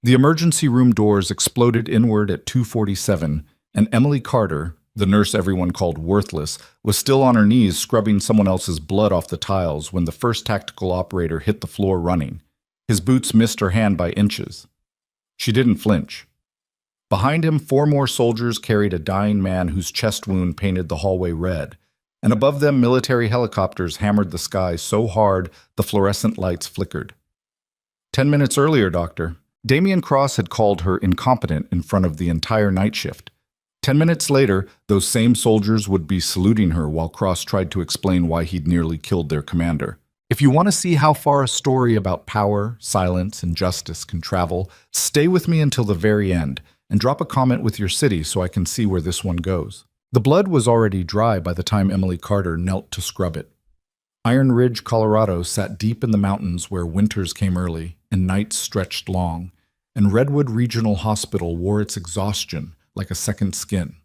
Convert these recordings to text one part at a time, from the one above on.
The emergency room doors exploded inward at 2:47, and Emily Carter, the nurse everyone called worthless, was still on her knees scrubbing someone else's blood off the tiles when the first tactical operator hit the floor running. His boots missed her hand by inches. She didn't flinch. Behind him, four more soldiers carried a dying man whose chest wound painted the hallway red, and above them military helicopters hammered the sky so hard the fluorescent lights flickered. 10 minutes earlier, Doctor, Damian Cross had called her incompetent in front of the entire night shift. 10 minutes later, those same soldiers would be saluting her while Cross tried to explain why he'd nearly killed their commander. If you want to see how far a story about power, silence, and justice can travel, stay with me until the very end, and drop a comment with your city so I can see where this one goes. The blood was already dry by the time Emily Carter knelt to scrub it. Iron Ridge, Colorado sat deep in the mountains where winters came early and nights stretched long, and Redwood Regional Hospital wore its exhaustion like a second skin.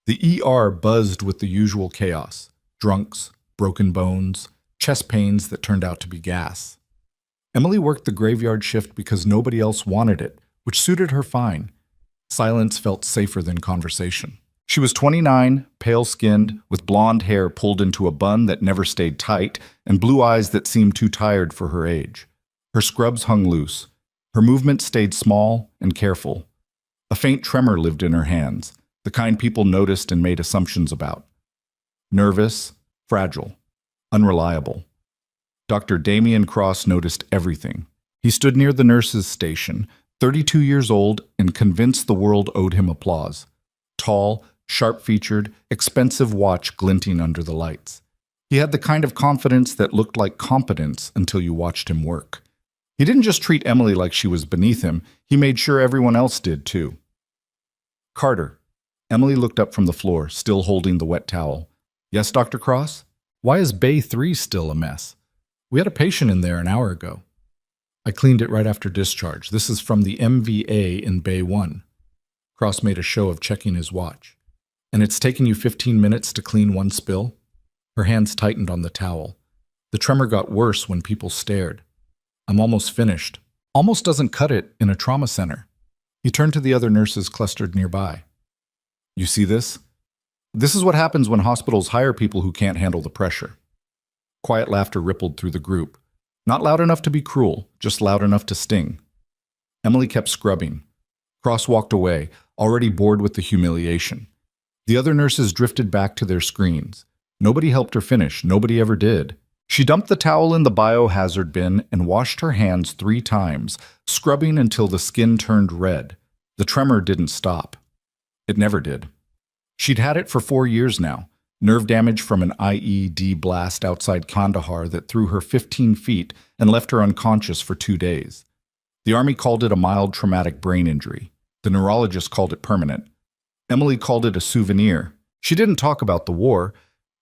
The ER buzzed with the usual chaos: drunks, broken bones, chest pains that turned out to be gas. Emily worked the graveyard shift because nobody else wanted it, which suited her fine. Silence felt safer than conversation. She was 29, pale-skinned, with blonde hair pulled into a bun that never stayed tight, and blue eyes that seemed too tired for her age. Her scrubs hung loose. Her movements stayed small and careful. A faint tremor lived in her hands, the kind people noticed and made assumptions about. Nervous, fragile, unreliable. Dr. Damian Cross noticed everything. He stood near the nurse's station, 32 years old, and convinced the world owed him applause. Tall, sharp-featured, expensive watch glinting under the lights. He had the kind of confidence that looked like competence until you watched him work. He didn't just treat Emily like she was beneath him, he made sure everyone else did too. Carter. Emily looked up from the floor, still holding the wet towel. Yes, Dr. Cross? Why is Bay 3 still a mess? We had a patient in there an hour ago. I cleaned it right after discharge. This is from the MVA in Bay 1. Cross made a show of checking his watch. And it's taken you 15 minutes to clean one spill? Her hands tightened on the towel. The tremor got worse when people stared. I'm almost finished. Almost doesn't cut it in a trauma center. He turned to the other nurses clustered nearby. You see this? This is what happens when hospitals hire people who can't handle the pressure. Quiet laughter rippled through the group. Not loud enough to be cruel, just loud enough to sting. Emily kept scrubbing. Cross walked away, already bored with the humiliation. The other nurses drifted back to their screens. Nobody helped her finish. Nobody ever did. She dumped the towel in the biohazard bin and washed her hands 3 times, scrubbing until the skin turned red. The tremor didn't stop. It never did. She'd had it for 4 years now. Nerve damage from an IED blast outside Kandahar that threw her 15 feet and left her unconscious for 2 days. The Army called it a mild traumatic brain injury. The neurologist called it permanent. Emily called it a souvenir. She didn't talk about the war,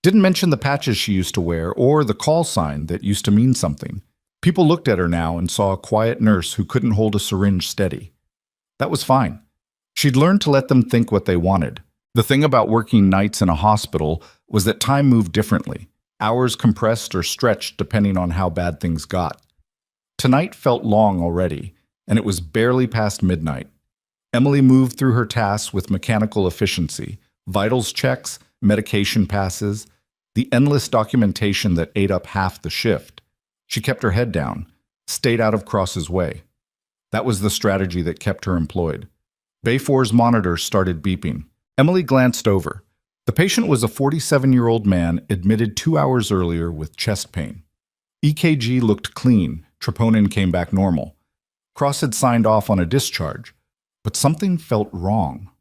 didn't mention the patches she used to wear or the call sign that used to mean something. People looked at her now and saw a quiet nurse who couldn't hold a syringe steady. That was fine. She'd learned to let them think what they wanted. The thing about working nights in a hospital was that time moved differently. Hours compressed or stretched depending on how bad things got. Tonight felt long already, and it was barely past midnight. Emily moved through her tasks with mechanical efficiency, vitals checks, medication passes, the endless documentation that ate up half the shift. She kept her head down, stayed out of Cross's way. That was the strategy that kept her employed. Bay 4's monitor started beeping. Emily glanced over. The patient was a 47-year-old man admitted 2 hours earlier with chest pain. EKG looked clean. Troponin came back normal. Cross had signed off on a discharge, but something felt wrong.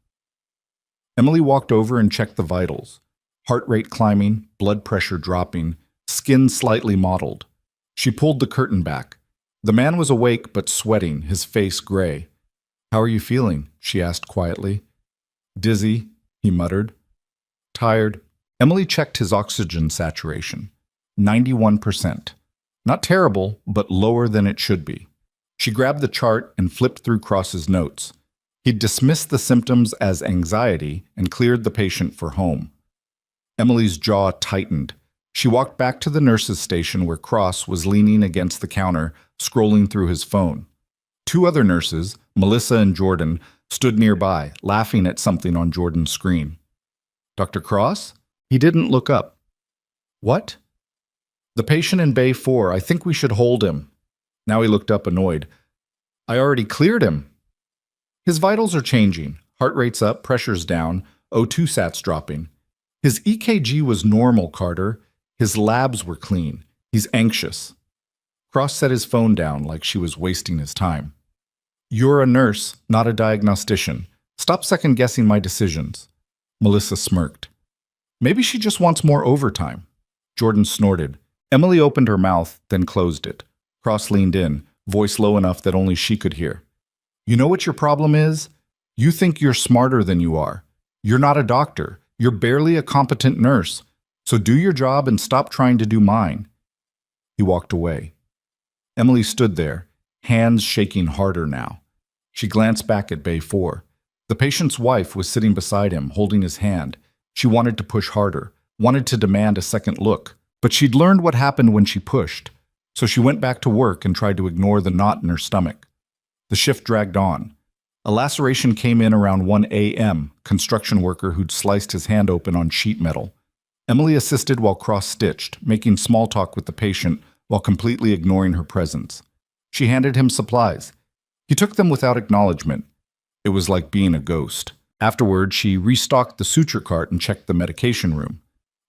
Emily walked over and checked the vitals. Heart rate climbing, blood pressure dropping, skin slightly mottled. She pulled the curtain back. The man was awake but sweating, his face gray. "How are you feeling?" she asked quietly. "Dizzy," he muttered. "Tired." Emily checked his oxygen saturation. 91%. Not terrible, but lower than it should be. She grabbed the chart and flipped through Cross's notes. He'd dismissed the symptoms as anxiety and cleared the patient for home. Emily's jaw tightened. She walked back to the nurse's station where Cross was leaning against the counter, scrolling through his phone. Two other nurses, Melissa and Jordan, stood nearby, laughing at something on Jordan's screen. Dr. Cross? He didn't look up. What? The patient in Bay 4, I think we should hold him. Now he looked up, annoyed. I already cleared him. His vitals are changing. Heart rate's up, pressure's down, O2 sats dropping. His EKG was normal, Carter. His labs were clean. He's anxious. Cross set his phone down like she was wasting his time. You're a nurse, not a diagnostician. Stop second-guessing my decisions. Melissa smirked. Maybe she just wants more overtime. Jordan snorted. Emily opened her mouth, then closed it. Cross leaned in, voice low enough that only she could hear. You know what your problem is? You think you're smarter than you are. You're not a doctor. You're barely a competent nurse. So do your job and stop trying to do mine. He walked away. Emily stood there, hands shaking harder now. She glanced back at Bay 4. The patient's wife was sitting beside him, holding his hand. She wanted to push harder, wanted to demand a second look. But she'd learned what happened when she pushed, so she went back to work and tried to ignore the knot in her stomach. The shift dragged on. A laceration came in around 1 a.m., construction worker who'd sliced his hand open on sheet metal. Emily assisted while cross-stitched, making small talk with the patient while completely ignoring her presence. She handed him supplies. He took them without acknowledgement. It was like being a ghost. Afterward, she restocked the suture cart and checked the medication room.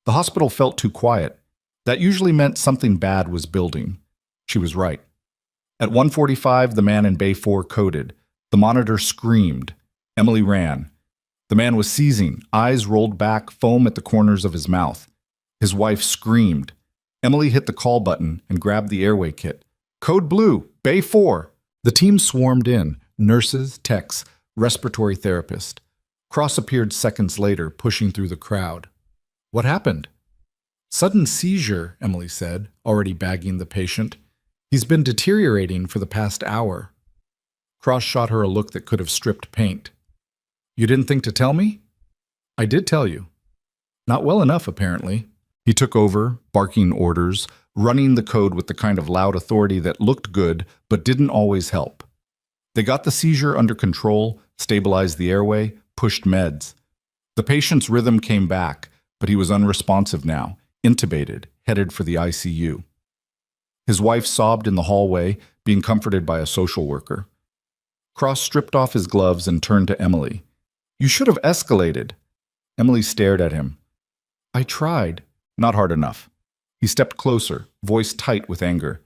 The hospital felt too quiet. That usually meant something bad was building. She was right. At 1:45, the man in Bay 4 coded. The monitor screamed. Emily ran. The man was seizing, eyes rolled back, foam at the corners of his mouth. His wife screamed. Emily hit the call button and grabbed the airway kit. Code blue, Bay 4. The team swarmed in, nurses, techs, respiratory therapist. Cross appeared seconds later, pushing through the crowd. What happened? Sudden seizure, Emily said, already bagging the patient. He's been deteriorating for the past hour. Cross shot her a look that could have stripped paint. You didn't think to tell me? I did tell you. Not well enough, apparently. He took over, barking orders, running the code with the kind of loud authority that looked good but didn't always help. They got the seizure under control, stabilized the airway, pushed meds. The patient's rhythm came back, but he was unresponsive now, intubated, headed for the ICU. His wife sobbed in the hallway, being comforted by a social worker. Cross stripped off his gloves and turned to Emily. You should have escalated. Emily stared at him. I tried. Not hard enough. He stepped closer, voice tight with anger.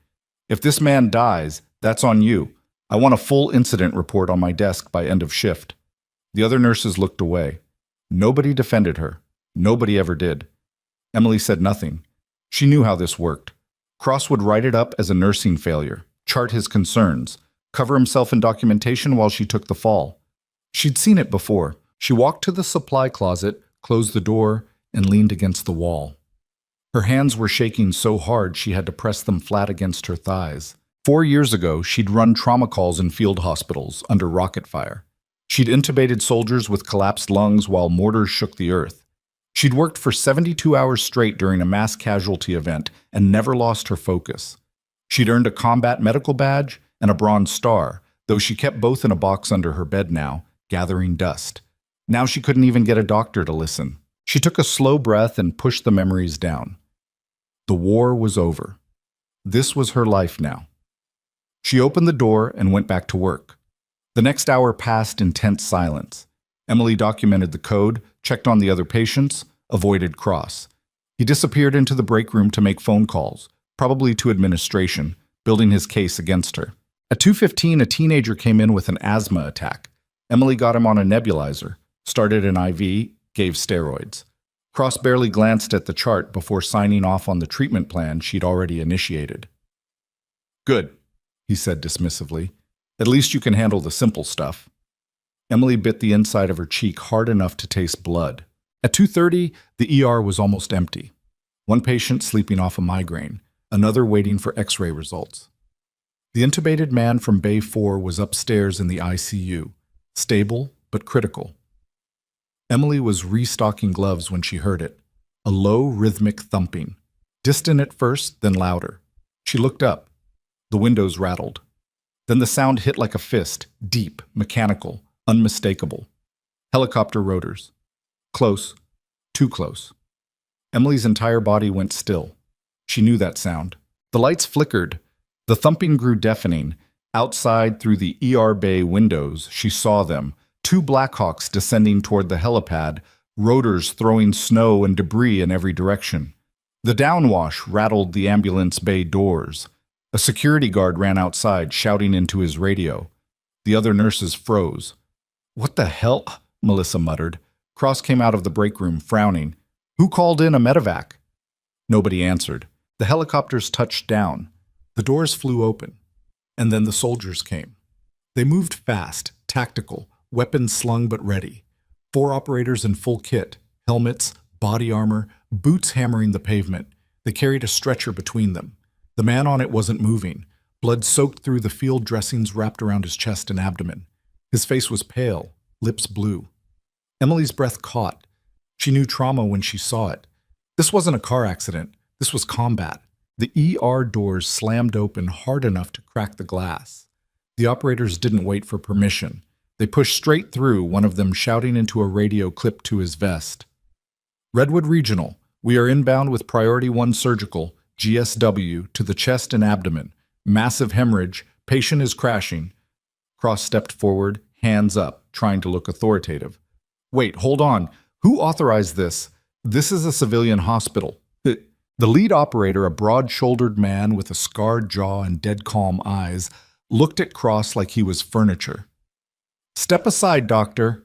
If this man dies, that's on you. I want a full incident report on my desk by end of shift. The other nurses looked away. Nobody defended her. Nobody ever did. Emily said nothing. She knew how this worked. Cross would write it up as a nursing failure, chart his concerns, cover himself in documentation while she took the fall. She'd seen it before. She walked to the supply closet, closed the door, and leaned against the wall. Her hands were shaking so hard she had to press them flat against her thighs. 4 years ago, she'd run trauma calls in field hospitals under rocket fire. She'd intubated soldiers with collapsed lungs while mortars shook the earth. She'd worked for 72 hours straight during a mass casualty event and never lost her focus. She'd earned a combat medical badge and a Bronze Star, though she kept both in a box under her bed now, gathering dust. Now she couldn't even get a doctor to listen. She took a slow breath and pushed the memories down. The war was over. This was her life now. She opened the door and went back to work. The next hour passed in tense silence. Emily documented the code, checked on the other patients, avoided Cross. He disappeared into the break room to make phone calls, probably to administration, building his case against her. At 2:15, a teenager came in with an asthma attack. Emily got him on a nebulizer, started an IV, gave steroids. Cross barely glanced at the chart before signing off on the treatment plan she'd already initiated. Good, he said dismissively. At least you can handle the simple stuff. Emily bit the inside of her cheek hard enough to taste blood. At 2:30, the ER was almost empty. One patient sleeping off a migraine, another waiting for X-ray results. The intubated man from Bay 4 was upstairs in the ICU, stable but critical. Emily was restocking gloves when she heard it, a low, rhythmic thumping, distant at first, then louder. She looked up. The windows rattled. Then the sound hit like a fist, deep, mechanical, unmistakable. Helicopter rotors. Close, too close. Emily's entire body went still. She knew that sound. The lights flickered. The thumping grew deafening. Outside, through the ER bay windows, she saw them. Two Blackhawks descending toward the helipad, rotors throwing snow and debris in every direction. The downwash rattled the ambulance bay doors. A security guard ran outside, shouting into his radio. The other nurses froze. "What the hell?" Melissa muttered. Cross came out of the break room, frowning. "Who called in a medevac?" Nobody answered. The helicopters touched down. The doors flew open. And then the soldiers came. They moved fast, tactical, weapons slung but ready. 4 operators in full kit, helmets, body armor, boots hammering the pavement. They carried a stretcher between them. The man on it wasn't moving. Blood soaked through the field dressings wrapped around his chest and abdomen. His face was pale, lips blue. Emily's breath caught. She knew trauma when she saw it. This wasn't a car accident. This was combat. The ER doors slammed open hard enough to crack the glass. The operators didn't wait for permission. They pushed straight through, one of them shouting into a radio clipped to his vest. "Redwood Regional, we are inbound with Priority 1 Surgical, GSW, to the chest and abdomen. Massive hemorrhage. Patient is crashing." Cross stepped forward, hands up, trying to look authoritative. "Wait, hold on. Who authorized this? This is a civilian hospital." The lead operator, a broad-shouldered man with a scarred jaw and dead calm eyes, looked at Cross like he was furniture. "Step aside, doctor."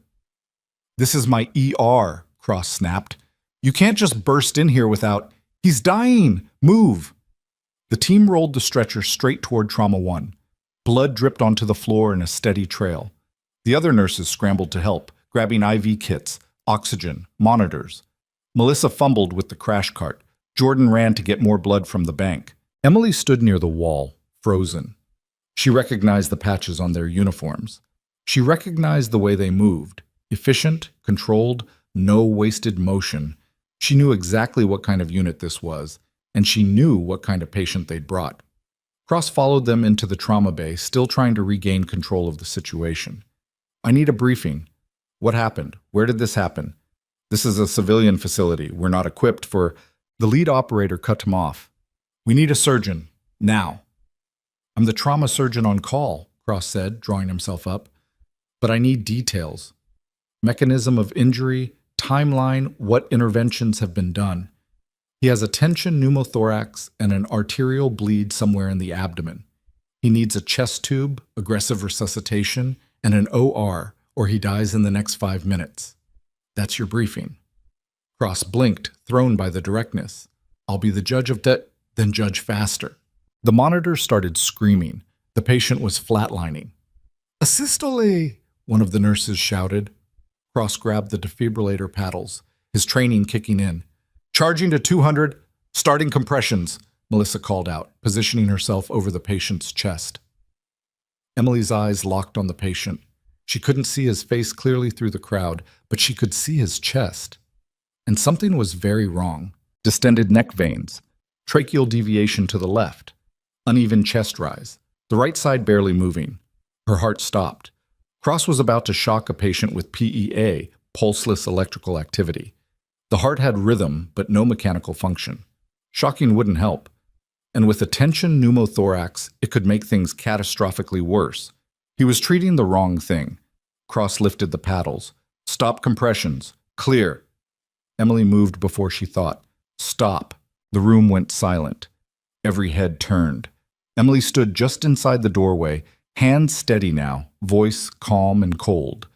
"This is my ER," Cross snapped. "You can't just burst in here without—" "He's dying! Move!" The team rolled the stretcher straight toward Trauma 1. Blood dripped onto the floor in a steady trail. The other nurses scrambled to help, grabbing IV kits, oxygen, monitors. Melissa fumbled with the crash cart. Jordan ran to get more blood from the bank. Emily stood near the wall, frozen. She recognized the patches on their uniforms. She recognized the way they moved. Efficient, controlled, no wasted motion. She knew exactly what kind of unit this was, and she knew what kind of patient they'd brought. Cross followed them into the trauma bay, still trying to regain control of the situation. "I need a briefing. What happened? Where did this happen? This is a civilian facility. We're not equipped for—" The lead operator cut him off. "We need a surgeon. Now." "I'm the trauma surgeon on call," Cross said, drawing himself up. "But I need details. Mechanism of injury, timeline, what interventions have been done. He has a tension pneumothorax and an arterial bleed somewhere in the abdomen. He needs a chest tube, aggressive resuscitation, and an OR, or he dies in the next 5 minutes. That's your briefing." Cross blinked, thrown by the directness. "I'll be the judge of that, then judge faster." The monitor started screaming. The patient was flatlining. "Asystole!" one of the nurses shouted. Cross grabbed the defibrillator paddles, his training kicking in. "Charging to 200, starting compressions," Melissa called out, positioning herself over the patient's chest. Emily's eyes locked on the patient. She couldn't see his face clearly through the crowd, but she could see his chest. And something was very wrong. Distended neck veins, tracheal deviation to the left, uneven chest rise, the right side barely moving. Her heart stopped. Cross was about to shock a patient with PEA, pulseless electrical activity. The heart had rhythm, but no mechanical function. Shocking wouldn't help. And with a tension pneumothorax, it could make things catastrophically worse. He was treating the wrong thing. Cross lifted the paddles. "Stop compressions. Clear." Emily moved before she thought. "Stop." The room went silent. Every head turned. Emily stood just inside the doorway, hands steady now, voice calm and cold.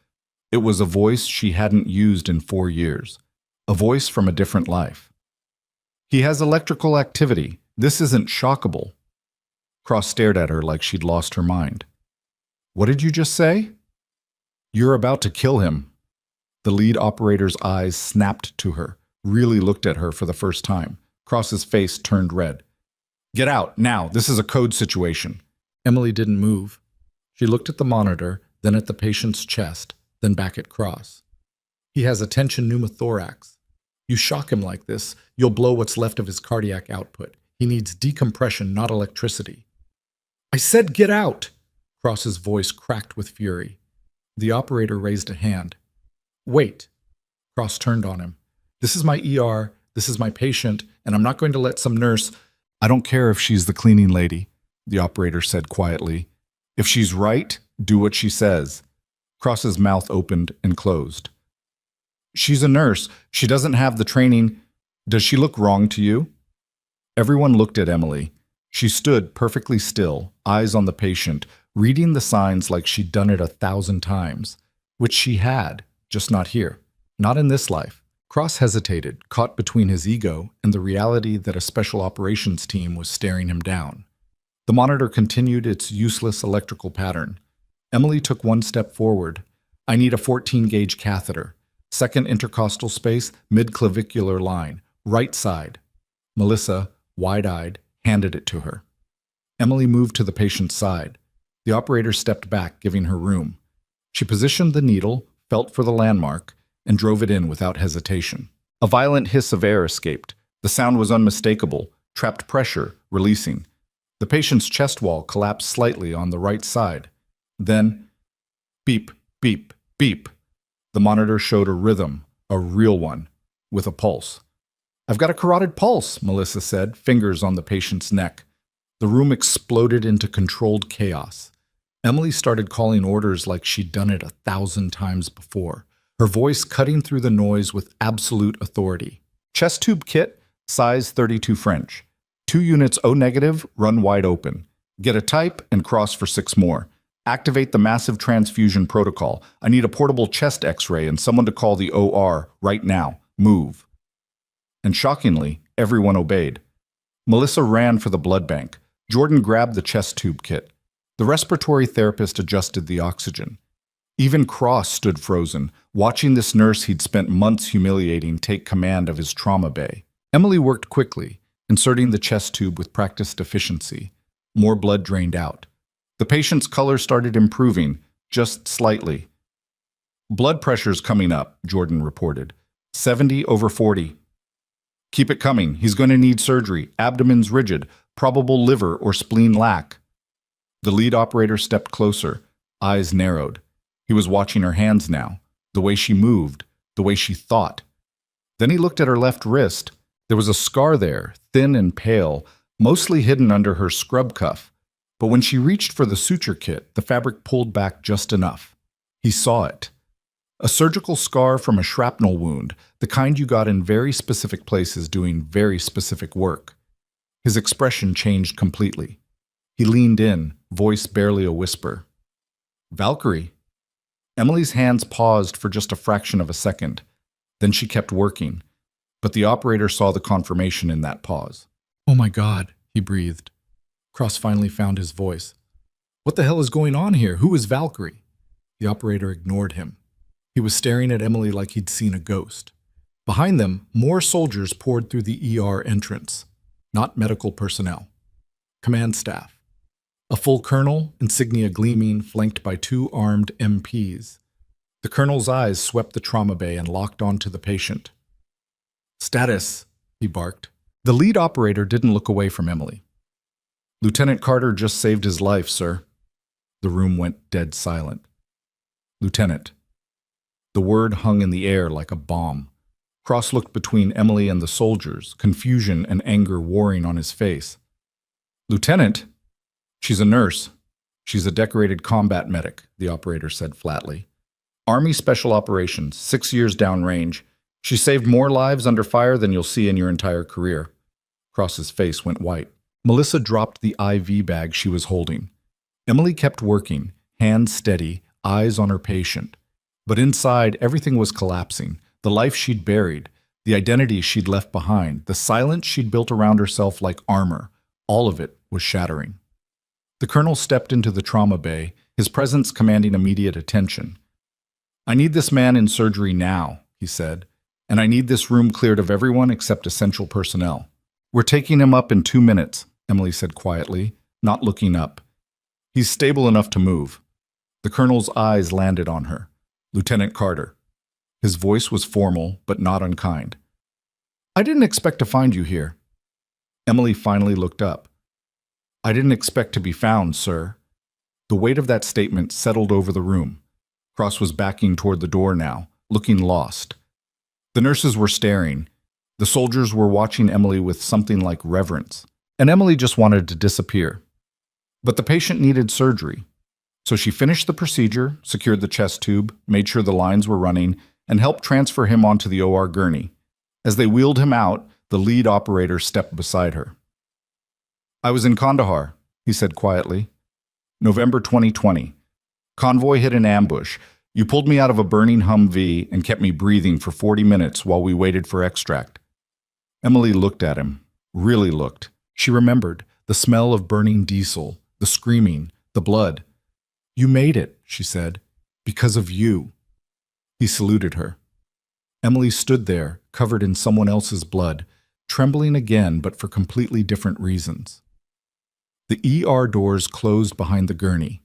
It was a voice she hadn't used in 4 years. A voice from a different life. "He has electrical activity. This isn't shockable." Cross stared at her like she'd lost her mind. "What did you just say?" "You're about to kill him." The lead operator's eyes snapped to her, really looked at her for the first time. Cross's face turned red. "Get out, now. This is a code situation." Emily didn't move. She looked at the monitor, then at the patient's chest, then back at Cross. "He has a tension pneumothorax. You shock him like this, you'll blow what's left of his cardiac output. He needs decompression, not electricity." "I said get out!" Cross's voice cracked with fury. The operator raised a hand. Wait. Cross turned on him. This is my ER, this is my patient, and I'm not going to let some nurse— I don't care if she's the cleaning lady, the operator said quietly. If she's right, do what she says. Cross's mouth opened and closed. She's a nurse. She doesn't have the training. Does she look wrong to you? Everyone looked at Emily. She stood perfectly still, eyes on the patient, reading the signs like she'd done it 1,000 times, which she had, just not here, not in this life. Cross hesitated, caught between his ego and the reality that a special operations team was staring him down. The monitor continued its useless electrical pattern. Emily took one step forward. I need a 14-gauge catheter. Second intercostal space, mid-clavicular line, right side. Melissa, wide-eyed, handed it to her. Emily moved to the patient's side. The operator stepped back, giving her room. She positioned the needle, felt for the landmark, and drove it in without hesitation. A violent hiss of air escaped. The sound was unmistakable, trapped pressure, releasing. The patient's chest wall collapsed slightly on the right side. Then, beep, beep, beep. The monitor showed a rhythm, a real one, with a pulse. I've got a carotid pulse, Melissa said, fingers on the patient's neck. The room exploded into controlled chaos. Emily started calling orders like she'd done it 1,000 times before, her voice cutting through the noise with absolute authority. Chest tube kit, size 32 French. 2 units O-negative, run wide open. Get a type and cross for 6 more. Activate the massive transfusion protocol. I need a portable chest x-ray and someone to call the OR right now. Move. And shockingly, everyone obeyed. Melissa ran for the blood bank. Jordan grabbed the chest tube kit. The respiratory therapist adjusted the oxygen. Even Cross stood frozen, watching this nurse he'd spent months humiliating take command of his trauma bay. Emily worked quickly, inserting the chest tube with practiced efficiency. More blood drained out. The patient's color started improving, just slightly. Blood pressure's coming up, Jordan reported. 70/40. Keep it coming. He's going to need surgery. Abdomen's rigid. Probable liver or spleen lack. The lead operator stepped closer, eyes narrowed. He was watching her hands now, the way she moved, the way she thought. Then he looked at her left wrist. There was a scar there, thin and pale, mostly hidden under her scrub cuff. But when she reached for the suture kit, the fabric pulled back just enough. He saw it. A surgical scar from a shrapnel wound, the kind you got in very specific places doing very specific work. His expression changed completely. He leaned in, voice barely a whisper. Valkyrie. Emily's hands paused for just a fraction of a second. Then she kept working. But the operator saw the confirmation in that pause. Oh my God, he breathed. Cross finally found his voice. What the hell is going on here? Who is Valkyrie? The operator ignored him. He was staring at Emily like he'd seen a ghost. Behind them, more soldiers poured through the ER entrance. Not medical personnel. Command staff. A full colonel, insignia gleaming, flanked by 2 armed MPs. The colonel's eyes swept the trauma bay and locked onto the patient. Status, he barked. The lead operator didn't look away from Emily. Lieutenant Carter just saved his life, sir. The room went dead silent. Lieutenant. The word hung in the air like a bomb. Cross looked between Emily and the soldiers, confusion and anger warring on his face. Lieutenant? She's a nurse. She's a decorated combat medic, the operator said flatly. Army Special Operations, 6 years downrange. She saved more lives under fire than you'll see in your entire career. Cross's face went white. Melissa dropped the IV bag she was holding. Emily kept working, hands steady, eyes on her patient. But inside, everything was collapsing. The life she'd buried, the identity she'd left behind, the silence she'd built around herself like armor, all of it was shattering. The colonel stepped into the trauma bay, his presence commanding immediate attention. I need this man in surgery now, he said, and I need this room cleared of everyone except essential personnel. We're taking him up in 2 minutes, Emily said quietly, not looking up. He's stable enough to move. The colonel's eyes landed on her. Lieutenant Carter. His voice was formal, but not unkind. I didn't expect to find you here. Emily finally looked up. I didn't expect to be found, sir. The weight of that statement settled over the room. Cross was backing toward the door now, looking lost. The nurses were staring. The soldiers were watching Emily with something like reverence, and Emily just wanted to disappear. But the patient needed surgery. So she finished the procedure, secured the chest tube, made sure the lines were running, and helped transfer him onto the OR gurney. As they wheeled him out, the lead operator stepped beside her. "I was in Kandahar," he said quietly. "November 2020. Convoy hit an ambush. You pulled me out of a burning Humvee and kept me breathing for 40 minutes while we waited for extract." Emily looked at him, really looked. She remembered the smell of burning diesel, the screaming, the blood. "You made it," she said, "because of you." He saluted her. Emily stood there, covered in someone else's blood, trembling again, but for completely different reasons. The ER doors closed behind the gurney,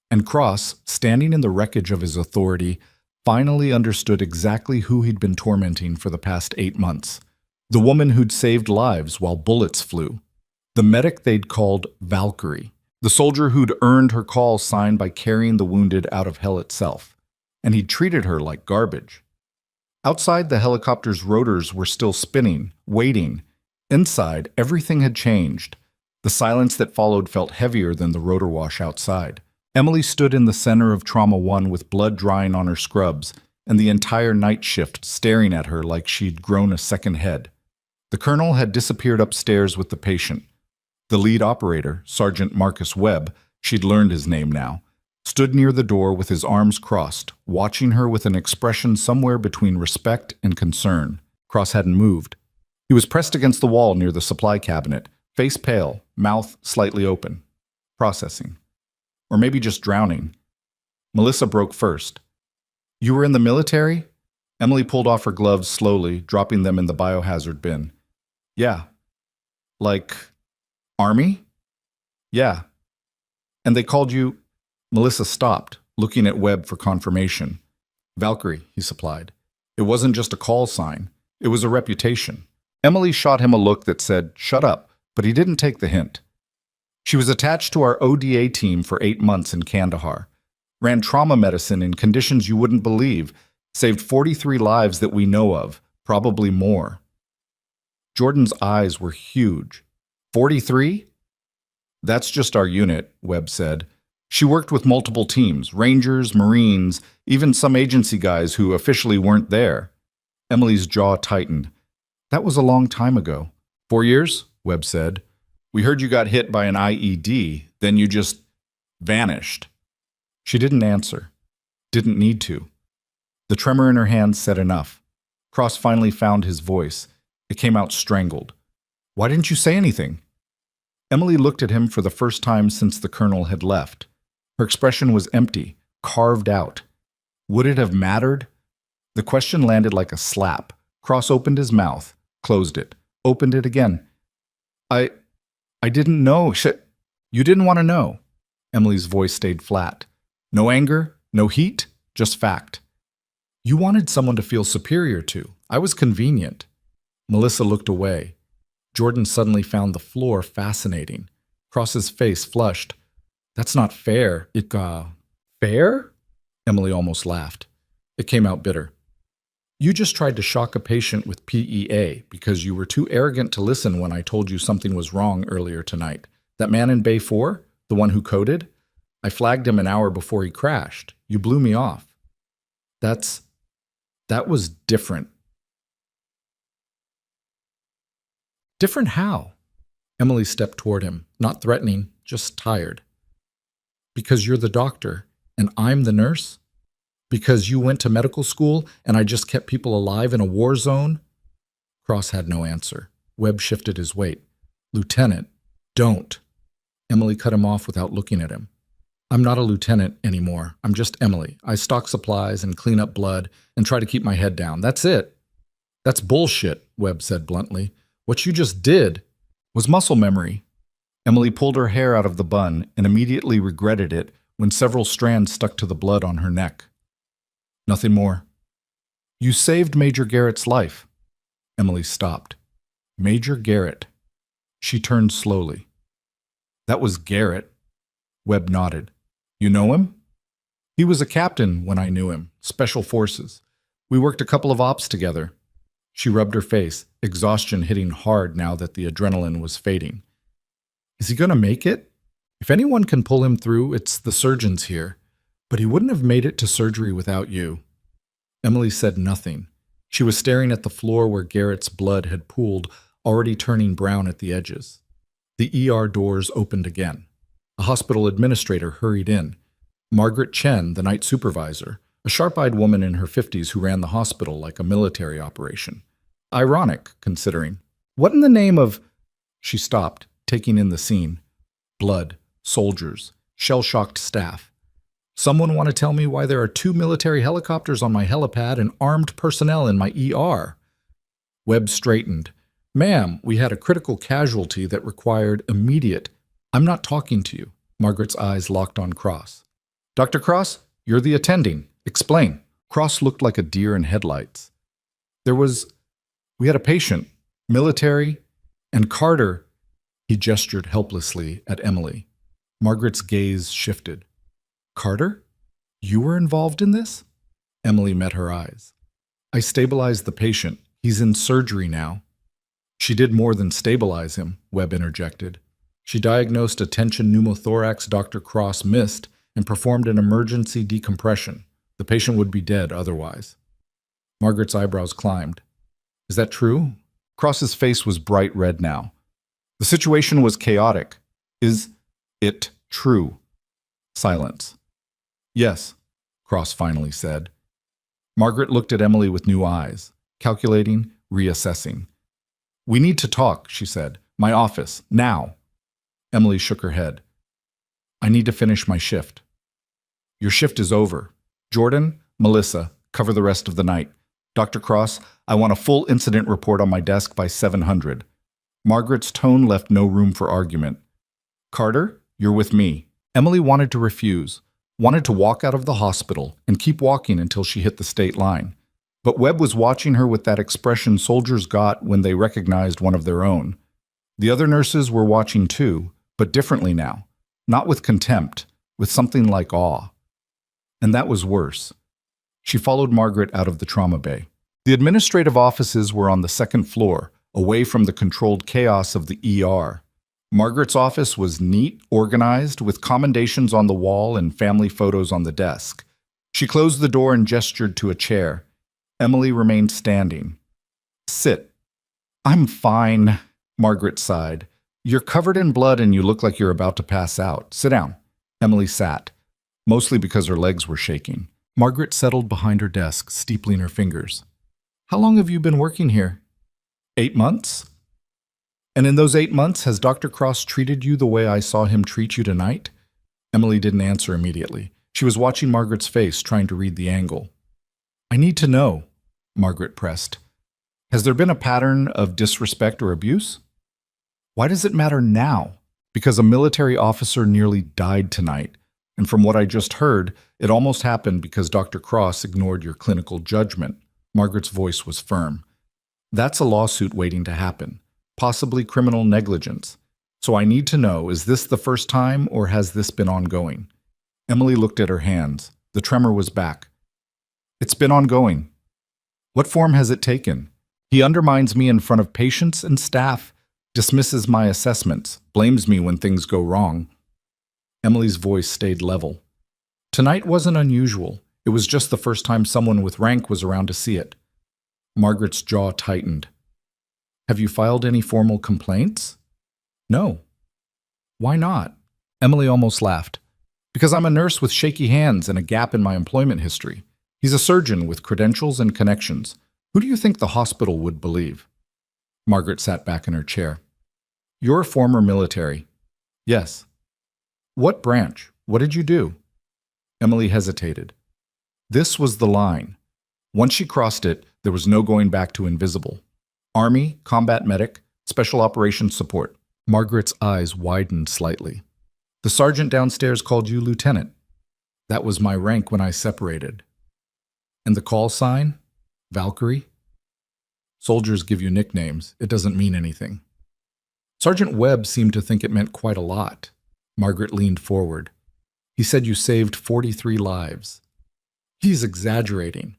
and Cross, standing in the wreckage of his authority, finally understood exactly who he'd been tormenting for the past 8 months. The woman who'd saved lives while bullets flew. The medic they'd called Valkyrie. The soldier who'd earned her call sign by carrying the wounded out of hell itself. And he'd treated her like garbage. Outside, the helicopter's rotors were still spinning, waiting. Inside, everything had changed. The silence that followed felt heavier than the rotor wash outside. Emily stood in the center of Trauma 1 with blood drying on her scrubs, and the entire night shift staring at her like she'd grown a second head. The colonel had disappeared upstairs with the patient. The lead operator, Sergeant Marcus Webb, she'd learned his name now, stood near the door with his arms crossed, watching her with an expression somewhere between respect and concern. Cross hadn't moved. He was pressed against the wall near the supply cabinet, face pale, mouth slightly open. Processing. Or maybe just drowning. Melissa broke first. "You were in the military?" Emily pulled off her gloves slowly, dropping them in the biohazard bin. "Yeah." "Like, Army?" "Yeah." "And they called you—" Melissa stopped, looking at Webb for confirmation. "Valkyrie," he supplied. "It wasn't just a call sign. It was a reputation." Emily shot him a look that said, "Shut up," but he didn't take the hint. "She was attached to our ODA team for 8 months in Kandahar. Ran trauma medicine in conditions you wouldn't believe. Saved 43 lives that we know of, probably more." Jordan's eyes were huge. 43? "That's just our unit," Webb said. "She worked with multiple teams, Rangers, Marines, even some agency guys who officially weren't there." Emily's jaw tightened. "That was a long time ago." "4 years?" Webb said. "We heard you got hit by an IED, then you just vanished." She didn't answer. Didn't need to. The tremor in her hand said enough. Cross finally found his voice. It came out strangled. "Why didn't you say anything?" Emily looked at him for the first time since the colonel had left. Her expression was empty, carved out. Would it have mattered? The question landed like a slap. Cross opened his mouth, closed it, opened it again. I didn't know. Shit. You didn't want to know." Emily's voice stayed flat. No anger, no heat, just fact. "You wanted someone to feel superior to. I was convenient." Melissa looked away. Jordan suddenly found the floor fascinating. Cross's face flushed. "That's not fair. Fair?" Emily almost laughed. It came out bitter. "You just tried to shock a patient with PEA because you were too arrogant to listen when I told you something was wrong earlier tonight. That man in Bay 4, the one who coded? I flagged him an hour before he crashed. You blew me off. That was different." "Different how?" Emily stepped toward him, not threatening, just tired. "Because you're the doctor, and I'm the nurse? Because you went to medical school, and I just kept people alive in a war zone?" Cross had no answer. Webb shifted his weight. "Lieutenant, don't." Emily cut him off without looking at him. "I'm not a lieutenant anymore. I'm just Emily. I stock supplies and clean up blood and try to keep my head down. That's it." "That's bullshit," Webb said bluntly. "What you just did was muscle memory." Emily pulled her hair out of the bun and immediately regretted it when several strands stuck to the blood on her neck. "Nothing more." "You saved Major Garrett's life." Emily stopped. "Major Garrett." She turned slowly. "That was Garrett." Webb nodded. You know him? He was a captain when I knew him, Special Forces. We worked a couple of ops together. She rubbed her face, exhaustion hitting hard now that the adrenaline was fading. Is he going to make it? If anyone can pull him through, it's the surgeons here. But he wouldn't have made it to surgery without you. Emily said nothing. She was staring at the floor where Garrett's blood had pooled, already turning brown at the edges. The ER doors opened again. A hospital administrator hurried in. Margaret Chen, the night supervisor, a sharp-eyed woman in her 50s who ran the hospital like a military operation. Ironic, considering. What in the name of... She stopped, taking in the scene. Blood, soldiers, shell-shocked staff. Someone want to tell me why there are 2 military helicopters on my helipad and armed personnel in my ER? Webb straightened. Ma'am, we had a critical casualty that required immediate... I'm not talking to you. Margaret's eyes locked on Cross. Dr. Cross, you're the attending. Explain. Cross looked like a deer in headlights. We had a patient, military, and Carter. He gestured helplessly at Emily. Margaret's gaze shifted. Carter? You were involved in this? Emily met her eyes. I stabilized the patient. He's in surgery now. She did more than stabilize him, Webb interjected. She diagnosed a tension pneumothorax Dr. Cross missed and performed an emergency decompression. The patient would be dead otherwise. Margaret's eyebrows climbed. Is that true? Cross's face was bright red now. The situation was chaotic. Is it true? Silence. Yes, Cross finally said. Margaret looked at Emily with new eyes, calculating, reassessing. We need to talk, she said. My office, now. Emily shook her head. I need to finish my shift. Your shift is over. Jordan, Melissa, cover the rest of the night. Dr. Cross, I want a full incident report on my desk by 700. Margaret's tone left no room for argument. Carter, you're with me. Emily wanted to refuse, wanted to walk out of the hospital and keep walking until she hit the state line. But Webb was watching her with that expression soldiers got when they recognized one of their own. The other nurses were watching too, but differently now. Not with contempt, with something like awe. And that was worse. She followed Margaret out of the trauma bay. The administrative offices were on the second floor, away from the controlled chaos of the ER. Margaret's office was neat, organized, with commendations on the wall and family photos on the desk. She closed the door and gestured to a chair. Emily remained standing. Sit. I'm fine, Margaret sighed. You're covered in blood and you look like you're about to pass out. Sit down. Emily sat, mostly because her legs were shaking. Margaret settled behind her desk, steepling her fingers. How long have you been working here? 8 months? And in those 8 months, has Dr. Cross treated you the way I saw him treat you tonight? Emily didn't answer immediately. She was watching Margaret's face, trying to read the angle. I need to know, Margaret pressed. Has there been a pattern of disrespect or abuse? Why does it matter now? Because a military officer nearly died tonight. And from what I just heard, it almost happened because Dr. Cross ignored your clinical judgment. Margaret's voice was firm. That's a lawsuit waiting to happen, possibly criminal negligence. So I need to know, is this the first time or has this been ongoing? Emily looked at her hands. The tremor was back. It's been ongoing. What form has it taken? He undermines me in front of patients and staff, dismisses my assessments, blames me when things go wrong. Emily's voice stayed level. Tonight wasn't unusual. It was just the first time someone with rank was around to see it. Margaret's jaw tightened. Have you filed any formal complaints? No. Why not? Emily almost laughed. Because I'm a nurse with shaky hands and a gap in my employment history. He's a surgeon with credentials and connections. Who do you think the hospital would believe? Margaret sat back in her chair. You're a former military. Yes. What branch? What did you do? Emily hesitated. This was the line. Once she crossed it, there was no going back to invisible. Army, combat medic, special operations support. Margaret's eyes widened slightly. The sergeant downstairs called you lieutenant. That was my rank when I separated. And the call sign? Valkyrie? Soldiers give you nicknames. It doesn't mean anything. Sergeant Webb seemed to think it meant quite a lot. Margaret leaned forward. He said you saved 43 lives. He's exaggerating.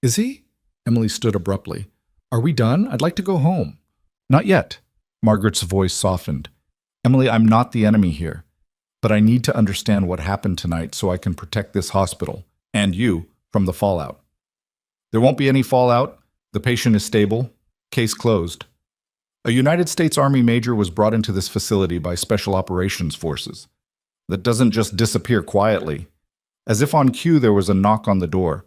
Is he? Emily stood abruptly. Are we done? I'd like to go home. Not yet. Margaret's voice softened. Emily, I'm not the enemy here, but I need to understand what happened tonight so I can protect this hospital, and you, from the fallout. There won't be any fallout. The patient is stable. Case closed. A United States Army major was brought into this facility by Special Operations Forces. That doesn't just disappear quietly. As if on cue, there was a knock on the door.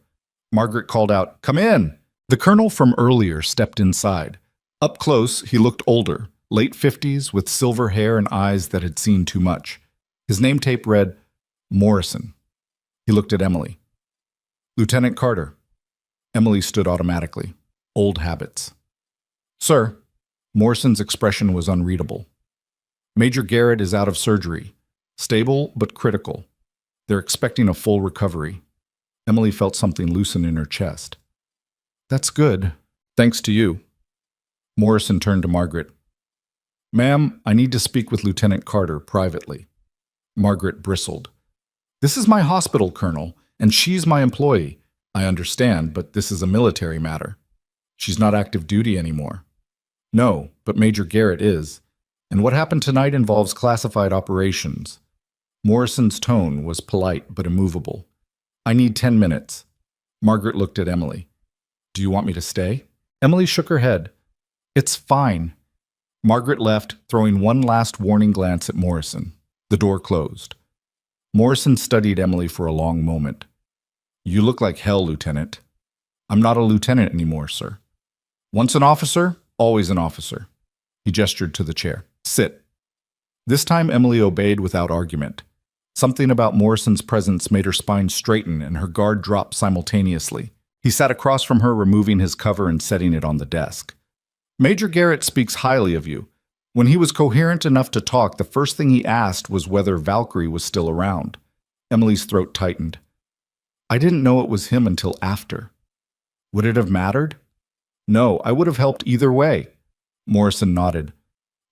Margaret called out, "Come in!" The colonel from earlier stepped inside. Up close, he looked older, late 50s, with silver hair and eyes that had seen too much. His name tape read, Morrison. He looked at Emily. Lieutenant Carter. Emily stood automatically. Old habits. Sir. Morrison's expression was unreadable. Major Garrett is out of surgery. Stable, but critical. They're expecting a full recovery. Emily felt something loosen in her chest. That's good. Thanks to you. Morrison turned to Margaret. Ma'am, I need to speak with Lieutenant Carter privately. Margaret bristled. This is my hospital, Colonel, and she's my employee. I understand, but this is a military matter. She's not active duty anymore. No, but Major Garrett is. And what happened tonight involves classified operations. Morrison's tone was polite but immovable. I need 10 minutes. Margaret looked at Emily. Do you want me to stay? Emily shook her head. It's fine. Margaret left, throwing one last warning glance at Morrison. The door closed. Morrison studied Emily for a long moment. You look like hell, Lieutenant. I'm not a lieutenant anymore, sir. Once an officer, always an officer. He gestured to the chair. Sit. This time Emily obeyed without argument. Something about Morrison's presence made her spine straighten and her guard drop simultaneously. He sat across from her, removing his cover and setting it on the desk. Major Garrett speaks highly of you. When he was coherent enough to talk, the first thing he asked was whether Valkyrie was still around. Emily's throat tightened. I didn't know it was him until after. Would it have mattered? No, I would have helped either way. Morrison nodded.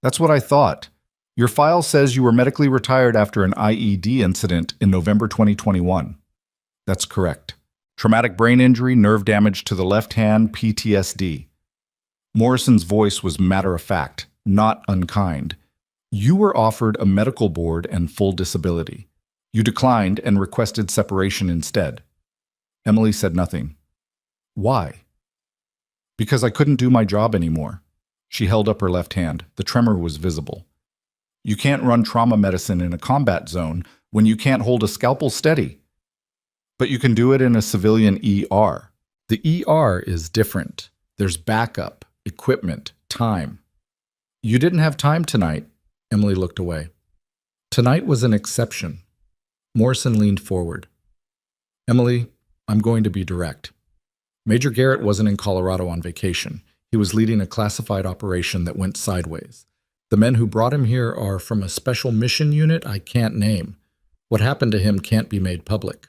That's what I thought. Your file says you were medically retired after an IED incident in November 2021. That's correct. Traumatic brain injury, nerve damage to the left hand, PTSD. Morrison's voice was matter-of-fact, not unkind. You were offered a medical board and full disability. You declined and requested separation instead. Emily said nothing. Why? Because I couldn't do my job anymore. She held up her left hand. The tremor was visible. You can't run trauma medicine in a combat zone when you can't hold a scalpel steady. But you can do it in a civilian ER. The ER is different. There's backup, equipment, time. You didn't have time tonight. Emily looked away. Tonight was an exception. Morrison leaned forward. Emily, I'm going to be direct. Major Garrett wasn't in Colorado on vacation. He was leading a classified operation that went sideways. The men who brought him here are from a special mission unit I can't name. What happened to him can't be made public.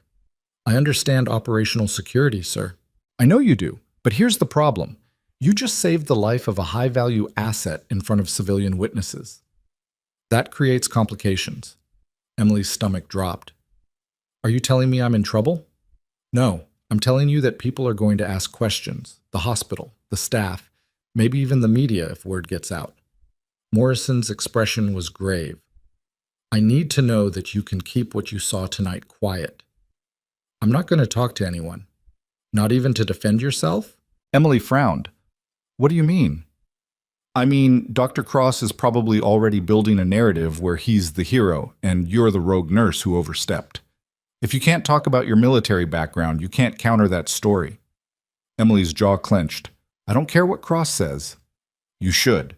I understand operational security, sir. I know you do, but here's the problem. You just saved the life of a high-value asset in front of civilian witnesses. That creates complications. Emily's stomach dropped. Are you telling me I'm in trouble? No, I'm telling you that people are going to ask questions. The hospital, the staff, maybe even the media if word gets out. Morrison's expression was grave. I need to know that you can keep what you saw tonight quiet. I'm not going to talk to anyone. Not even to defend yourself? Emily frowned. What do you mean? I mean, Dr. Cross is probably already building a narrative where he's the hero and you're the rogue nurse who overstepped. If you can't talk about your military background, you can't counter that story. Emily's jaw clenched. I don't care what Cross says. You should.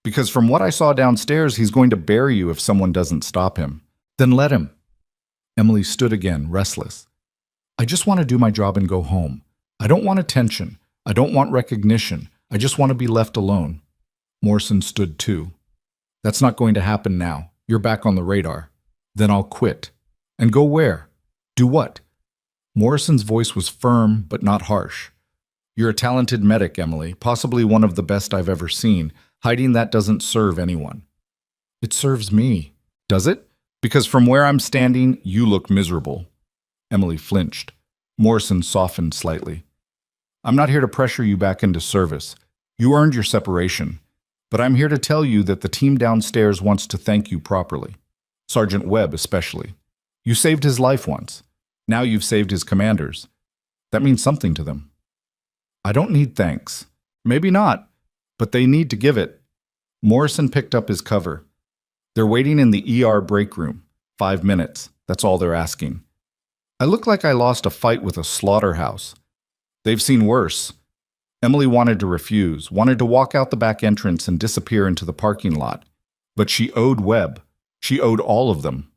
Because from what I saw downstairs, he's going to bury you if someone doesn't stop him. Then let him. Emily stood again, restless. I just want to do my job and go home. I don't want attention. I don't want recognition. I just want to be left alone. Morrison stood too. That's not going to happen now. You're back on the radar. Then I'll quit. And go where? Do what? Morrison's voice was firm but not harsh. You're a talented medic, Emily, possibly one of the best I've ever seen. Hiding that doesn't serve anyone. It serves me. Does it? Because from where I'm standing, you look miserable. Emily flinched. Morrison softened slightly. I'm not here to pressure you back into service. You earned your separation. But I'm here to tell you that the team downstairs wants to thank you properly. Sergeant Webb especially. You saved his life once. Now you've saved his commander's. That means something to them. I don't need thanks. Maybe not, but they need to give it. Morrison picked up his cover. They're waiting in the ER break room. 5 minutes. That's all they're asking. I look like I lost a fight with a slaughterhouse. They've seen worse. Emily wanted to refuse, wanted to walk out the back entrance and disappear into the parking lot. But she owed Webb. She owed all of them.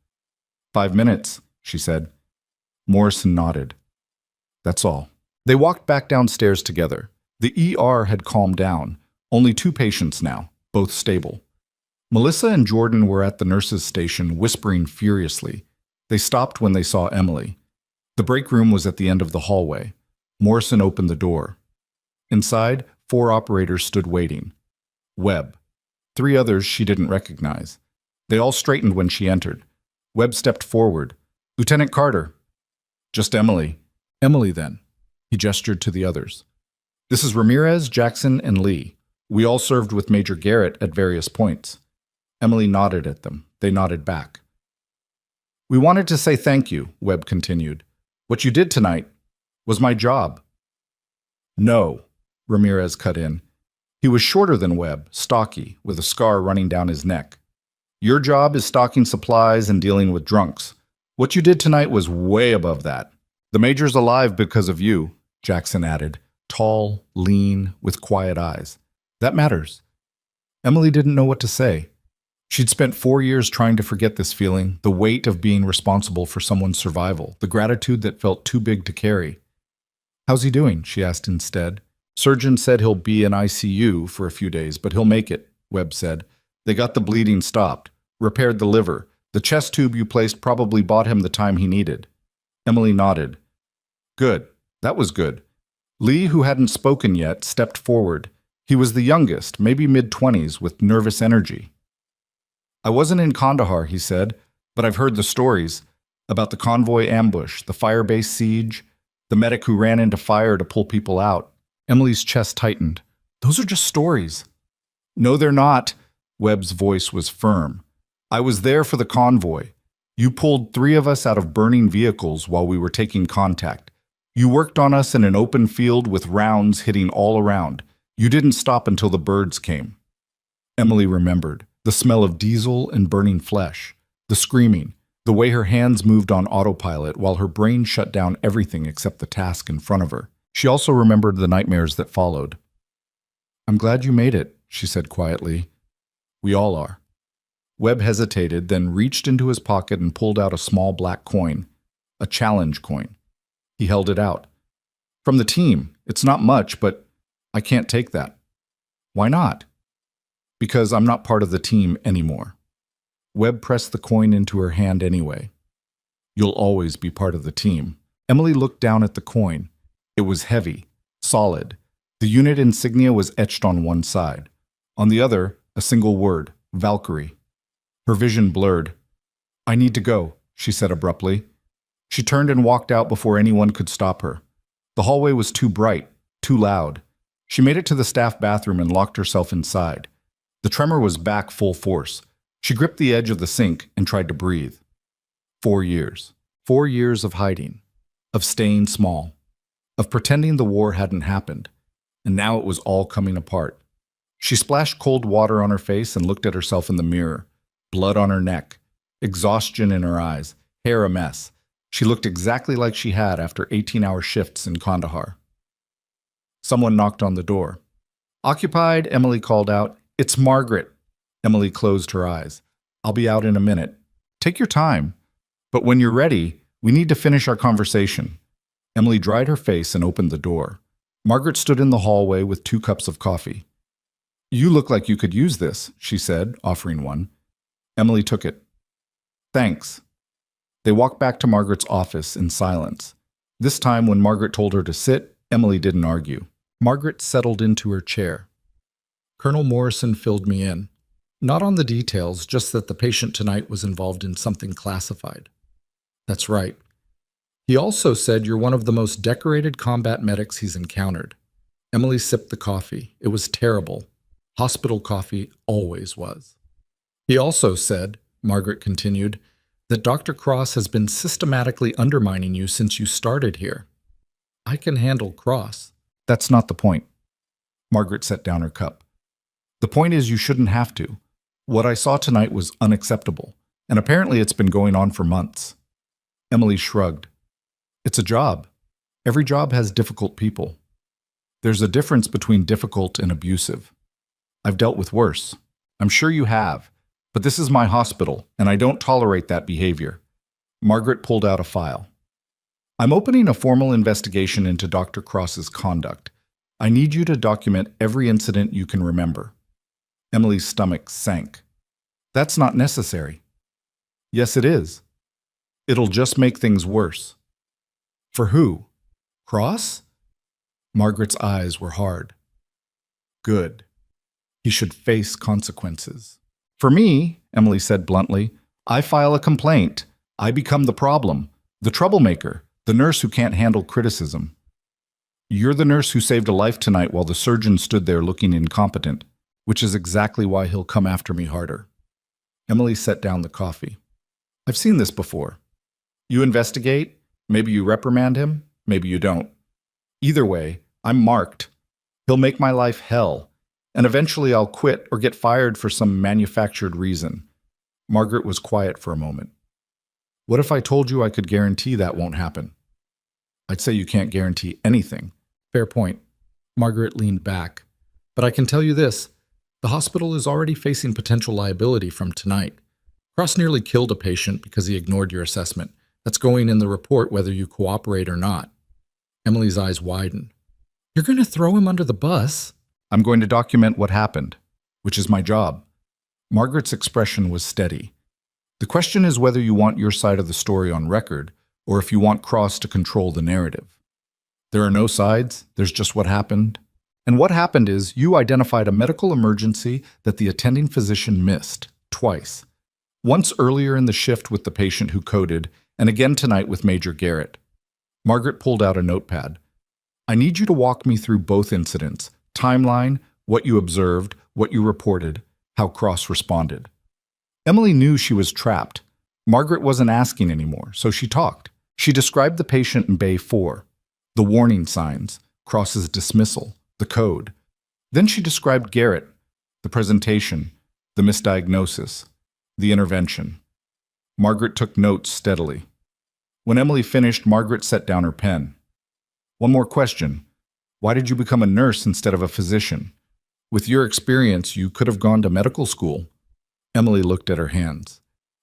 5 minutes, she said. Morrison nodded. That's all. They walked back downstairs together. The ER had calmed down. Only 2 patients now, both stable. Melissa and Jordan were at the nurse's station, whispering furiously. They stopped when they saw Emily. The break room was at the end of the hallway. Morrison opened the door. Inside, 4 operators stood waiting. Webb. 3 others she didn't recognize. They all straightened when she entered. Webb stepped forward. Lieutenant Carter. Just Emily. Emily, then. He gestured to the others. This is Ramirez, Jackson, and Lee. We all served with Major Garrett at various points. Emily nodded at them. They nodded back. We wanted to say thank you, Webb continued. What you did tonight was my job. No, Ramirez cut in. He was shorter than Webb, stocky, with a scar running down his neck. Your job is stocking supplies and dealing with drunks. What you did tonight was way above that. The Major's alive because of you, Jackson added, tall, lean, with quiet eyes. That matters. Emily didn't know what to say. She'd spent 4 years trying to forget this feeling, the weight of being responsible for someone's survival, the gratitude that felt too big to carry. How's he doing? She asked instead. Surgeon said he'll be in ICU for a few days, but he'll make it, Webb said. They got the bleeding stopped, repaired the liver. The chest tube you placed probably bought him the time he needed. Emily nodded. Good. That was good. Lee, who hadn't spoken yet, stepped forward. He was the youngest, maybe mid-20s, with nervous energy. I wasn't in Kandahar, he said, but I've heard the stories about the convoy ambush, the firebase siege, the medic who ran into fire to pull people out. Emily's chest tightened. Those are just stories. No, they're not. Webb's voice was firm. I was there for the convoy. You pulled 3 of us out of burning vehicles while we were taking contact. You worked on us in an open field with rounds hitting all around. You didn't stop until the birds came. Emily remembered. The smell of diesel and burning flesh, the screaming, the way her hands moved on autopilot while her brain shut down everything except the task in front of her. She also remembered the nightmares that followed. I'm glad you made it, she said quietly. We all are. Webb hesitated, then reached into his pocket and pulled out a small black coin, a challenge coin. He held it out. From the team, it's not much, but I can't take that. Why not? Because I'm not part of the team anymore. Webb pressed the coin into her hand anyway. You'll always be part of the team. Emily looked down at the coin. It was heavy, solid. The unit insignia was etched on one side. On the other, a single word, Valkyrie. Her vision blurred. I need to go, she said abruptly. She turned and walked out before anyone could stop her. The hallway was too bright, too loud. She made it to the staff bathroom and locked herself inside. The tremor was back full force. She gripped the edge of the sink and tried to breathe. 4 years. 4 years of hiding, of staying small, of pretending the war hadn't happened, and now it was all coming apart. She splashed cold water on her face and looked at herself in the mirror. Blood on her neck, exhaustion in her eyes, hair a mess. She looked exactly like she had after 18-hour shifts in Kandahar. Someone knocked on the door. Occupied, Emily called out. It's Margaret. Emily closed her eyes. I'll be out in a minute. Take your time. But when you're ready, we need to finish our conversation. Emily dried her face and opened the door. Margaret stood in the hallway with 2 cups of coffee. You look like you could use this, she said, offering one. Emily took it. Thanks. They walked back to Margaret's office in silence. This time, when Margaret told her to sit, Emily didn't argue. Margaret settled into her chair. Colonel Morrison filled me in. Not on the details, just that the patient tonight was involved in something classified. That's right. He also said you're one of the most decorated combat medics he's encountered. Emily sipped the coffee. It was terrible. Hospital coffee always was. He also said, Margaret continued, that Dr. Cross has been systematically undermining you since you started here. I can handle Cross. That's not the point. Margaret set down her cup. The point is you shouldn't have to. What I saw tonight was unacceptable, and apparently it's been going on for months. Emily shrugged. It's a job. Every job has difficult people. There's a difference between difficult and abusive. I've dealt with worse. I'm sure you have, but this is my hospital, and I don't tolerate that behavior. Margaret pulled out a file. I'm opening a formal investigation into Dr. Cross's conduct. I need you to document every incident you can remember. Emily's stomach sank. That's not necessary. Yes, it is. It'll just make things worse. For who? Cross? Margaret's eyes were hard. Good. He should face consequences. For me, Emily said bluntly, I file a complaint. I become the problem, the troublemaker, the nurse who can't handle criticism. You're the nurse who saved a life tonight while the surgeon stood there looking incompetent, which is exactly why he'll come after me harder. Emily set down the coffee. I've seen this before. You investigate, maybe you reprimand him, maybe you don't. Either way, I'm marked. He'll make my life hell, and eventually I'll quit or get fired for some manufactured reason. Margaret was quiet for a moment. What if I told you I could guarantee that won't happen? I'd say you can't guarantee anything. Fair point. Margaret leaned back. But I can tell you this. The hospital is already facing potential liability from tonight. Cross nearly killed a patient because he ignored your assessment. That's going in the report whether you cooperate or not. Emily's eyes widened. You're going to throw him under the bus? I'm going to document what happened, which is my job. Margaret's expression was steady. The question is whether you want your side of the story on record, or if you want Cross to control the narrative. There are no sides, there's just what happened. And what happened is you identified a medical emergency that the attending physician missed, twice. Once earlier in the shift with the patient who coded, and again tonight with Major Garrett. Margaret pulled out a notepad. I need you to walk me through both incidents, timeline, what you observed, what you reported, how Cross responded. Emily knew she was trapped. Margaret wasn't asking anymore, so she talked. She described the patient in Bay 4, the warning signs, Cross's dismissal, the code. Then she described Garrett, the presentation, the misdiagnosis, the intervention. Margaret took notes steadily. When Emily finished, Margaret set down her pen. One more question. Why did you become a nurse instead of a physician? With your experience, you could have gone to medical school. Emily looked at her hands.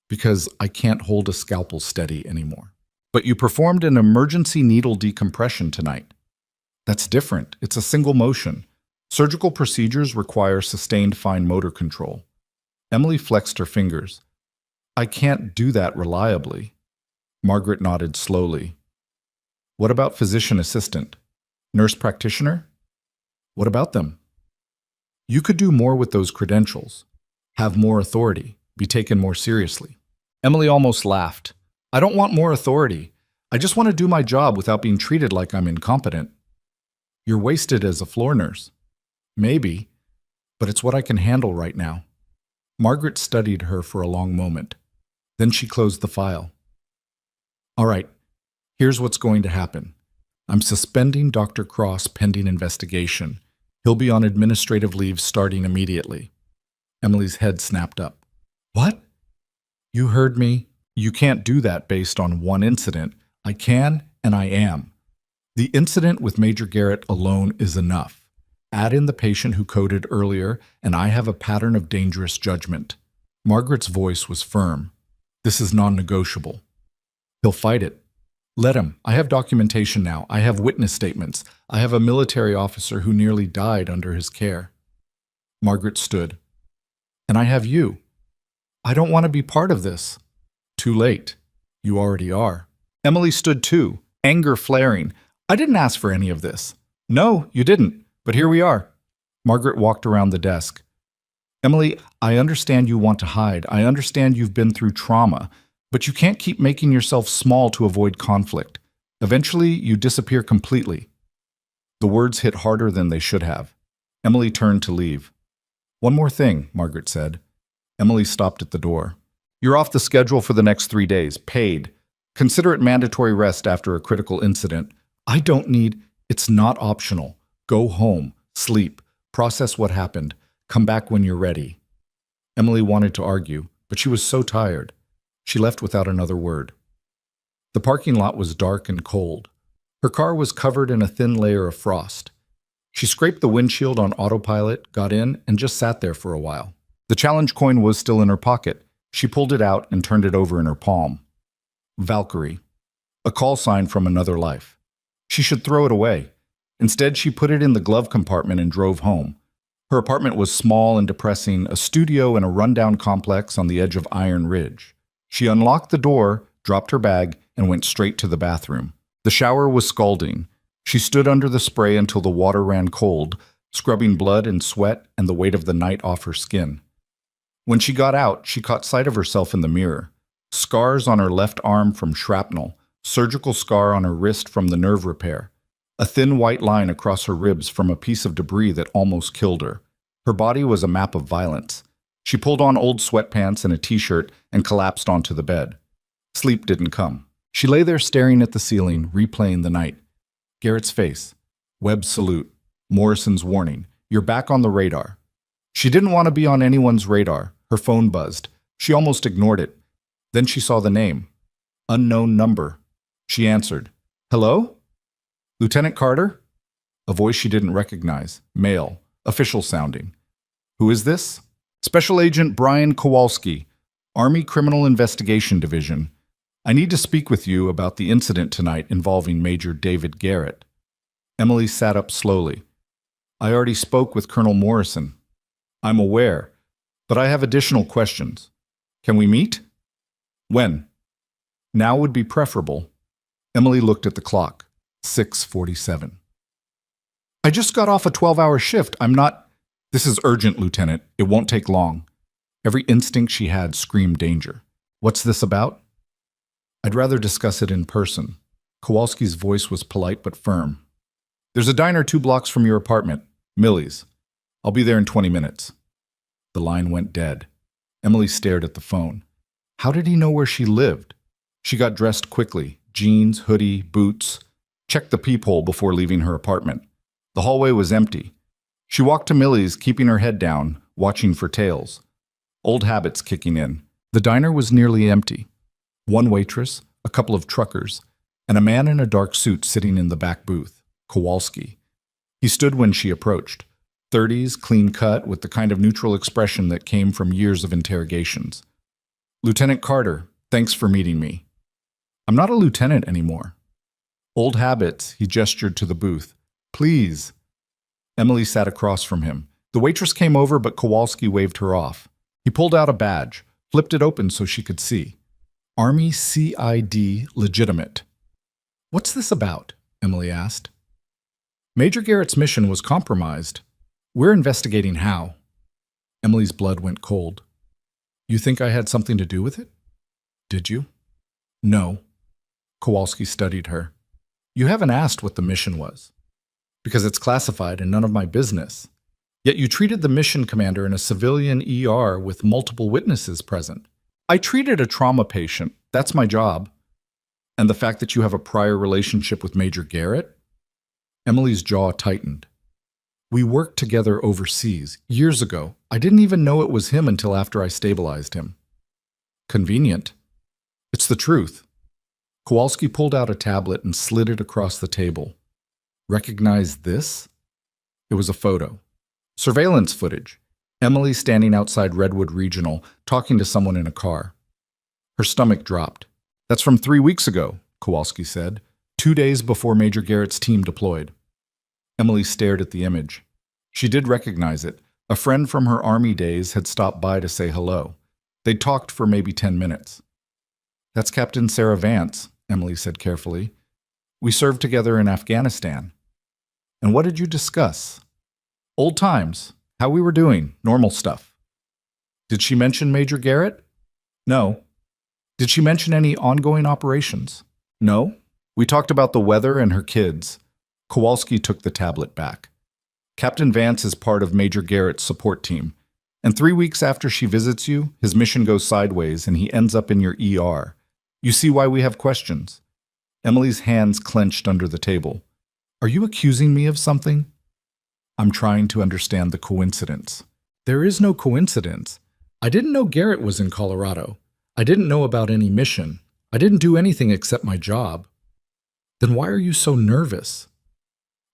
Because I can't hold a scalpel steady anymore. But you performed an emergency needle decompression tonight. That's different. It's a single motion. Surgical procedures require sustained fine motor control. Emily flexed her fingers. I can't do that reliably. Margaret nodded slowly. What about physician assistant? Nurse practitioner? What about them? You could do more with those credentials. Have more authority. Be taken more seriously. Emily almost laughed. I don't want more authority. I just want to do my job without being treated like I'm incompetent. You're wasted as a floor nurse. Maybe, but it's what I can handle right now. Margaret studied her for a long moment. Then she closed the file. All right, here's what's going to happen. I'm suspending Dr. Cross pending investigation. He'll be on administrative leave starting immediately. Emily's head snapped up. What? You heard me. You can't do that based on one incident. I can, and I am. The incident with Major Garrett alone is enough. Add in the patient who coded earlier, and I have a pattern of dangerous judgment. Margaret's voice was firm. This is non-negotiable. He'll fight it. Let him. I have documentation now. I have witness statements. I have a military officer who nearly died under his care. Margaret stood. And I have you. I don't want to be part of this. Too late. You already are. Emily stood too, anger flaring. I didn't ask for any of this. No, you didn't. But here we are. Margaret walked around the desk. Emily, I understand you want to hide. I understand you've been through trauma, but you can't keep making yourself small to avoid conflict. Eventually, you disappear completely. The words hit harder than they should have. Emily turned to leave. One more thing, Margaret said. Emily stopped at the door. You're off the schedule for the next 3 days, paid. Consider it mandatory rest after a critical incident. I don't need. It's not optional. Go home, sleep, process what happened. Come back when you're ready. Emily wanted to argue, but she was so tired. She left without another word. The parking lot was dark and cold. Her car was covered in a thin layer of frost. She scraped the windshield on autopilot, got in, and just sat there for a while. The challenge coin was still in her pocket. She pulled it out and turned it over in her palm. Valkyrie. A call sign from another life. She should throw it away. Instead, she put it in the glove compartment and drove home. Her apartment was small and depressing, a studio in a rundown complex on the edge of Iron Ridge. She unlocked the door, dropped her bag, and went straight to the bathroom. The shower was scalding. She stood under the spray until the water ran cold, scrubbing blood and sweat and the weight of the night off her skin. When she got out, she caught sight of herself in the mirror. Scars on her left arm from shrapnel, surgical scar on her wrist from the nerve repair, a thin white line across her ribs from a piece of debris that almost killed her. Her body was a map of violence. She pulled on old sweatpants and a t-shirt and collapsed onto the bed. Sleep didn't come. She lay there staring at the ceiling, replaying the night. Garrett's face. Webb's salute. Morrison's warning. You're back on the radar. She didn't want to be on anyone's radar. Her phone buzzed. She almost ignored it. Then she saw the name. Unknown number. She answered. Hello? Lieutenant Carter? A voice she didn't recognize. Male. Official sounding. Who is this? Special Agent Brian Kowalski, Army Criminal Investigation Division. I need to speak with you about the incident tonight involving Major David Garrett. Emily sat up slowly. I already spoke with Colonel Morrison. I'm aware, but I have additional questions. Can we meet? When? Now would be preferable. Emily looked at the clock. 6:47. I just got off a 12-hour shift. I'm not... This is urgent, Lieutenant. It won't take long. Every instinct she had screamed danger. What's this about? I'd rather discuss it in person. Kowalski's voice was polite but firm. There's a diner 2 blocks from your apartment. Millie's. I'll be there in 20 minutes. The line went dead. Emily stared at the phone. How did he know where she lived? She got dressed quickly. Jeans, hoodie, boots. Checked the peephole before leaving her apartment. The hallway was empty. She walked to Millie's, keeping her head down, watching for tails. Old habits kicking in. The diner was nearly empty. One waitress, a couple of truckers, and a man in a dark suit sitting in the back booth. Kowalski. He stood when she approached. 30s, clean cut, with the kind of neutral expression that came from years of interrogations. Lieutenant Carter, thanks for meeting me. I'm not a lieutenant anymore. Old habits, he gestured to the booth. Please. Emily sat across from him. The waitress came over, but Kowalski waved her off. He pulled out a badge, flipped it open so she could see. Army CID legitimate. What's this about? Emily asked. Major Garrett's mission was compromised. We're investigating how. Emily's blood went cold. You think I had something to do with it? Did you? No. Kowalski studied her. You haven't asked what the mission was. Because it's classified and none of my business. Yet you treated the mission commander in a civilian ER with multiple witnesses present. I treated a trauma patient. That's my job. And the fact that you have a prior relationship with Major Garrett? Emily's jaw tightened. We worked together overseas, years ago. I didn't even know it was him until after I stabilized him. Convenient. It's the truth. Kowalski pulled out a tablet and slid it across the table. Recognize this? It was a photo. Surveillance footage. Emily standing outside Redwood Regional, talking to someone in a car. Her stomach dropped. That's from 3 weeks ago, Kowalski said, 2 days before Major Garrett's team deployed. Emily stared at the image. She did recognize it. A friend from her Army days had stopped by to say hello. They'd talked for maybe 10 minutes. That's Captain Sarah Vance, Emily said carefully. We served together in Afghanistan. And what did you discuss? Old times, how we were doing, normal stuff. Did she mention Major Garrett? No. Did she mention any ongoing operations? No. We talked about the weather and her kids. Kowalski took the tablet back. Captain Vance is part of Major Garrett's support team, and 3 weeks after she visits you, his mission goes sideways and he ends up in your ER. You see why we have questions. Emily's hands clenched under the table. Are you accusing me of something? I'm trying to understand the coincidence. There is no coincidence. I didn't know Garrett was in Colorado. I didn't know about any mission. I didn't do anything except my job. Then why are you so nervous?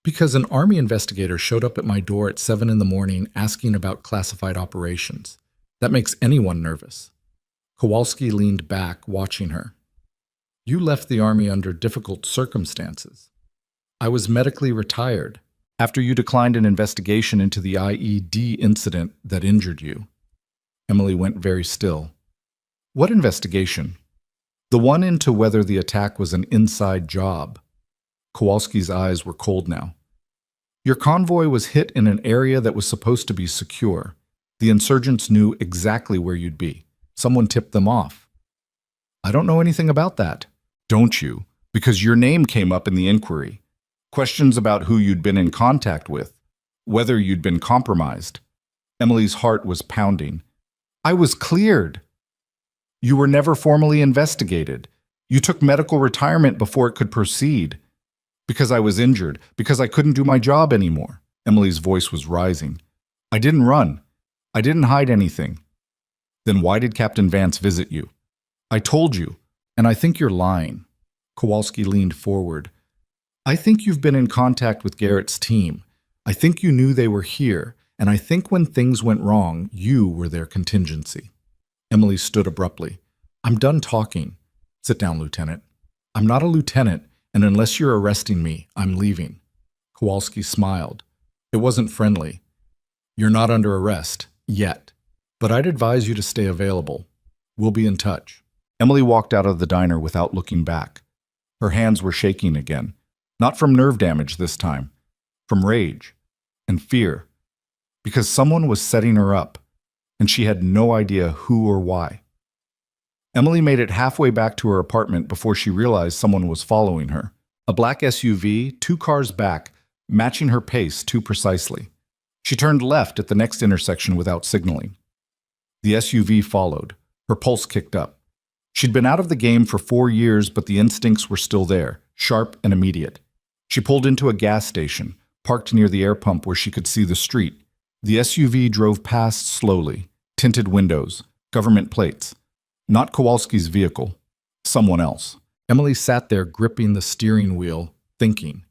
Because an Army investigator showed up at my door at 7 in the morning asking about classified operations. That makes anyone nervous. Kowalski leaned back, watching her. You left the Army under difficult circumstances. I was medically retired after you declined an investigation into the IED incident that injured you. Emily went very still. What investigation? The one into whether the attack was an inside job. Kowalski's eyes were cold now. Your convoy was hit in an area that was supposed to be secure. The insurgents knew exactly where you'd be. Someone tipped them off. I don't know anything about that. Don't you? Because your name came up in the inquiry. Questions about who you'd been in contact with, whether you'd been compromised. Emily's heart was pounding. I was cleared. You were never formally investigated. You took medical retirement before it could proceed. Because I was injured, because I couldn't do my job anymore. Emily's voice was rising. I didn't run. I didn't hide anything. Then why did Captain Vance visit you? I told you, and I think you're lying. Kowalski leaned forward. I think you've been in contact with Garrett's team. I think you knew they were here, and I think when things went wrong, you were their contingency. Emily stood abruptly. I'm done talking. Sit down, Lieutenant. I'm not a lieutenant, and unless you're arresting me, I'm leaving. Kowalski smiled. It wasn't friendly. You're not under arrest, yet. But I'd advise you to stay available. We'll be in touch. Emily walked out of the diner without looking back. Her hands were shaking again. Not from nerve damage this time. From rage and fear. Because someone was setting her up, and she had no idea who or why. Emily made it halfway back to her apartment before she realized someone was following her. A black SUV, 2 cars back, matching her pace too precisely. She turned left at the next intersection without signaling. The SUV followed. Her pulse kicked up. She'd been out of the game for 4 years, but the instincts were still there, sharp and immediate. She pulled into a gas station, parked near the air pump where she could see the street. The SUV drove past slowly, tinted windows, government plates. Not Kowalski's vehicle. Someone else. Emily sat there gripping the steering wheel, thinking.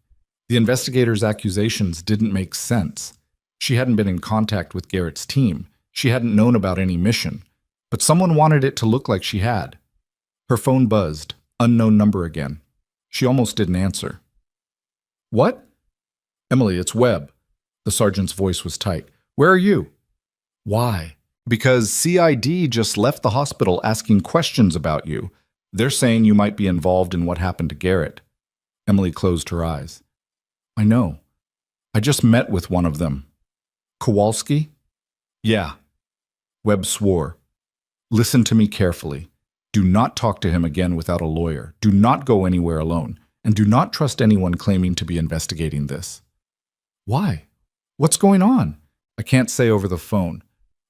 The investigator's accusations didn't make sense. She hadn't been in contact with Garrett's team. She hadn't known about any mission. But someone wanted it to look like she had. Her phone buzzed. Unknown number again. She almost didn't answer. What? Emily, it's Webb. The sergeant's voice was tight. Where are you? Why? Because CID just left the hospital asking questions about you. They're saying you might be involved in what happened to Garrett. Emily closed her eyes. I know. I just met with one of them. Kowalski? Yeah. Webb swore. Listen to me carefully. Do not talk to him again without a lawyer. Do not go anywhere alone. And do not trust anyone claiming to be investigating this. Why? What's going on? I can't say over the phone.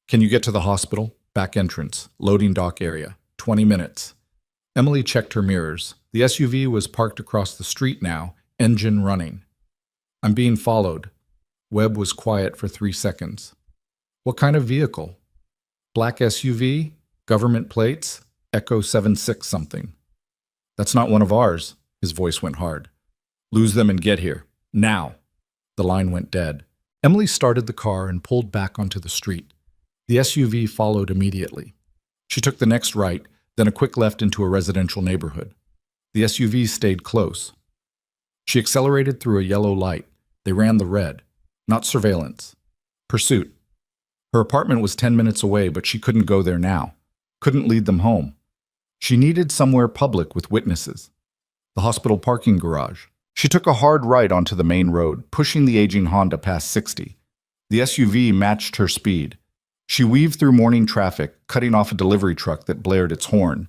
Can you get to the hospital? Back entrance, loading dock area, 20 minutes. Emily checked her mirrors. The SUV was parked across the street now, engine running. I'm being followed. Webb was quiet for 3 seconds. What kind of vehicle? Black SUV? Government plates? Echo 76 something. That's not one of ours. His voice went hard. Lose them and get here. Now. The line went dead. Emily started the car and pulled back onto the street. The SUV followed immediately. She took the next right, then a quick left into a residential neighborhood. The SUV stayed close. She accelerated through a yellow light. They ran the red. Not surveillance. Pursuit. Her apartment was 10 minutes away, but she couldn't go there now. Couldn't lead them home. She needed somewhere public with witnesses. The hospital parking garage. She took a hard right onto the main road, pushing the aging Honda past 60. The SUV matched her speed. She weaved through morning traffic, cutting off a delivery truck that blared its horn.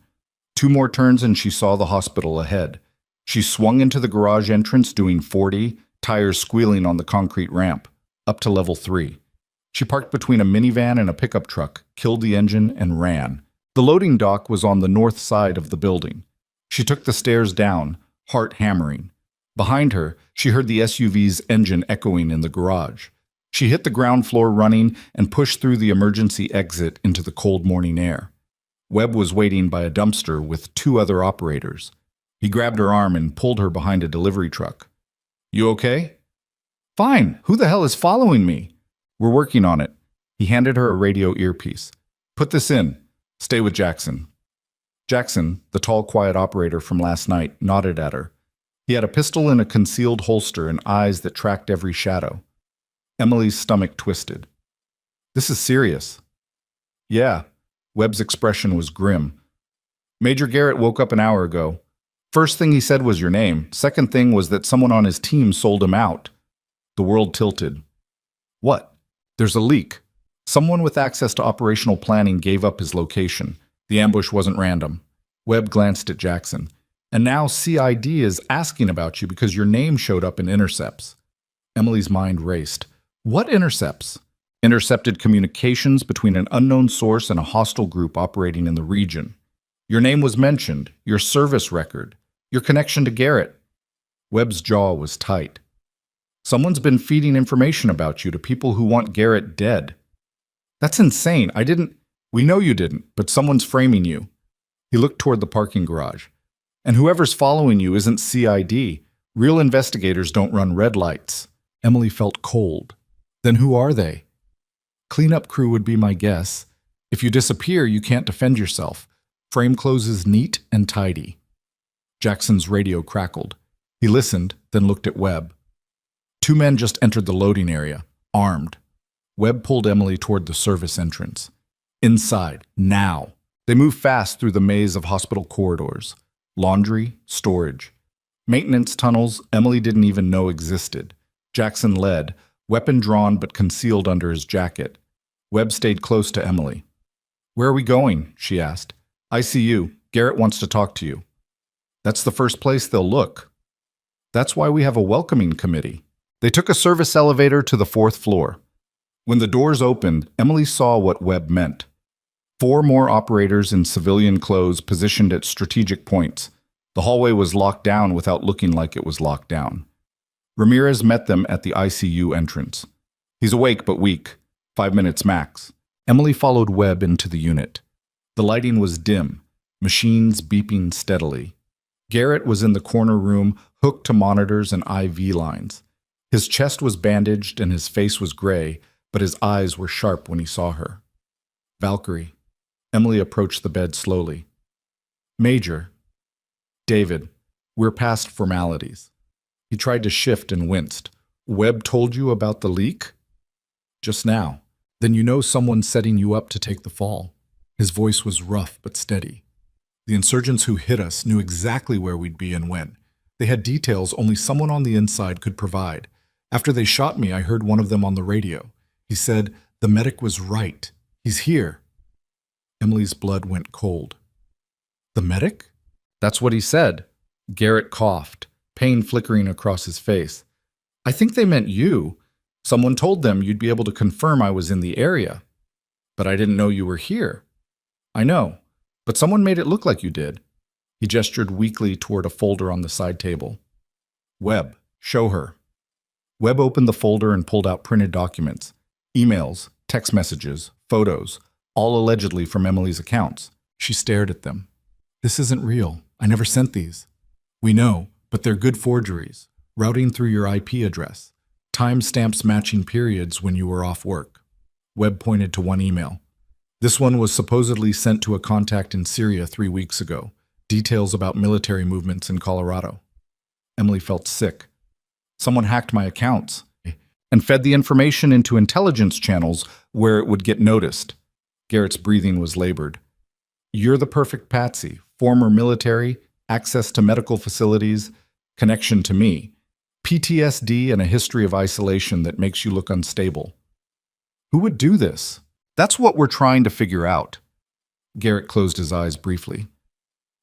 2 more turns and she saw the hospital ahead. She swung into the garage entrance doing 40, tires squealing on the concrete ramp, up to level 3. She parked between a minivan and a pickup truck, killed the engine, and ran. The loading dock was on the north side of the building. She took the stairs down, heart hammering. Behind her, she heard the SUV's engine echoing in the garage. She hit the ground floor running and pushed through the emergency exit into the cold morning air. Webb was waiting by a dumpster with 2 other operators. He grabbed her arm and pulled her behind a delivery truck. "You okay?" "Fine. Who the hell is following me?" "We're working on it." He handed her a radio earpiece. "Put this in. Stay with Jackson." Jackson, the tall, quiet operator from last night, nodded at her. He had a pistol in a concealed holster and eyes that tracked every shadow. Emily's stomach twisted. "This is serious." "Yeah." Webb's expression was grim. "Major Garrett woke up an hour ago. First thing he said was your name. Second thing was that someone on his team sold him out." The world tilted. "What?" "There's a leak. Someone with access to operational planning gave up his location. The ambush wasn't random." Webb glanced at Jackson. "And now CID is asking about you because your name showed up in intercepts." Emily's mind raced. "What intercepts?" "Intercepted communications between an unknown source and a hostile group operating in the region. Your name was mentioned, your service record, your connection to Garrett." Webb's jaw was tight. "Someone's been feeding information about you to people who want Garrett dead." "That's insane. I didn't—" "We know you didn't, but someone's framing you." He looked toward the parking garage. "And whoever's following you isn't CID. Real investigators don't run red lights." Emily felt cold. "Then who are they?" "Cleanup crew would be my guess. If you disappear, you can't defend yourself. Frame closes neat and tidy." Jackson's radio crackled. He listened, then looked at Webb. 2 men just entered the loading area, armed. Webb pulled Emily toward the service entrance. "Inside, now." They moved fast through the maze of hospital corridors. Laundry, storage. Maintenance tunnels Emily didn't even know existed. Jackson led, weapon drawn but concealed under his jacket. Webb stayed close to Emily. "Where are we going?" she asked. "ICU. Garrett wants to talk to you." "That's the first place they'll look." "That's why we have a welcoming committee." They took a service elevator to the 4th floor. When the doors opened, Emily saw what Webb meant. 4 more operators in civilian clothes positioned at strategic points. The hallway was locked down without looking like it was locked down. Ramirez met them at the ICU entrance. "He's awake but weak. 5 minutes max." Emily followed Webb into the unit. The lighting was dim, machines beeping steadily. Garrett was in the corner room, hooked to monitors and IV lines. His chest was bandaged and his face was gray, but his eyes were sharp when he saw her. "Valkyrie." Emily approached the bed slowly. "Major." "David, we're past formalities." He tried to shift and winced. "Webb told you about the leak?" "Just now." "Then you know someone's setting you up to take the fall." His voice was rough but steady. "The insurgents who hit us knew exactly where we'd be and when. They had details only someone on the inside could provide. After they shot me, I heard one of them on the radio. He said, 'The medic was right. He's here.'" Emily's blood went cold. "The medic?" "That's what he said." Garrett coughed, pain flickering across his face. "I think they meant you. Someone told them you'd be able to confirm I was in the area. But I didn't know you were here." "I know, but someone made it look like you did." He gestured weakly toward a folder on the side table. "Webb, show her." Webb opened the folder and pulled out printed documents. Emails, text messages, photos, all allegedly from Emily's accounts. She stared at them. "This isn't real. I never sent these." "We know, but they're good forgeries. Routing through your IP address. Timestamps matching periods when you were off work." Webb pointed to one email. "This one was supposedly sent to a contact in Syria 3 weeks ago. Details about military movements in Colorado." Emily felt sick. "Someone hacked my accounts and fed the information into intelligence channels where it would get noticed." Garrett's breathing was labored. "You're the perfect patsy. Former military, access to medical facilities, connection to me. PTSD and a history of isolation that makes you look unstable. Who would do this?" That's what we're trying to figure out. Garrett closed his eyes briefly.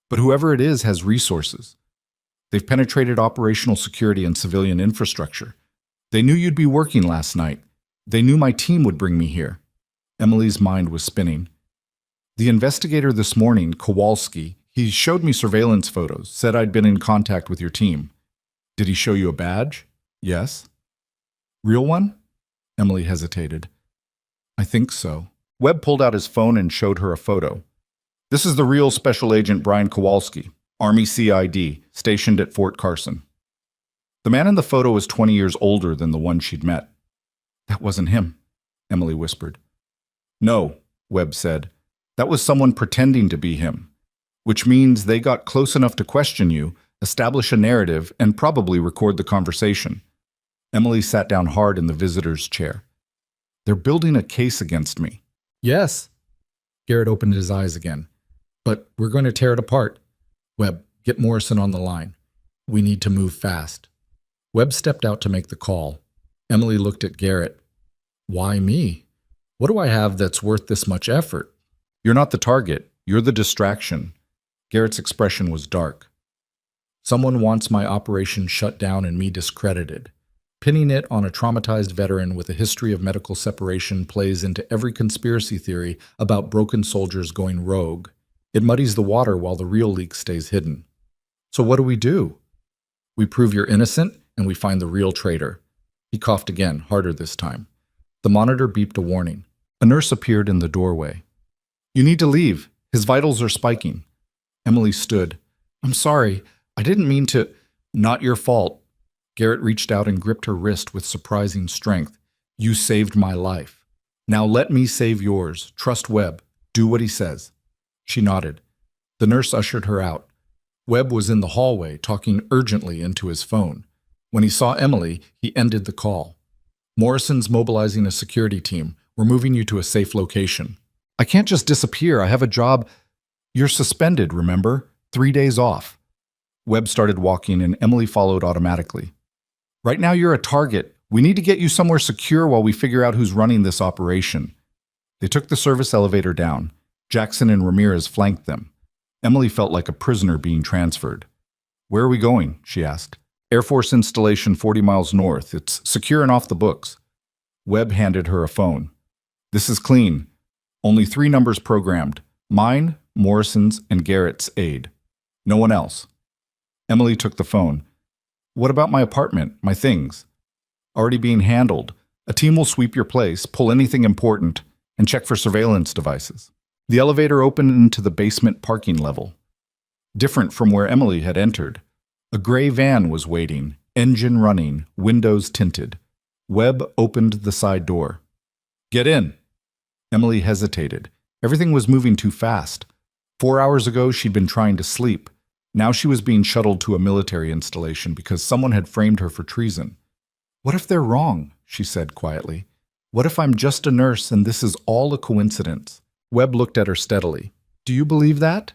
But whoever it is has resources. They've penetrated operational security and civilian infrastructure. They knew you'd be working last night. They knew my team would bring me here. Emily's mind was spinning. The investigator this morning, Kowalski, he showed me surveillance photos, said I'd been in contact with your team. Did he show you a badge? Yes. Real one? Emily hesitated. I think so. Webb pulled out his phone and showed her a photo. This is the real Special Agent Brian Kowalski, Army CID, stationed at Fort Carson. The man in the photo was 20 years older than the one she'd met. That wasn't him, Emily whispered. No, Webb said. That was someone pretending to be him, which means they got close enough to question you, establish a narrative, and probably record the conversation. Emily sat down hard in the visitor's chair. They're building a case against me. Yes. Garrett opened his eyes again. But we're going to tear it apart. Webb, get Morrison on the line. We need to move fast. Webb stepped out to make the call. Emily looked at Garrett. Why me? What do I have that's worth this much effort? You're not the target. You're the distraction. Garrett's expression was dark. Someone wants my operation shut down and me discredited. Pinning it on a traumatized veteran with a history of medical separation plays into every conspiracy theory about broken soldiers going rogue. It muddies the water while the real leak stays hidden. So what do? We prove you're innocent and we find the real traitor. He coughed again, harder this time. The monitor beeped a warning. A nurse appeared in the doorway. You need to leave. His vitals are spiking. Emily stood. I'm sorry. I didn't mean to. Not your fault. Garrett reached out and gripped her wrist with surprising strength. You saved my life. Now let me save yours. Trust Webb. Do what he says. She nodded. The nurse ushered her out. Webb was in the hallway, talking urgently into his phone. When he saw Emily, he ended the call. Morrison's mobilizing a security team. We're moving you to a safe location. I can't just disappear. I have a job. You're suspended, remember? 3 days off. Webb started walking and Emily followed automatically. Right now you're a target. We need to get you somewhere secure while we figure out who's running this operation. They took the service elevator down. Jackson and Ramirez flanked them. Emily felt like a prisoner being transferred. Where are we going? She asked. Air Force installation 40 miles north. It's secure and off the books. Webb handed her a phone. This is clean. Only 3 numbers programmed. Mine, Morrison's, and Garrett's aide. No one else. Emily took the phone. What about my apartment, my things? Already being handled. A team will sweep your place, pull anything important, and check for surveillance devices. The elevator opened into the basement parking level. Different from where Emily had entered. A gray van was waiting, engine running, windows tinted. Webb opened the side door. Get in. Emily hesitated. Everything was moving too fast. 4 hours ago, she'd been trying to sleep. Now she was being shuttled to a military installation because someone had framed her for treason. What if they're wrong? She said quietly. What if I'm just a nurse and this is all a coincidence? Webb looked at her steadily. Do you believe that?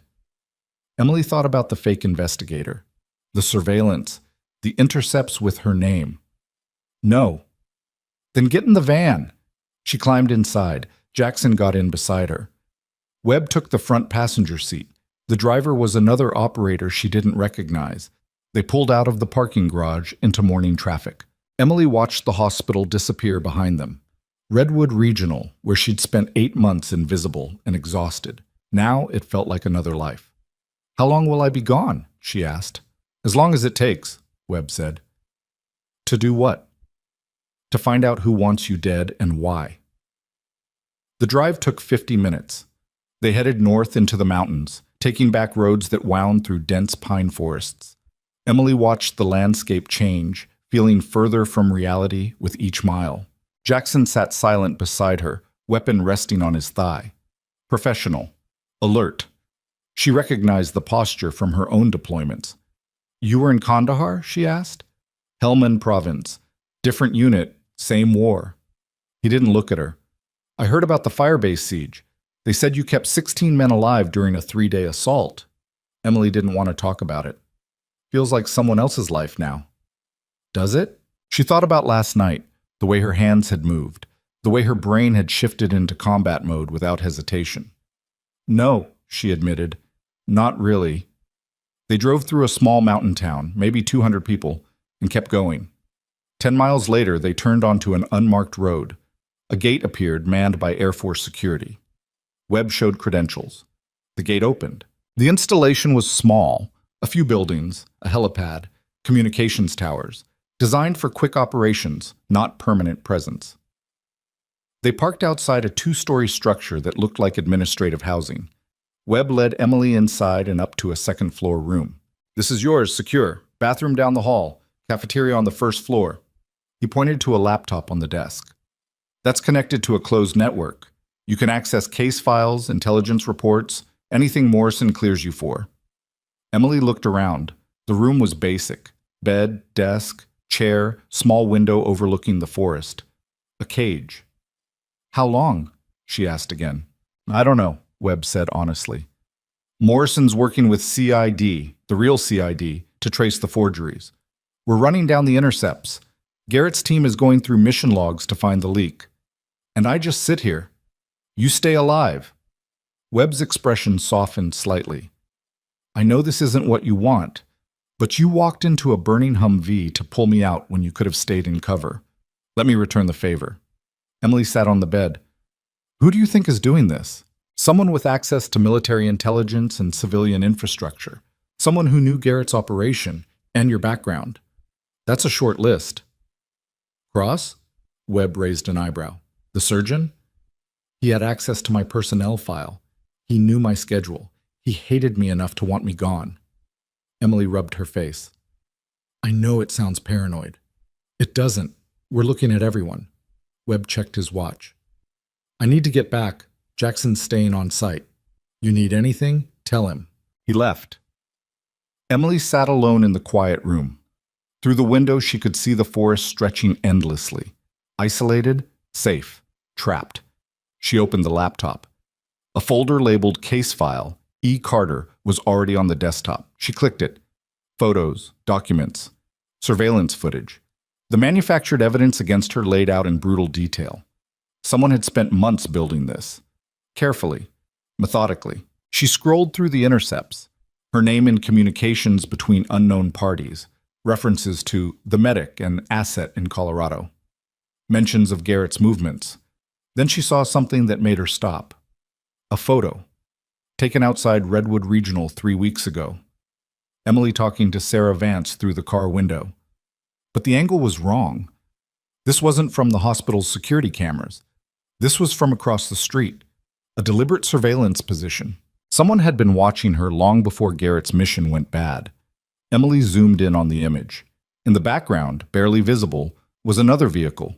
Emily thought about the fake investigator, the surveillance, the intercepts with her name. No. Then get in the van. She climbed inside. Jackson got in beside her. Webb took the front passenger seat. The driver was another operator she didn't recognize. They pulled out of the parking garage into morning traffic. Emily watched the hospital disappear behind them. Redwood Regional, where she'd spent 8 months invisible and exhausted. Now it felt like another life. How long will I be gone? She asked. As long as it takes, Webb said. To do what? To find out who wants you dead and why. The drive took 50 minutes. They headed north into the mountains, taking back roads that wound through dense pine forests. Emily watched the landscape change, feeling further from reality with each mile. Jackson sat silent beside her, weapon resting on his thigh. Professional. Alert. She recognized the posture from her own deployments. You were in Kandahar? She asked. Helmand Province. Different unit, same war. He didn't look at her. I heard about the firebase siege. They said you kept 16 men alive during a 3-day assault. Emily didn't want to talk about it. Feels like someone else's life now. Does it? She thought about last night, the way her hands had moved, the way her brain had shifted into combat mode without hesitation. "No," she admitted. "Not really." They drove through a small mountain town, maybe 200 people, and kept going. 10 miles later, they turned onto an unmarked road. A gate appeared, manned by Air Force security. Webb showed credentials. The gate opened. The installation was small, a few buildings, a helipad, communications towers, designed for quick operations, not permanent presence. They parked outside a 2-story structure that looked like administrative housing. Webb led Emily inside and up to a second-floor room. "This is yours, secure. Bathroom down the hall. Cafeteria on the first floor." He pointed to a laptop on the desk. "That's connected to a closed network. You can access case files, intelligence reports, anything Morrison clears you for." Emily looked around. The room was basic. Bed, desk, chair, small window overlooking the forest. A cage. "How long?" she asked again. "I don't know," Webb said honestly. "Morrison's working with CID, the real CID, to trace the forgeries. We're running down the intercepts. Garrett's team is going through mission logs to find the leak. And I just sit here. You stay alive." Webb's expression softened slightly. "I know this isn't what you want, but you walked into a burning Humvee to pull me out when you could have stayed in cover. Let me return the favor." Emily sat on the bed. "Who do you think is doing this? Someone with access to military intelligence and civilian infrastructure. Someone who knew Garrett's operation and your background. That's a short list." "Cross?" Webb raised an eyebrow. "The surgeon?" "He had access to my personnel file. He knew my schedule. He hated me enough to want me gone." Emily rubbed her face. "I know it sounds paranoid. It doesn't. We're looking at everyone." Webb checked his watch. "I need to get back. Jackson's staying on site. You need anything? Tell him." He left. Emily sat alone in the quiet room. Through the window, she could see the forest stretching endlessly. Isolated, safe, trapped. She opened the laptop. A folder labeled Case File, E. Carter, was already on the desktop. She clicked it. Photos, documents, surveillance footage. The manufactured evidence against her laid out in brutal detail. Someone had spent months building this. Carefully, methodically. She scrolled through the intercepts. Her name in communications between unknown parties. References to the medic and asset in Colorado. Mentions of Garrett's movements. Then she saw something that made her stop. A photo. Taken outside Redwood Regional 3 weeks ago. Emily talking to Sarah Vance through the car window. But the angle was wrong. This wasn't from the hospital's security cameras. This was from across the street. A deliberate surveillance position. Someone had been watching her long before Garrett's mission went bad. Emily zoomed in on the image. In the background, barely visible, was another vehicle.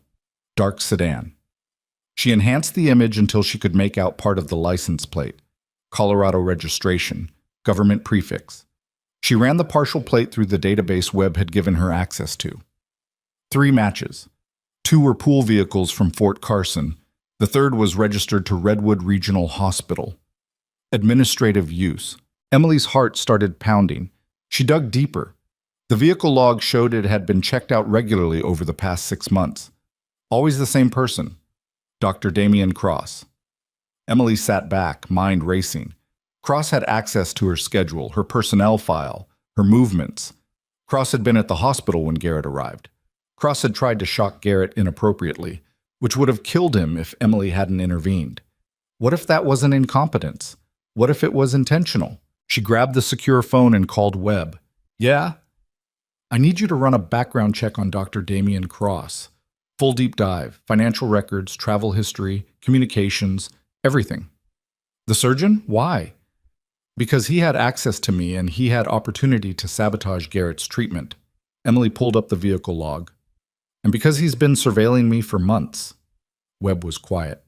Dark sedan. She enhanced the image until she could make out part of the license plate. Colorado registration. Government prefix. She ran the partial plate through the database Webb had given her access to. 3 matches. 2 were pool vehicles from Fort Carson. The third was registered to Redwood Regional Hospital. Administrative use. Emily's heart started pounding. She dug deeper. The vehicle log showed it had been checked out regularly over the past 6 months. Always the same person. Dr. Damian Cross. Emily sat back, mind racing. Cross had access to her schedule, her personnel file, her movements. Cross had been at the hospital when Garrett arrived. Cross had tried to shock Garrett inappropriately, which would have killed him if Emily hadn't intervened. What if that wasn't incompetence? What if it was intentional? She grabbed the secure phone and called Webb. "Yeah?" "I need you to run a background check on Dr. Damian Cross. Full deep dive, financial records, travel history, communications, everything." "The surgeon? Why?" "Because he had access to me and he had opportunity to sabotage Garrett's treatment." Emily pulled up the vehicle log. "And because he's been surveilling me for months." Webb was quiet.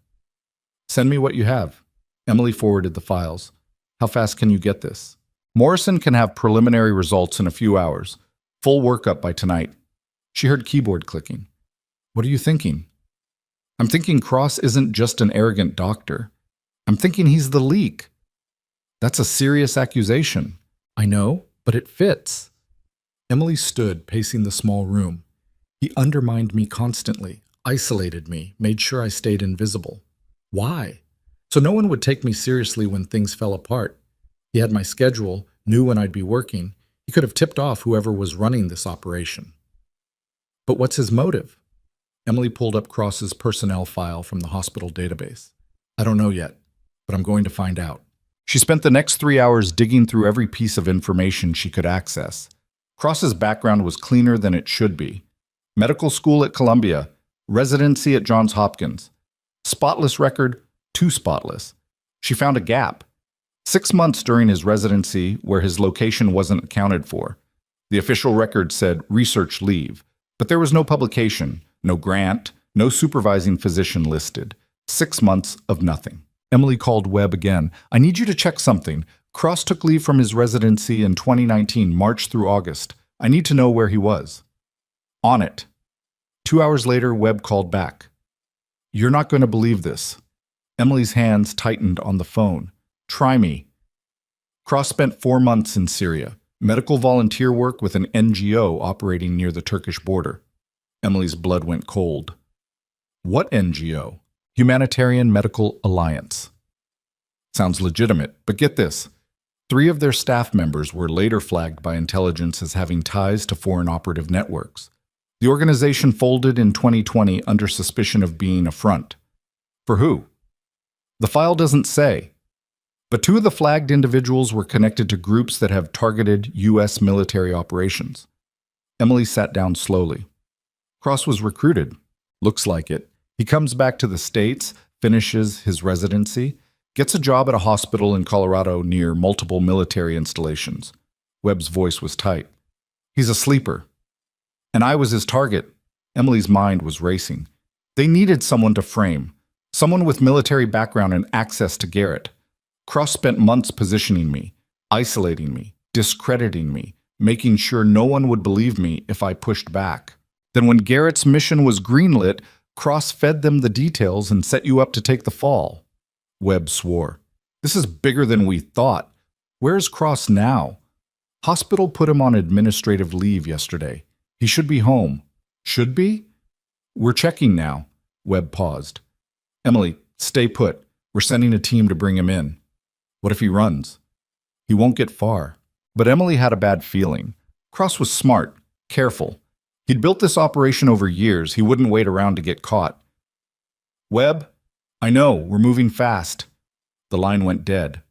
"Send me what you have." Emily forwarded the files. "How fast can you get this?" "Morrison can have preliminary results in a few hours. Full workup by tonight." She heard keyboard clicking. "What are you thinking?" "I'm thinking Cross isn't just an arrogant doctor. I'm thinking he's the leak." "That's a serious accusation." "I know, but it fits." Emily stood, pacing the small room. "He undermined me constantly. isolated me, made sure I stayed invisible. Why? So no one would take me seriously when things fell apart. He had my schedule, knew when I'd be working. He could have tipped off whoever was running this operation. But what's his motive? Emily pulled up Cross's personnel file from the hospital database. I don't know yet, but I'm going to find out. She spent the next 3 hours digging through every piece of information she could access. Cross's background was cleaner than it should be. Medical school at Columbia, residency at Johns Hopkins. Spotless record, too spotless. She found a gap. 6 months during his residency where his location wasn't accounted for. The official record said research leave, but there was no publication, no grant, no supervising physician listed. 6 months of nothing. Emily called Webb again. I need you to check something. Cross took leave from his residency in 2019, March through August. I need to know where he was. On it. 2 hours later, Webb called back. You're not going to believe this. Emily's hands tightened on the phone. Try me. Cross spent 4 months in Syria. Medical volunteer work with an NGO operating near the Turkish border. Emily's blood went cold. What NGO? Humanitarian Medical Alliance. Sounds legitimate, but get this. 3 of their staff members were later flagged by intelligence as having ties to foreign operative networks. The organization folded in 2020 under suspicion of being a front. For who? The file doesn't say. But 2 of the flagged individuals were connected to groups that have targeted U.S. military operations. Emily sat down slowly. Cross was recruited. Looks like it. He comes back to the States, finishes his residency, gets a job at a hospital in Colorado near multiple military installations. Webb's voice was tight. He's a sleeper. And I was his target. Emily's mind was racing. They needed someone to frame, someone with military background and access to Garrett. Cross spent months positioning me, isolating me, discrediting me, making sure no one would believe me if I pushed back. Then when Garrett's mission was greenlit, Cross fed them the details and set you up to take the fall. Webb swore. This is bigger than we thought. Where's Cross now? Hospital put him on administrative leave yesterday. He should be home. Should be? We're checking now. Webb paused. Emily, stay put. We're sending a team to bring him in. What if he runs? He won't get far. But Emily had a bad feeling. Cross was smart, careful. He'd built this operation over years. He wouldn't wait around to get caught. Webb, I know, we're moving fast. The line went dead.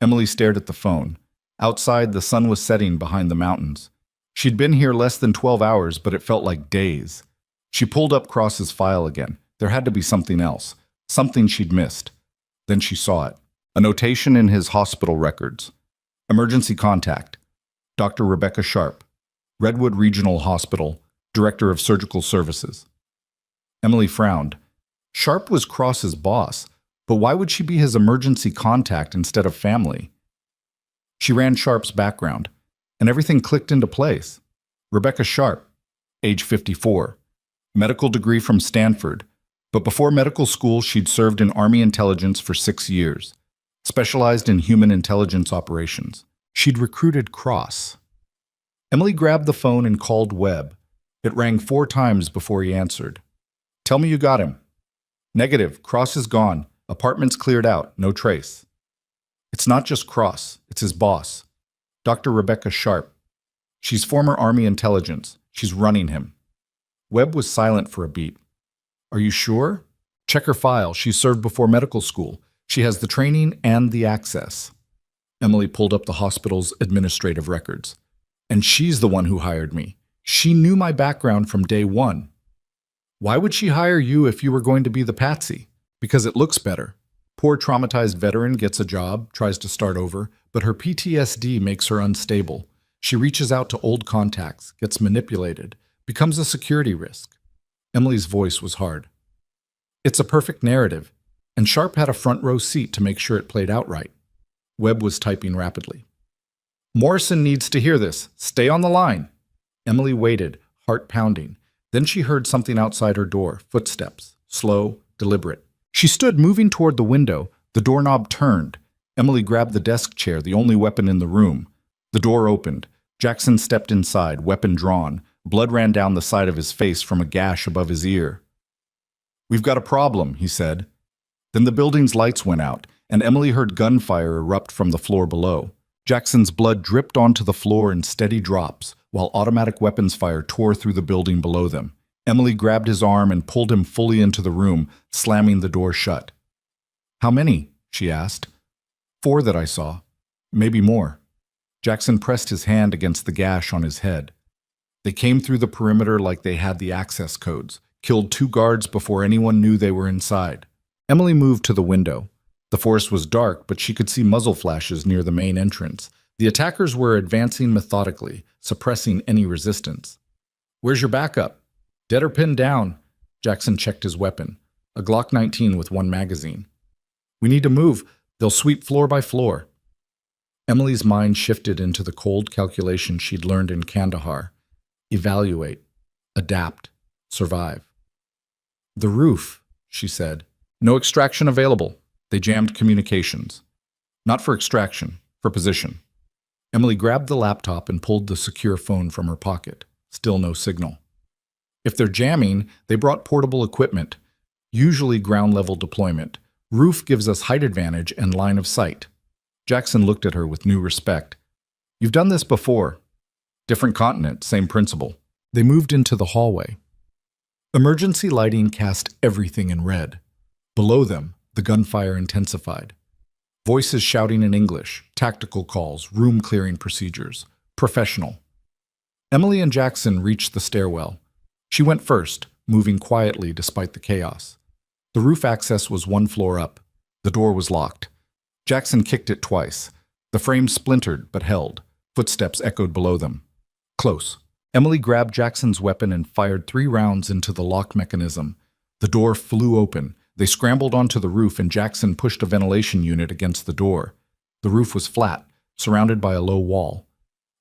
Emily stared at the phone. Outside, the sun was setting behind the mountains. She'd been here less than 12 hours, but it felt like days. She pulled up Cross's file again. There had to be something else, something she'd missed. Then she saw it. A notation in his hospital records. Emergency contact. Dr. Rebecca Sharp, Redwood Regional Hospital, Director of Surgical Services. Emily frowned. Sharp was Cross's boss, but why would she be his emergency contact instead of family? She ran Sharp's background, and everything clicked into place. Rebecca Sharp, age 54, medical degree from Stanford, but before medical school she'd served in Army intelligence for 6 years, specialized in human intelligence operations. She'd recruited Cross. Emily grabbed the phone and called Webb. It rang 4 times before he answered. Tell me you got him. Negative. Cross is gone. Apartment's cleared out. No trace. It's not just Cross. It's his boss. Dr. Rebecca Sharp. She's former Army intelligence. She's running him. Webb was silent for a beat. Are you sure? Check her file. She served before medical school. She has the training and the access. Emily pulled up the hospital's administrative records. And she's the one who hired me. She knew my background from day one. Why would she hire you if you were going to be the patsy? Because it looks better. Poor traumatized veteran gets a job, tries to start over, but her PTSD makes her unstable. She reaches out to old contacts, gets manipulated, becomes a security risk. Emily's voice was hard. It's a perfect narrative, and Sharp had a front row seat to make sure it played out right. Webb was typing rapidly. Morrison needs to hear this. Stay on the line. Emily waited, heart pounding. Then she heard something outside her door, footsteps, slow, deliberate. She stood moving toward the window. The doorknob turned. Emily grabbed the desk chair, the only weapon in the room. The door opened. Jackson stepped inside, weapon drawn. Blood ran down the side of his face from a gash above his ear. "We've got a problem," he said. Then the building's lights went out, and Emily heard gunfire erupt from the floor below. Jackson's blood dripped onto the floor in steady drops, while automatic weapons fire tore through the building below them. Emily grabbed his arm and pulled him fully into the room, slamming the door shut. "How many?" she asked. "4 that I saw. Maybe more." Jackson pressed his hand against the gash on his head. "They came through the perimeter like they had the access codes, killed 2 guards before anyone knew they were inside." Emily moved to the window. The forest was dark, but she could see muzzle flashes near the main entrance. The attackers were advancing methodically, suppressing any resistance. "Where's your backup?" "Dead or pinned down." Jackson checked his weapon, a Glock 19 with 1 magazine. "We need to move. They'll sweep floor by floor." Emily's mind shifted into the cold calculation she'd learned in Kandahar. Evaluate, adapt, survive. "The roof," she said. "No extraction available." They jammed communications. "Not for extraction, for position." Emily grabbed the laptop and pulled the secure phone from her pocket. Still no signal. "If they're jamming, they brought portable equipment, usually ground-level deployment. Roof gives us height advantage and line of sight." Jackson looked at her with new respect. "You've done this before. Different continent, same principle." They moved into the hallway. Emergency lighting cast everything in red. Below them, the gunfire intensified. Voices shouting in English, tactical calls, room-clearing procedures. Professional. Emily and Jackson reached the stairwell. She went first, moving quietly despite the chaos. The roof access was 1 floor up. The door was locked. Jackson kicked it twice. The frame splintered but held. Footsteps echoed below them. Close. Emily grabbed Jackson's weapon and fired 3 rounds into the lock mechanism. The door flew open. They scrambled onto the roof and Jackson pushed a ventilation unit against the door. The roof was flat, surrounded by a low wall.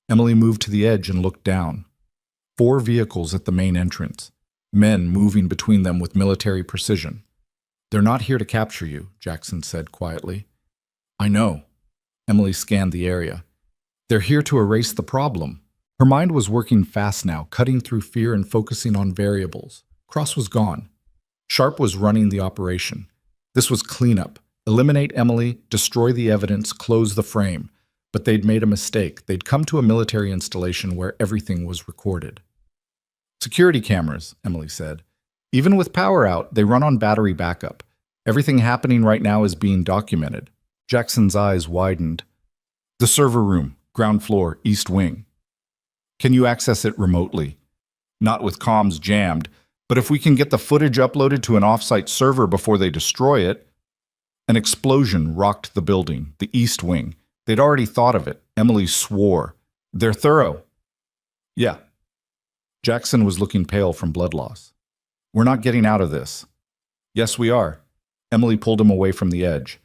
Emily moved to the edge and looked down. 4 vehicles at the main entrance. Men moving between them with military precision. "They're not here to capture you," Jackson said quietly. "I know." Emily scanned the area. "They're here to erase the problem." Her mind was working fast now, cutting through fear and focusing on variables. Cross was gone. Sharp was running the operation. This was cleanup. Eliminate Emily, destroy the evidence, close the frame. But they'd made a mistake. They'd come to a military installation where everything was recorded. "Security cameras," Emily said. "Even with power out, they run on battery backup. Everything happening right now is being documented." Jackson's eyes widened. "The server room, ground floor, east wing. Can you access it remotely?" "Not with comms jammed, but if we can get the footage uploaded to an off-site server before they destroy it." An explosion rocked the building, the east wing. They'd already thought of it. Emily swore. "They're thorough." "Yeah." Jackson was looking pale from blood loss. "We're not getting out of this." "Yes, we are." Emily pulled him away from the edge.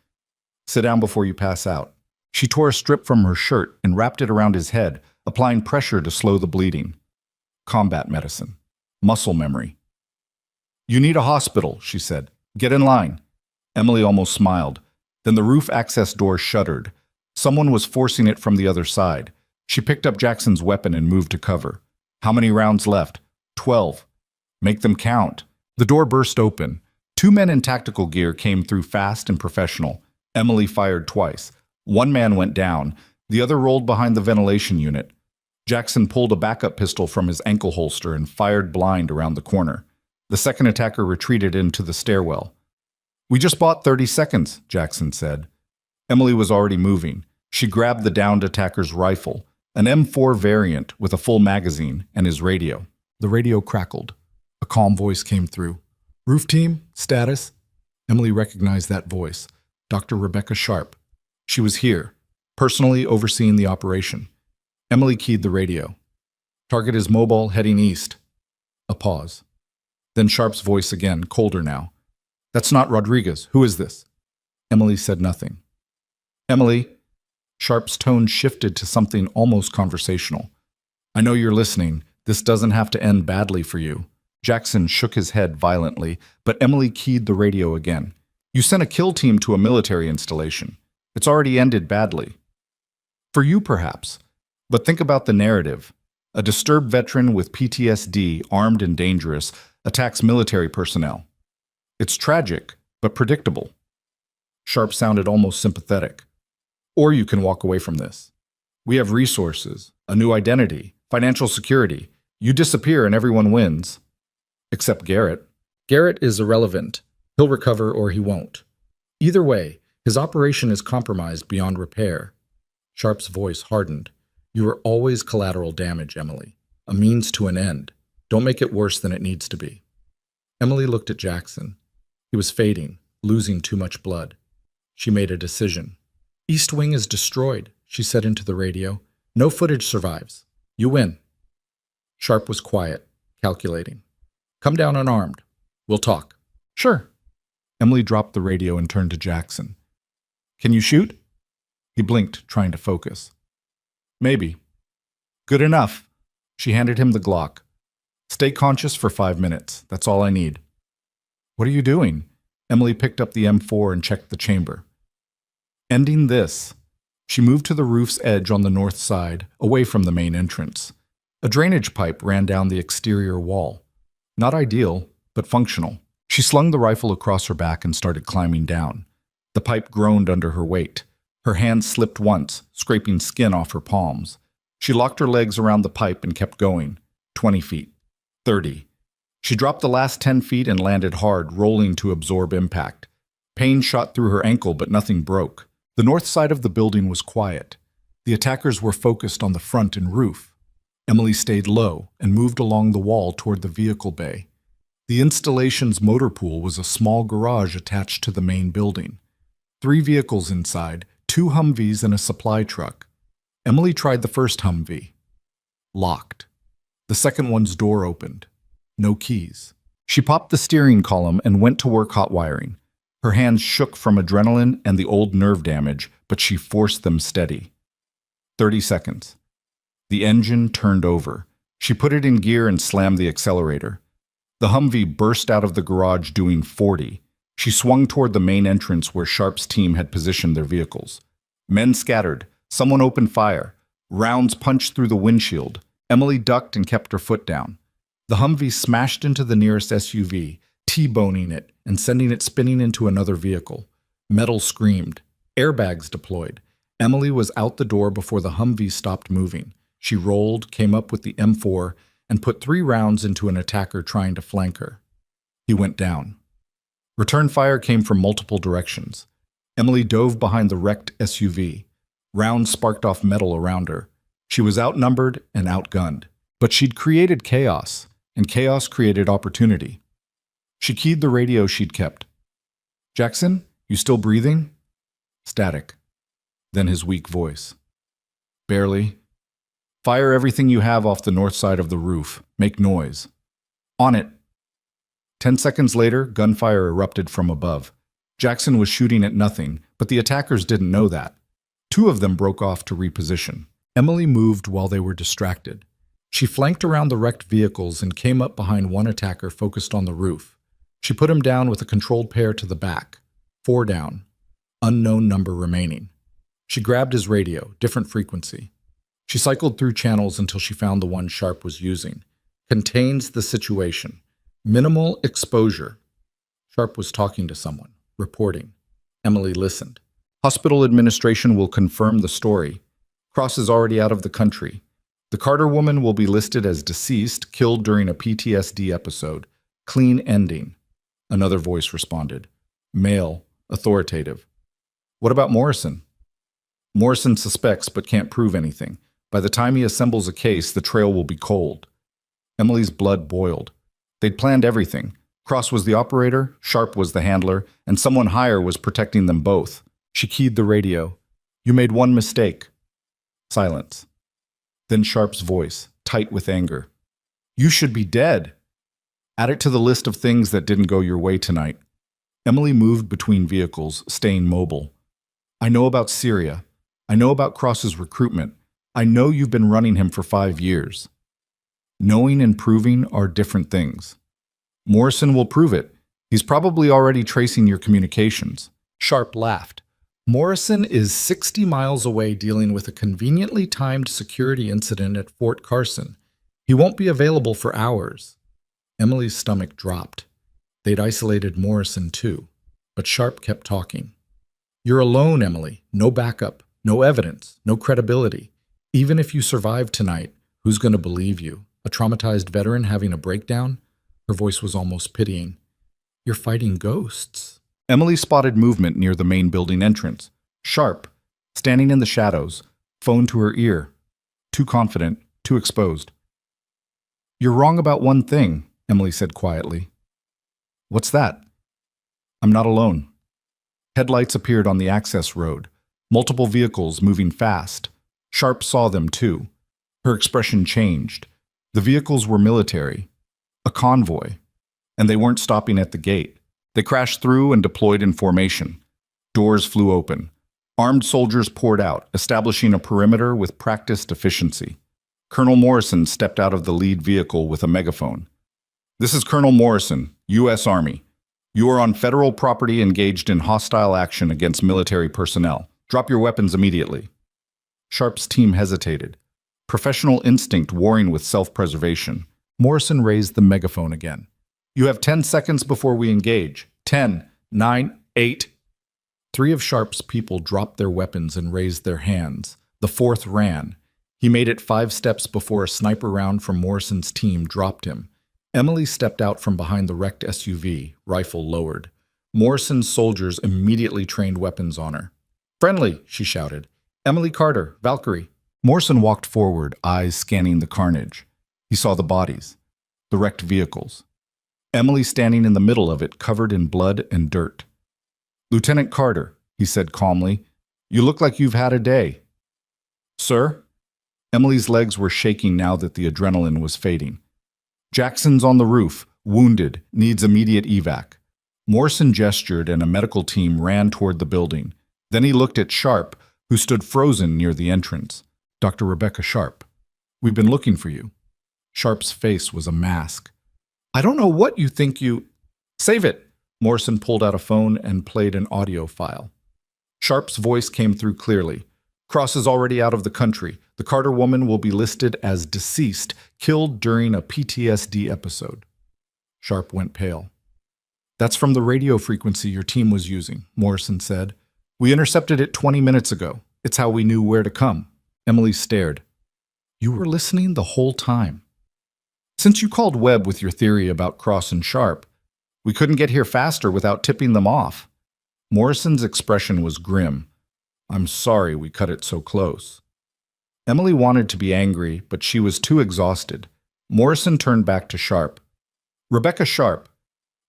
"Sit down before you pass out." She tore a strip from her shirt and wrapped it around his head, applying pressure to slow the bleeding. Combat medicine. Muscle memory. "You need a hospital," she said. "Get in line." Emily almost smiled. Then the roof access door shuddered. Someone was forcing it from the other side. She picked up Jackson's weapon and moved to cover. "How many rounds left?" 12. "Make them count." The door burst open. 2 men in tactical gear came through fast and professional. Emily fired twice. 1 man went down. The other rolled behind the ventilation unit. Jackson pulled a backup pistol from his ankle holster and fired blind around the corner. The second attacker retreated into the stairwell. "We just bought 30 seconds, Jackson said. Emily was already moving. She grabbed the downed attacker's rifle, an M4 variant with a full magazine, and his radio. The radio crackled. A calm voice came through. "Roof team, status?" Emily recognized that voice. Dr. Rebecca Sharp. She was here, personally overseeing the operation. Emily keyed the radio. "Target is mobile, heading east." A pause. Then Sharp's voice again, colder now. "That's not Rodriguez. Who is this?" Emily said nothing. "Emily." Sharp's tone shifted to something almost conversational. "I know you're listening. This doesn't have to end badly for you." Jackson shook his head violently, but Emily keyed the radio again. "You sent a kill team to a military installation. It's already ended badly. For you, perhaps. But think about the narrative. A disturbed veteran with PTSD, armed and dangerous, attacks military personnel. It's tragic, but predictable. Sharp sounded almost sympathetic. Or you can walk away from this. We have resources, a new identity, financial security. You disappear and everyone wins. Except Garrett. Garrett is irrelevant. He'll recover or he won't. Either way, his operation is compromised beyond repair. Sharp's voice hardened. You are always collateral damage, Emily. A means to an end. Don't make it worse than it needs to be. Emily looked at Jackson. He was fading, losing too much blood. She made a decision. East Wing is destroyed, she said into the radio. No footage survives. You win. Sharp was quiet, calculating. Come down unarmed. We'll talk. Sure. Emily dropped the radio and turned to Jackson. Can you shoot? He blinked, trying to focus. Maybe. Good enough. She handed him the Glock. Stay conscious for 5 minutes. That's all I need. What are you doing? Emily picked up the M4 and checked the chamber. Ending this. She moved to the roof's edge on the north side, away from the main entrance. A drainage pipe ran down the exterior wall. Not ideal, but functional. She slung the rifle across her back and started climbing down. The pipe groaned under her weight. Her hand slipped once, scraping skin off her palms. She locked her legs around the pipe and kept going. 20 feet. 30. She dropped the last 10 feet and landed hard, rolling to absorb impact. Pain shot through her ankle, but nothing broke. The north side of the building was quiet. The attackers were focused on the front and roof. Emily stayed low and moved along the wall toward the vehicle bay. The installation's motor pool was a small garage attached to the main building. 3 vehicles inside, 2 Humvees and a supply truck. Emily tried the first Humvee. Locked. The second one's door opened. No keys. She popped the steering column and went to work hot wiring. Her hands shook from adrenaline and the old nerve damage, but she forced them steady. 30 seconds. The engine turned over. She put it in gear and slammed the accelerator. The Humvee burst out of the garage doing 40. She swung toward the main entrance where Sharp's team had positioned their vehicles. Men scattered. Someone opened fire. Rounds punched through the windshield. Emily ducked and kept her foot down. The Humvee smashed into the nearest SUV, T-boning it and sending it spinning into another vehicle. Metal screamed. Airbags deployed. Emily was out the door before the Humvee stopped moving. She rolled, came up with the M4, and put 3 rounds into an attacker trying to flank her. He went down. Return fire came from multiple directions. Emily dove behind the wrecked SUV. Rounds sparked off metal around her. She was outnumbered and outgunned. But she'd created chaos, and chaos created opportunity. She keyed the radio she'd kept. Jackson, you still breathing? Static. Then his weak voice. Barely. Fire everything you have off the north side of the roof. Make noise. On it. 10 seconds later, gunfire erupted from above. Jackson was shooting at nothing, but the attackers didn't know that. 2 of them broke off to reposition. Emily moved while they were distracted. She flanked around the wrecked vehicles and came up behind one attacker focused on the roof. She put him down with a controlled pair to the back. 4 down. Unknown number remaining. She grabbed his radio, different frequency. She cycled through channels until she found the one Sharp was using. Contains the situation. Minimal exposure. Sharp was talking to someone, reporting. Emily listened. Hospital administration will confirm the story. Cross is already out of the country. The Carter woman will be listed as deceased, killed during a PTSD episode. Clean ending. Another voice responded. Male, authoritative. What about Morrison? Morrison suspects but can't prove anything. By the time he assembles a case, the trail will be cold. Emily's blood boiled. They'd planned everything. Cross was the operator, Sharp was the handler, and someone higher was protecting them both. She keyed the radio. You made one mistake. Silence. Then Sharp's voice, tight with anger. You should be dead. Add it to the list of things that didn't go your way tonight. Emily moved between vehicles, staying mobile. I know about Syria. I know about Cross's recruitment. I know you've been running him for 5 years. Knowing and proving are different things. Morrison will prove it. He's probably already tracing your communications. Sharp laughed. Morrison is 60 miles away dealing with a conveniently timed security incident at Fort Carson. He won't be available for hours. Emily's stomach dropped. They'd isolated Morrison too, but Sharp kept talking. You're alone, Emily. No backup, no evidence, no credibility. Even if you survive tonight, who's going to believe you? A traumatized veteran having a breakdown? Her voice was almost pitying. You're fighting ghosts. Emily spotted movement near the main building entrance. Sharp, standing in the shadows, phone to her ear. Too confident, too exposed. You're wrong about one thing, Emily said quietly. What's that? I'm not alone. Headlights appeared on the access road, multiple vehicles moving fast. Sharp saw them too. Her expression changed. The vehicles were military, a convoy, and they weren't stopping at the gate. They crashed through and deployed in formation. Doors flew open. Armed soldiers poured out, establishing a perimeter with practiced efficiency. Colonel Morrison stepped out of the lead vehicle with a megaphone. This is Colonel Morrison, U.S. Army. You are on federal property engaged in hostile action against military personnel. Drop your weapons immediately. Sharp's team hesitated, professional instinct warring with self-preservation. Morrison raised the megaphone again. You have 10 seconds before we engage. 10, 9, 8. 3 of Sharp's people dropped their weapons and raised their hands. The 4th ran. He made it 5 steps before a sniper round from Morrison's team dropped him. Emily stepped out from behind the wrecked SUV, rifle lowered. Morrison's soldiers immediately trained weapons on her. Friendly, she shouted. Emily Carter, Valkyrie. Morrison walked forward, eyes scanning the carnage. He saw the bodies, the wrecked vehicles. Emily standing in the middle of it, covered in blood and dirt. Lieutenant Carter, he said calmly, you look like you've had a day. Sir? Emily's legs were shaking now that the adrenaline was fading. Jackson's on the roof, wounded, needs immediate evac. Morrison gestured and a medical team ran toward the building. Then he looked at Sharp, who stood frozen near the entrance. Dr. Rebecca Sharp. We've been looking for you. Sharp's face was a mask. I don't know what you think you... Save it! Morrison pulled out a phone and played an audio file. Sharp's voice came through clearly. Cross is already out of the country. The Carter woman will be listed as deceased, killed during a PTSD episode. Sharp went pale. That's from the radio frequency your team was using, Morrison said. We intercepted it 20 minutes ago. It's how we knew where to come. Emily stared. You were listening the whole time. Since you called Webb with your theory about Cross and Sharp, we couldn't get here faster without tipping them off. Morrison's expression was grim. I'm sorry we cut it so close. Emily wanted to be angry, but she was too exhausted. Morrison turned back to Sharp. Rebecca Sharp,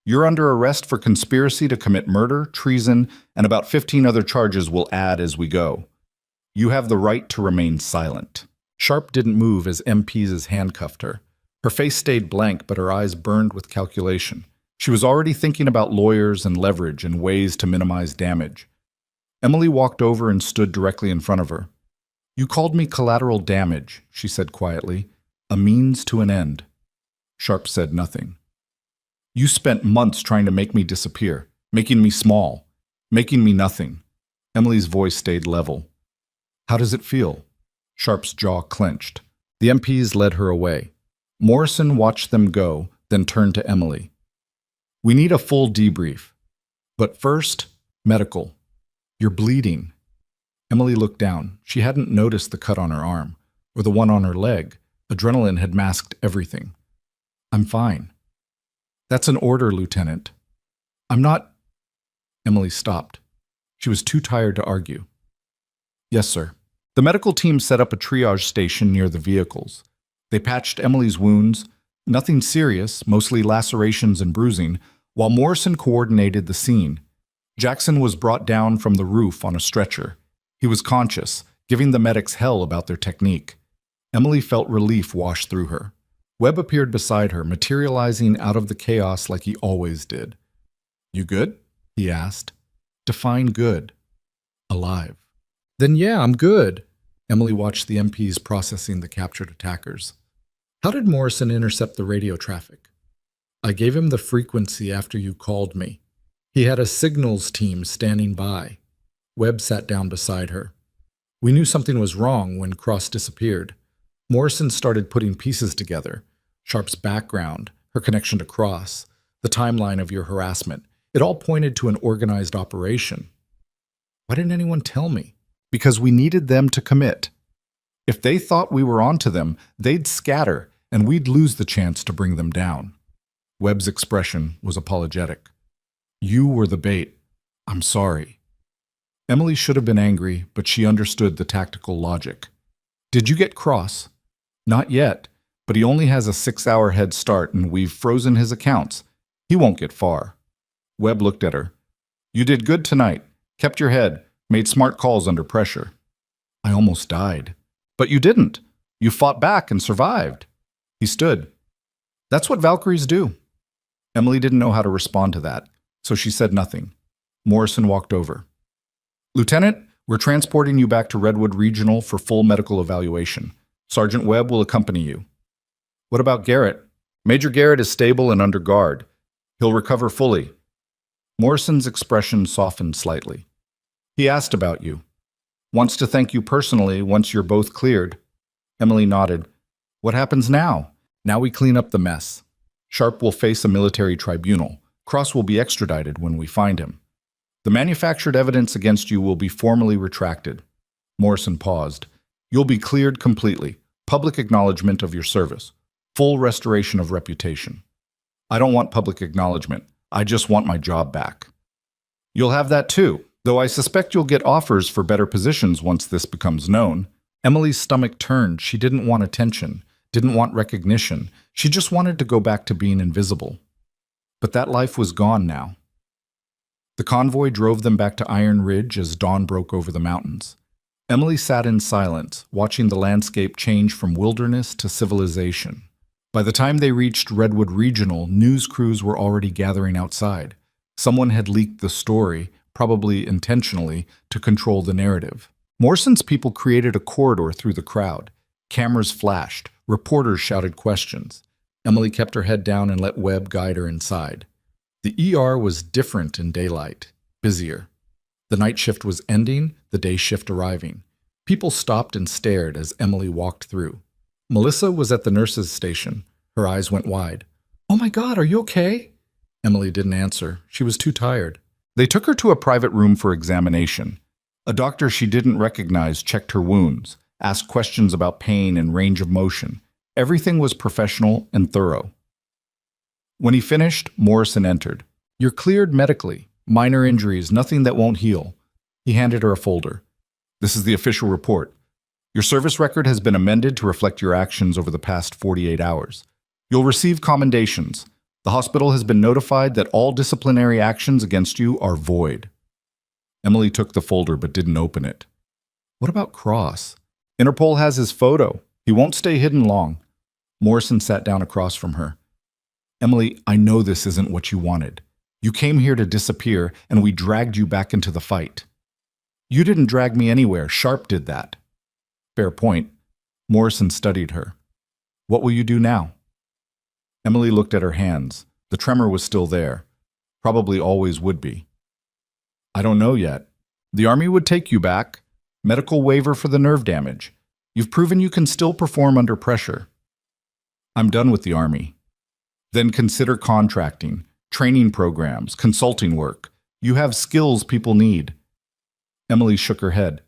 you're under arrest for conspiracy to commit murder, treason, and about 15 other charges we'll add as we go. You have the right to remain silent. Sharp didn't move as MPs handcuffed her. Her face stayed blank, but her eyes burned with calculation. She was already thinking about lawyers and leverage and ways to minimize damage. Emily walked over and stood directly in front of her. You called me collateral damage, she said quietly. A means to an end. Sharp said nothing. You spent months trying to make me disappear, making me small, making me nothing. Emily's voice stayed level. How does it feel? Sharp's jaw clenched. The MPs led her away. Morrison watched them go, then turned to Emily. We need a full debrief. But first, medical. You're bleeding. Emily looked down. She hadn't noticed the cut on her arm, or the one on her leg. Adrenaline had masked everything. I'm fine. That's an order, Lieutenant. I'm not... Emily stopped. She was too tired to argue. Yes, sir. The medical team set up a triage station near the vehicles. They patched Emily's wounds, nothing serious, mostly lacerations and bruising, while Morrison coordinated the scene. Jackson was brought down from the roof on a stretcher. He was conscious, giving the medics hell about their technique. Emily felt relief wash through her. Webb appeared beside her, materializing out of the chaos like he always did. You good? He asked. Define good. Alive. Then yeah, I'm good. Emily watched the MPs processing the captured attackers. How did Morrison intercept the radio traffic? I gave him the frequency after you called me. He had a signals team standing by. Webb sat down beside her. We knew something was wrong when Cross disappeared. Morrison started putting pieces together. Sharp's background, her connection to Cross, the timeline of your harassment. It all pointed to an organized operation. Why didn't anyone tell me? Because we needed them to commit. If they thought we were onto them, they'd scatter, and we'd lose the chance to bring them down. Webb's expression was apologetic. You were the bait. I'm sorry. Emily should have been angry, but she understood the tactical logic. Did you get Cross? Not yet, but he only has a 6-hour head start and we've frozen his accounts. He won't get far. Webb looked at her. You did good tonight. Kept your head. Made smart calls under pressure. I almost died. But you didn't. You fought back and survived. He stood. That's what Valkyries do. Emily didn't know how to respond to that, so she said nothing. Morrison walked over. Lieutenant, we're transporting you back to Redwood Regional for full medical evaluation. Sergeant Webb will accompany you. What about Garrett? Major Garrett is stable and under guard. He'll recover fully. Morrison's expression softened slightly. He asked about you. Wants to thank you personally once you're both cleared. Emily nodded. What happens now? Now we clean up the mess. Sharp will face a military tribunal. Cross will be extradited when we find him. The manufactured evidence against you will be formally retracted. Morrison paused. You'll be cleared completely. Public acknowledgement of your service. Full restoration of reputation. I don't want public acknowledgement. I just want my job back. You'll have that too, though I suspect you'll get offers for better positions once this becomes known. Emily's stomach turned. She didn't want attention, didn't want recognition. She just wanted to go back to being invisible. But that life was gone now. The convoy drove them back to Iron Ridge as dawn broke over the mountains. Emily sat in silence, watching the landscape change from wilderness to civilization. By the time they reached Redwood Regional, news crews were already gathering outside. Someone had leaked the story, probably intentionally, to control the narrative. Morrison's people created a corridor through the crowd. Cameras flashed. Reporters shouted questions. Emily kept her head down and let Webb guide her inside. The ER was different in daylight, busier. The night shift was ending, the day shift arriving. People stopped and stared as Emily walked through. Melissa was at the nurse's station. Her eyes went wide. Oh my God, are you okay? Emily didn't answer. She was too tired. They took her to a private room for examination. A doctor she didn't recognize checked her wounds, asked questions about pain and range of motion. Everything was professional and thorough. When he finished, Morrison entered. You're cleared medically. Minor injuries, nothing that won't heal. He handed her a folder. This is the official report. Your service record has been amended to reflect your actions over the past 48 hours. You'll receive commendations. The hospital has been notified that all disciplinary actions against you are void. Emily took the folder but didn't open it. What about Cross? Interpol has his photo. He won't stay hidden long. Morrison sat down across from her. Emily, I know this isn't what you wanted. You came here to disappear, and we dragged you back into the fight. You didn't drag me anywhere. Sharp did that. Fair point. Morrison studied her. What will you do now? Emily looked at her hands. The tremor was still there. Probably always would be. I don't know yet. The Army would take you back. Medical waiver for the nerve damage. You've proven you can still perform under pressure. I'm done with the Army. Then consider contracting, training programs, consulting work. You have skills people need. Emily shook her head.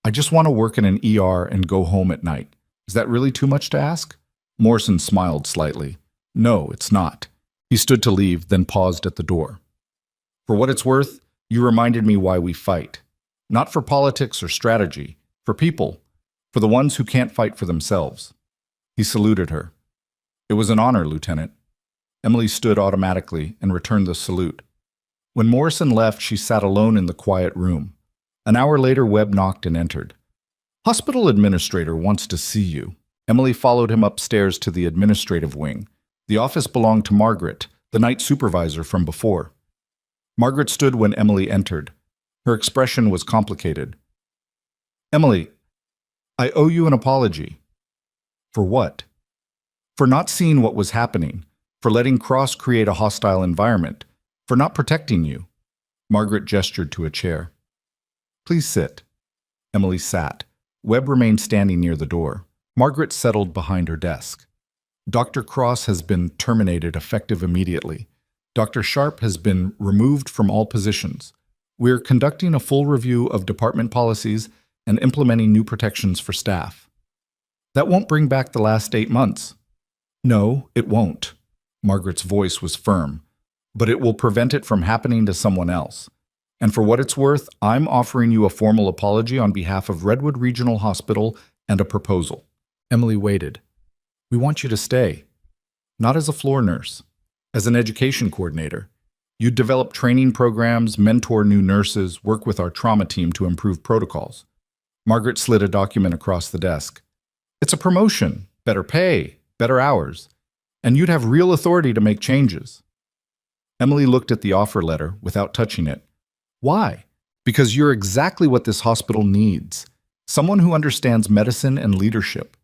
I just want to work in an ER and go home at night. Is that really too much to ask? Morrison smiled slightly. No, it's not. He stood to leave, then paused at the door. For what it's worth, you reminded me why we fight. Not for politics or strategy, for people, for the ones who can't fight for themselves. He saluted her. It was an honor, Lieutenant. Emily stood automatically and returned the salute. When Morrison left, she sat alone in the quiet room. An hour later, Webb knocked and entered. Hospital administrator wants to see you. Emily followed him upstairs to the administrative wing. The office belonged to Margaret, the night supervisor from before. Margaret stood when Emily entered. Her expression was complicated. Emily, I owe you an apology. For what? For not seeing what was happening, for letting Cross create a hostile environment, for not protecting you. Margaret gestured to a chair. Please sit. Emily sat. Webb remained standing near the door. Margaret settled behind her desk. Dr. Cross has been terminated effective immediately. Dr. Sharp has been removed from all positions. We're conducting a full review of department policies and implementing new protections for staff. That won't bring back the last 8 months. No, it won't. Margaret's voice was firm. But it will prevent it from happening to someone else. And for what it's worth, I'm offering you a formal apology on behalf of Redwood Regional Hospital and a proposal. Emily waited. We want you to stay. Not as a floor nurse. As an education coordinator. You'd develop training programs, mentor new nurses, work with our trauma team to improve protocols. Margaret slid a document across the desk. It's a promotion, better pay, better hours, and you'd have real authority to make changes. Emily looked at the offer letter without touching it. Why? Because you're exactly what this hospital needs. Someone who understands medicine and leadership.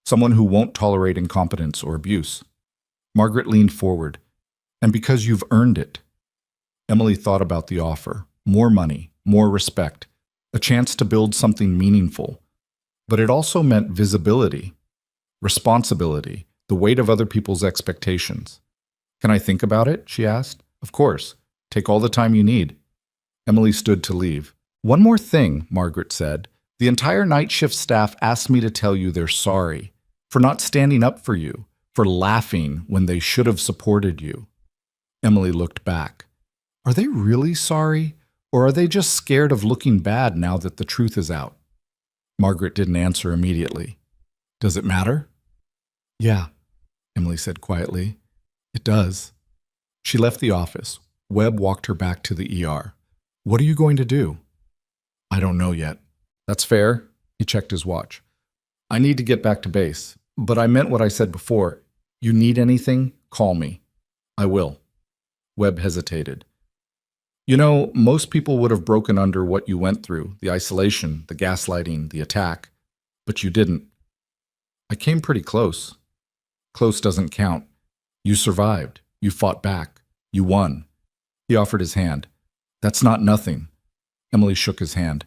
Someone who won't tolerate incompetence or abuse. Margaret leaned forward. And because you've earned it. Emily thought about the offer. More money, more respect, a chance to build something meaningful. But it also meant visibility, responsibility, the weight of other people's expectations. Can I think about it? She asked. Of course. Take all the time you need. Emily stood to leave. One more thing, Margaret said. The entire night shift staff asked me to tell you they're sorry for not standing up for you, for laughing when they should have supported you. Emily looked back. Are they really sorry, or are they just scared of looking bad now that the truth is out? Margaret didn't answer immediately. Does it matter? Yeah, Emily said quietly. It does. She left the office. Webb walked her back to the ER. What are you going to do? I don't know yet. That's fair. He checked his watch. I need to get back to base, but I meant what I said before. You need anything, call me. I will. Webb hesitated. You know, most people would have broken under what you went through, the isolation, the gaslighting, the attack, but you didn't. I came pretty close. Close doesn't count. You survived. You fought back. You won. He offered his hand. That's not nothing. Emily shook his hand.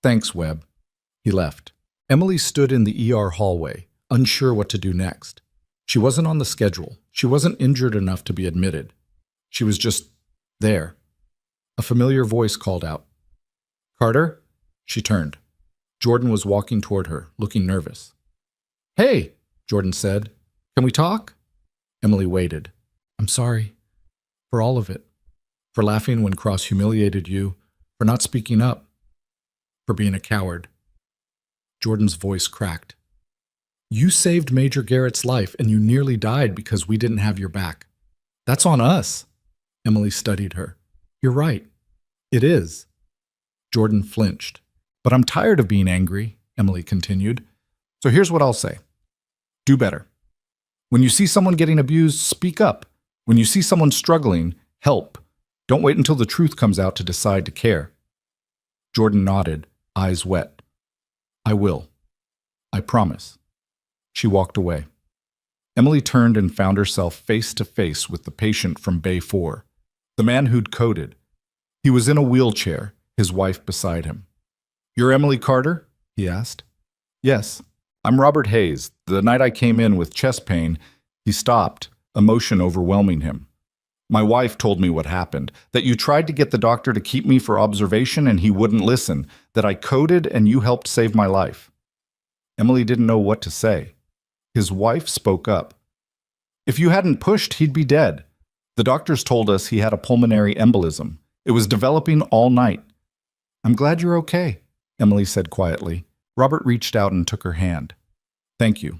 Thanks, Webb. He left. Emily stood in the ER hallway, unsure what to do next. She wasn't on the schedule. She wasn't injured enough to be admitted. She was just there. A familiar voice called out. Carter? She turned. Jordan was walking toward her, looking nervous. Hey, Jordan said. Can we talk? Emily waited. I'm sorry. For all of it. For laughing when Cross humiliated you. For not speaking up. For being a coward. Jordan's voice cracked. You saved Major Garrett's life and you nearly died because we didn't have your back. That's on us. Emily studied her. You're right. It is. Jordan flinched. But I'm tired of being angry, Emily continued. So here's what I'll say. Do better. When you see someone getting abused, speak up. When you see someone struggling, help. Don't wait until the truth comes out to decide to care. Jordan nodded, eyes wet. I will. I promise. She walked away. Emily turned and found herself face to face with the patient from Bay 4, the man who'd coded. He was in a wheelchair, his wife beside him. You're Emily Carter? He asked. Yes. I'm Robert Hayes. The night I came in with chest pain, he stopped, emotion overwhelming him. My wife told me what happened, that you tried to get the doctor to keep me for observation and he wouldn't listen, that I coded and you helped save my life. Emily didn't know what to say. His wife spoke up. If you hadn't pushed, he'd be dead. The doctors told us he had a pulmonary embolism. It was developing all night. I'm glad you're okay, Emily said quietly. Robert reached out and took her hand. Thank you.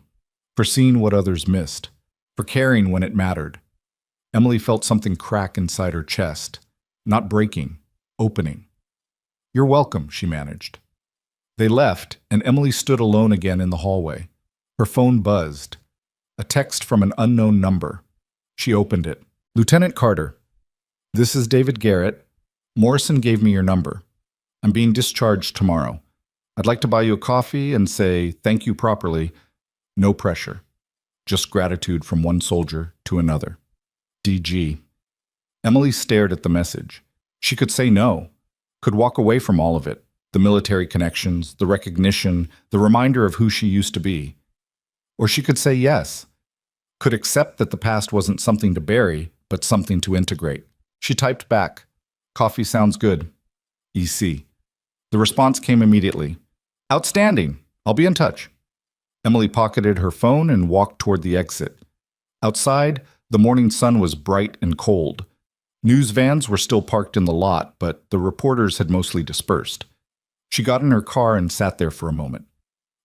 For seeing what others missed. For caring when it mattered. Emily felt something crack inside her chest. Not breaking. Opening. You're welcome, she managed. They left, and Emily stood alone again in the hallway. Her phone buzzed. A text from an unknown number. She opened it. Lieutenant Carter. This is David Garrett. Morrison gave me your number. I'm being discharged tomorrow. I'd like to buy you a coffee and say thank you properly. No pressure. Just gratitude from one soldier to another. DG. Emily stared at the message. She could say no. Could walk away from all of it. The military connections, the recognition, the reminder of who she used to be. Or she could say yes. Could accept that the past wasn't something to bury, but something to integrate. She typed back, "Coffee sounds good. EC." The response came immediately. "Outstanding. I'll be in touch." Emily pocketed her phone and walked toward the exit. Outside, the morning sun was bright and cold. News vans were still parked in the lot, but the reporters had mostly dispersed. She got in her car and sat there for a moment.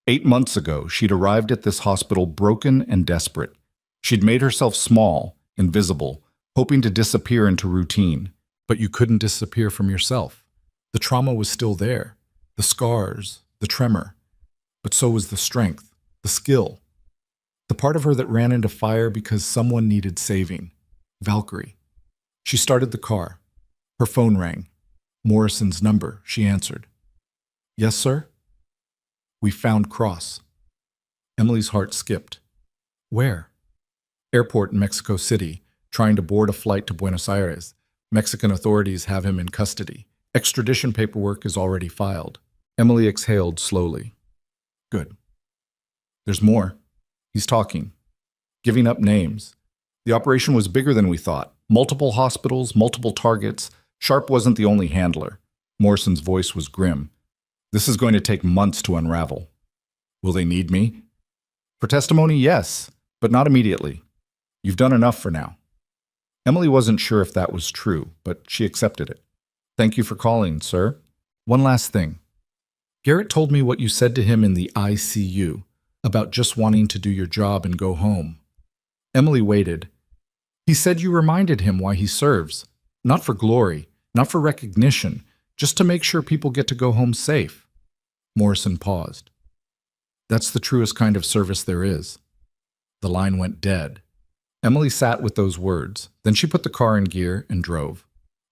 8 months ago, she'd arrived at this hospital broken and desperate. She'd made herself small, invisible, hoping to disappear into routine. But you couldn't disappear from yourself. The trauma was still there, the scars, the tremor. But so was the strength, the skill. The part of her that ran into fire because someone needed saving. Valkyrie. She started the car. Her phone rang. Morrison's number, she answered. "Yes, sir?" "We found Cross." Emily's heart skipped. "Where?" "Airport in Mexico City, trying to board a flight to Buenos Aires. Mexican authorities have him in custody. Extradition paperwork is already filed." Emily exhaled slowly. "Good." "There's more. He's talking. Giving up names. The operation was bigger than we thought. Multiple hospitals, multiple targets. Sharp wasn't the only handler." Morrison's voice was grim. "This is going to take months to unravel." "Will they need me?" "For testimony, yes, but not immediately. You've done enough for now." Emily wasn't sure if that was true, but she accepted it. "Thank you for calling, sir. One last thing. Garrett told me what you said to him in the ICU, about just wanting to do your job and go home." Emily waited. "He said you reminded him why he serves. Not for glory, not for recognition, just to make sure people get to go home safe." Morrison paused. "That's the truest kind of service there is." The line went dead. Emily sat with those words. Then she put the car in gear and drove.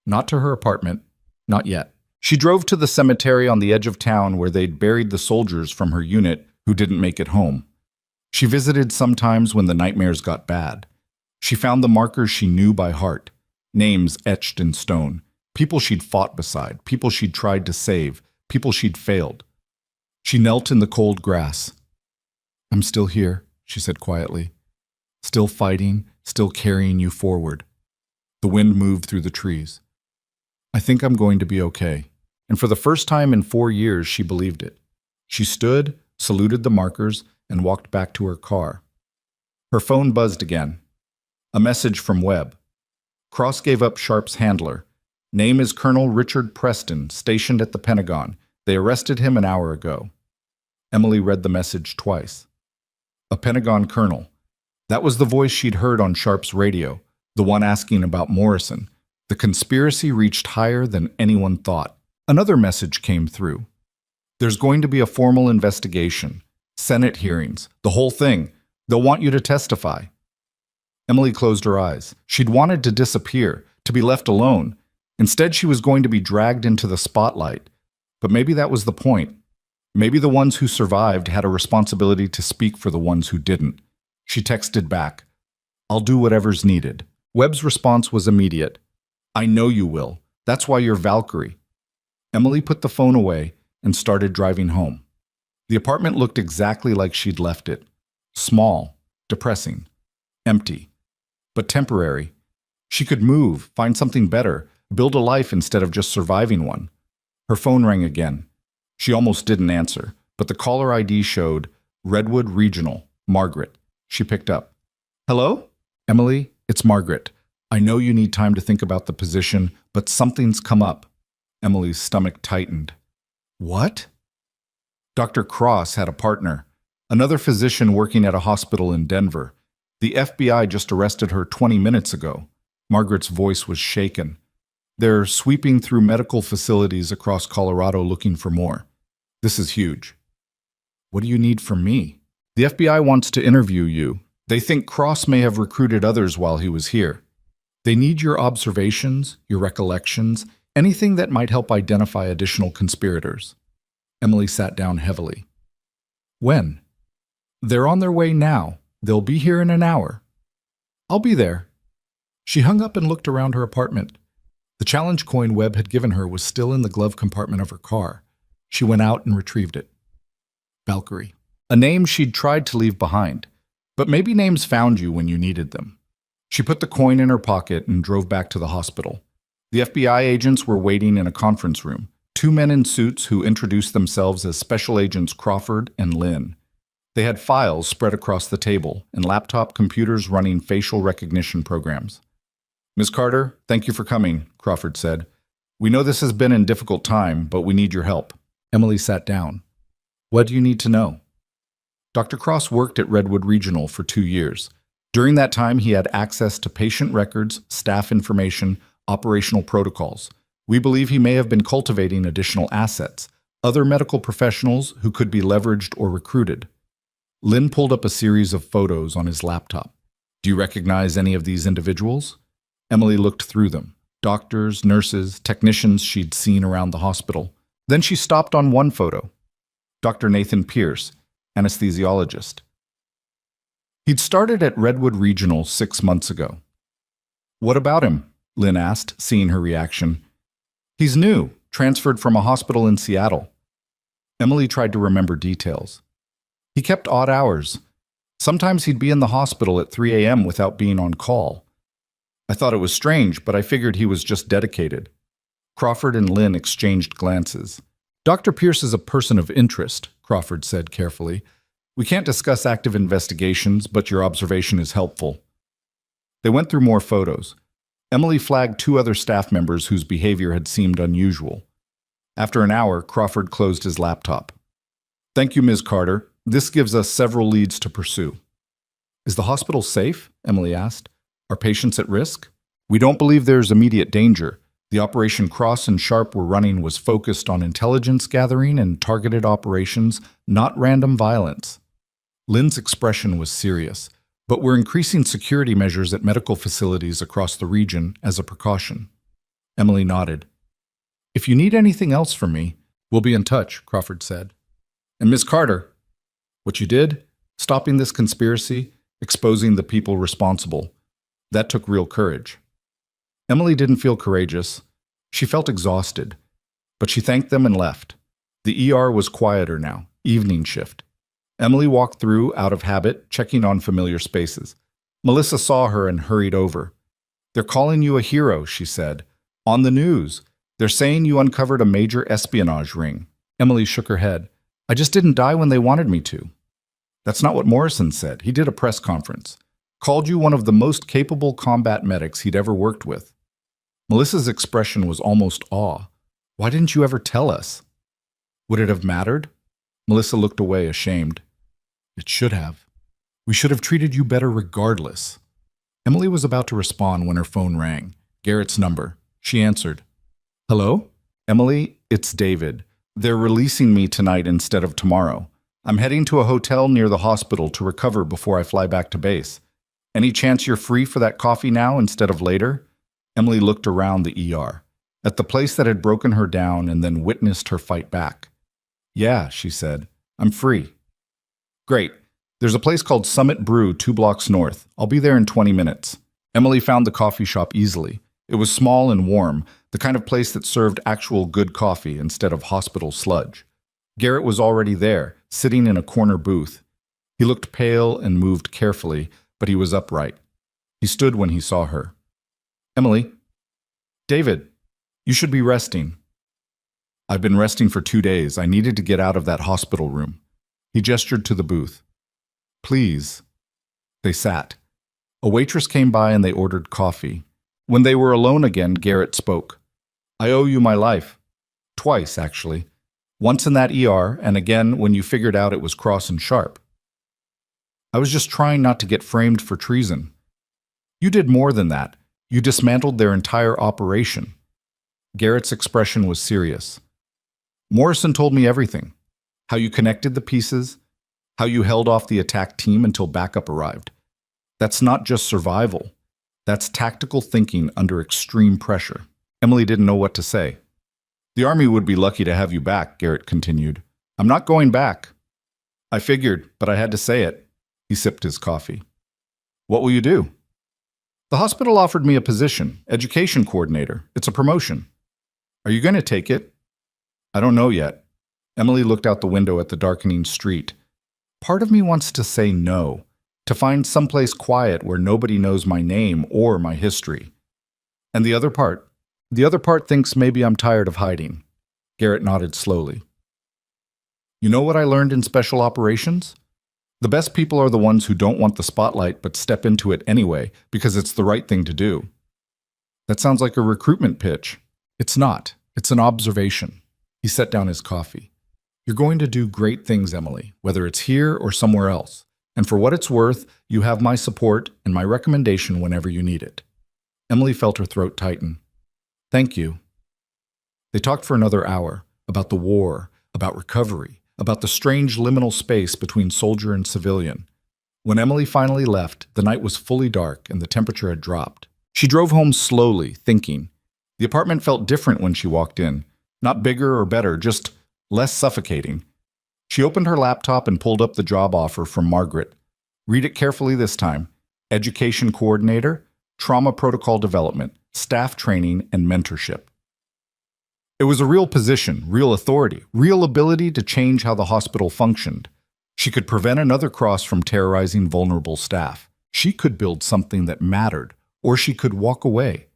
Not to her apartment, not yet. She drove to the cemetery on the edge of town where they'd buried the soldiers from her unit who didn't make it home. She visited sometimes when the nightmares got bad. She found the markers she knew by heart, names etched in stone, people she'd fought beside, people she'd tried to save, people she'd failed. She knelt in the cold grass. "I'm still here," she said quietly. "Still fighting, still carrying you forward." The wind moved through the trees. "I think I'm going to be okay." And for the first time in 4 years, she believed it. She stood, saluted the markers, and walked back to her car. Her phone buzzed again. A message from Webb. Cross gave up Sharp's handler. Name is Colonel Richard Preston, stationed at the Pentagon. They arrested him an hour ago. Emily read the message twice. A Pentagon colonel. That was the voice she'd heard on Sharp's radio, the one asking about Morrison. The conspiracy reached higher than anyone thought. Another message came through. There's going to be a formal investigation. Senate hearings. The whole thing. They'll want you to testify. Emily closed her eyes. She'd wanted to disappear, to be left alone. Instead, she was going to be dragged into the spotlight. But maybe that was the point. Maybe the ones who survived had a responsibility to speak for the ones who didn't. She texted back, "I'll do whatever's needed." Webb's response was immediate. "I know you will. That's why you're Valkyrie." Emily put the phone away and started driving home. The apartment looked exactly like she'd left it. Small, depressing, empty, but temporary. She could move, find something better, build a life instead of just surviving one. Her phone rang again. She almost didn't answer, but the caller ID showed Redwood Regional, Margaret. She picked up. "Hello? Emily, it's Margaret. I know you need time to think about the position, but something's come up." Emily's stomach tightened. "What?" Dr. Cross had a partner, another physician working at a hospital in Denver. The FBI just arrested her 20 minutes ago. Margaret's voice was shaken. They're sweeping through medical facilities across Colorado looking for more. This is huge. "What do you need from me?" "The FBI wants to interview you. They think Cross may have recruited others while he was here. They need your observations, your recollections, anything that might help identify additional conspirators." Emily sat down heavily. "When?" "They're on their way now. They'll be here in an hour." "I'll be there." She hung up and looked around her apartment. The challenge coin Webb had given her was still in the glove compartment of her car. She went out and retrieved it. Valkyrie. A name she'd tried to leave behind. But maybe names found you when you needed them. She put the coin in her pocket and drove back to the hospital. The FBI agents were waiting in a conference room, two men in suits who introduced themselves as Special Agents Crawford and Lynn. They had files spread across the table and laptop computers running facial recognition programs. "Ms. Carter, thank you for coming," Crawford said. "We know this has been a difficult time, but we need your help." Emily sat down. "What do you need to know?" Dr. Cross worked at Redwood Regional for 2 years. During that time, he had access to patient records, staff information, operational protocols. We believe he may have been cultivating additional assets, other medical professionals who could be leveraged or recruited. Lynn pulled up a series of photos on his laptop. "Do you recognize any of these individuals?" Emily looked through them. Doctors, nurses, technicians she'd seen around the hospital. Then she stopped on one photo. Dr. Nathan Pierce, anesthesiologist. He'd started at Redwood Regional 6 months ago. "What about him?" Lynn asked, seeing her reaction. "He's new, transferred from a hospital in Seattle." Emily tried to remember details. "He kept odd hours. Sometimes he'd be in the hospital at 3 a.m. without being on call. I thought it was strange, but I figured he was just dedicated." Crawford and Lynn exchanged glances. "Dr. Pierce is a person of interest," Crawford said carefully. "We can't discuss active investigations, but your observation is helpful." They went through more photos. Emily flagged 2 other staff members whose behavior had seemed unusual. After an hour, Crawford closed his laptop. "Thank you, Ms. Carter. This gives us several leads to pursue." "Is the hospital safe?" Emily asked. "Are patients at risk?" "We don't believe there's immediate danger. The Operation Cross and Sharp we're running was focused on intelligence gathering and targeted operations, not random violence." Lynn's expression was serious. "But we're increasing security measures at medical facilities across the region as a precaution." Emily nodded. "If you need anything else from me, we'll be in touch," Crawford said. "And Ms. Carter, what you did, stopping this conspiracy, exposing the people responsible, that took real courage." Emily didn't feel courageous. She felt exhausted, but she thanked them and left. The ER was quieter now, evening shift. Emily walked through, out of habit, checking on familiar spaces. Melissa saw her and hurried over. "They're calling you a hero," she said. "On the news. They're saying you uncovered a major espionage ring." Emily shook her head. "I just didn't die when they wanted me to." "That's not what Morrison said. He did a press conference. Called you one of the most capable combat medics he'd ever worked with." Melissa's expression was almost awe. "Why didn't you ever tell us?" "Would it have mattered?" Melissa looked away, ashamed. "It should have. We should have treated you better regardless." Emily was about to respond when her phone rang. Garrett's number. She answered. "Hello? Emily, it's David. They're releasing me tonight instead of tomorrow. I'm heading to a hotel near the hospital to recover before I fly back to base. Any chance you're free for that coffee now instead of later?" Emily looked around the ER, at the place that had broken her down and then witnessed her fight back. "Yeah," she said. "I'm free." "Great. There's a place called Summit Brew 2 blocks north. I'll be there in 20 minutes. Emily found the coffee shop easily. It was small and warm, the kind of place that served actual good coffee instead of hospital sludge. Garrett was already there, sitting in a corner booth. He looked pale and moved carefully, but he was upright. He stood when he saw her. "Emily." "David, you should be resting." "I've been resting for 2 days. I needed to get out of that hospital room." He gestured to the booth. "Please." They sat. A waitress came by and they ordered coffee. When they were alone again, Garrett spoke. "I owe you my life. Twice, actually. Once in that ER, and again when you figured out it was Cross and Sharp. I was just trying not to get framed for treason. You did more than that. You dismantled their entire operation." Garrett's expression was serious. "Morrison told me everything. How you connected the pieces, how you held off the attack team until backup arrived. That's not just survival. That's tactical thinking under extreme pressure." Emily didn't know what to say. "The Army would be lucky to have you back," Garrett continued. "I'm not going back." "I figured, but I had to say it." He sipped his coffee. "What will you do?" "The hospital offered me a position, education coordinator. It's a promotion." "Are you going to take it?" "I don't know yet." Emily looked out the window at the darkening street. "Part of me wants to say no, To find someplace quiet where nobody knows my name or my history. And the other part? The other part thinks maybe I'm tired of hiding. Garrett nodded slowly. You know what I learned in special operations? The best people are the ones who don't want the spotlight but step into it anyway because it's the right thing to do. That sounds like a recruitment pitch. It's not. It's an observation. He set down his coffee. You're going to do great things, Emily, whether it's here or somewhere else. And for what it's worth, you have my support and my recommendation whenever you need it. Emily felt her throat tighten. Thank you. They talked for another hour about the war, about recovery, about the strange liminal space between soldier and civilian. When Emily finally left, the night was fully dark and the temperature had dropped. She drove home slowly, thinking. The apartment felt different when she walked in. Not bigger or better, just less suffocating. She opened her laptop and pulled up the job offer from Margaret. Read it carefully this time. Education coordinator, trauma protocol development, staff training, and mentorship. It was a real position, real authority, real ability to change how the hospital functioned. She could prevent another cross from terrorizing vulnerable staff. She could build something that mattered, or she could walk away,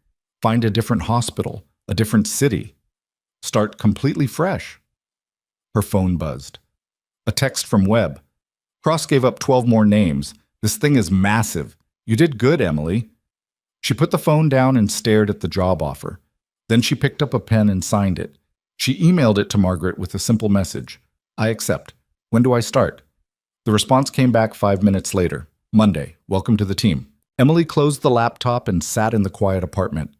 find a different hospital, a different city, start completely fresh. Her phone buzzed. A text from Webb. Cross gave up 12 more names. This thing is massive. You did good, Emily. She put the phone down and stared at the job offer. Then she picked up a pen and signed it. She emailed it to Margaret with a simple message. I accept. When do I start? The response came back 5 minutes later. Monday. Welcome to the team. Emily closed the laptop and sat in the quiet apartment.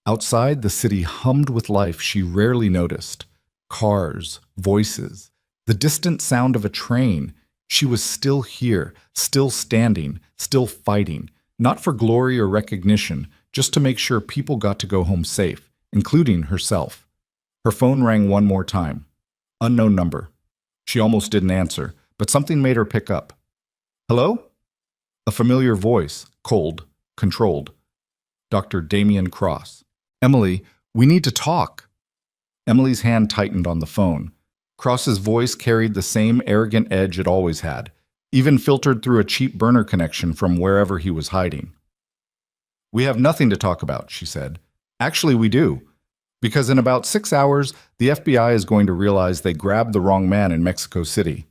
Outside, the city hummed with life she rarely noticed. Cars, voices, the distant sound of a train. She was still here, still standing, still fighting, not for glory or recognition, just to make sure people got to go home safe, including herself. Her phone rang one more time. Unknown number. She almost didn't answer, but something made her pick up. Hello? A familiar voice, cold, controlled. Dr. Damian Cross. Emily, we need to talk. Emily's hand tightened on the phone. Cross's voice carried the same arrogant edge it always had, even filtered through a cheap burner connection from wherever he was hiding. We have nothing to talk about, she said. Actually, we do. Because in about 6 hours, the FBI is going to realize they grabbed the wrong man in Mexico City.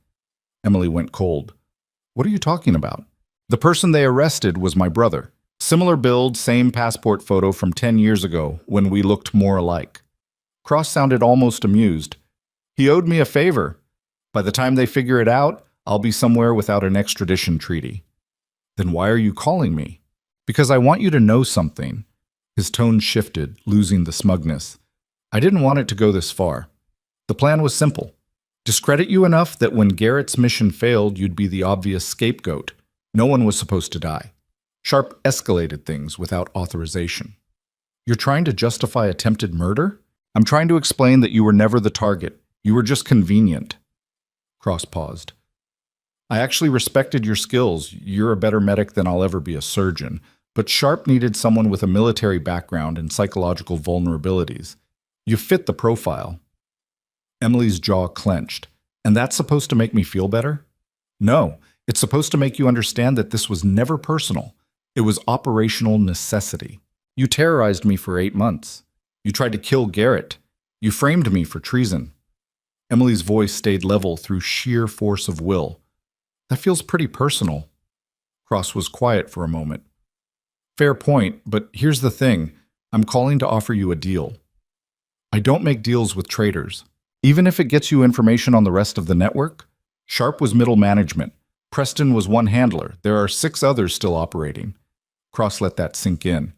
Emily went cold. What are you talking about? The person they arrested was my brother. Similar build, same passport photo from 10 years ago when we looked more alike. Cross sounded almost amused. He owed me a favor. By the time they figure it out, I'll be somewhere without an extradition treaty. Then why are you calling me? Because I want you to know something. His tone shifted, losing the smugness. I didn't want it to go this far. The plan was simple. Discredit you enough that when Garrett's mission failed, you'd be the obvious scapegoat. No one was supposed to die. Sharp escalated things without authorization. You're trying to justify attempted murder? I'm trying to explain that you were never the target. You were just convenient. Cross paused. I actually respected your skills. You're a better medic than I'll ever be a surgeon. But Sharp needed someone with a military background and psychological vulnerabilities. You fit the profile. Emily's jaw clenched. And that's supposed to make me feel better? No, it's supposed to make you understand that this was never personal. It was operational necessity. You terrorized me for 8 months. You tried to kill Garrett. You framed me for treason. Emily's voice stayed level through sheer force of will. That feels pretty personal. Cross was quiet for a moment. Fair point, but here's the thing. I'm calling to offer you a deal. I don't make deals with traitors. Even if it gets you information on the rest of the network, Sharp was middle management. Preston was one handler. There are 6 others still operating. Cross let that sink in.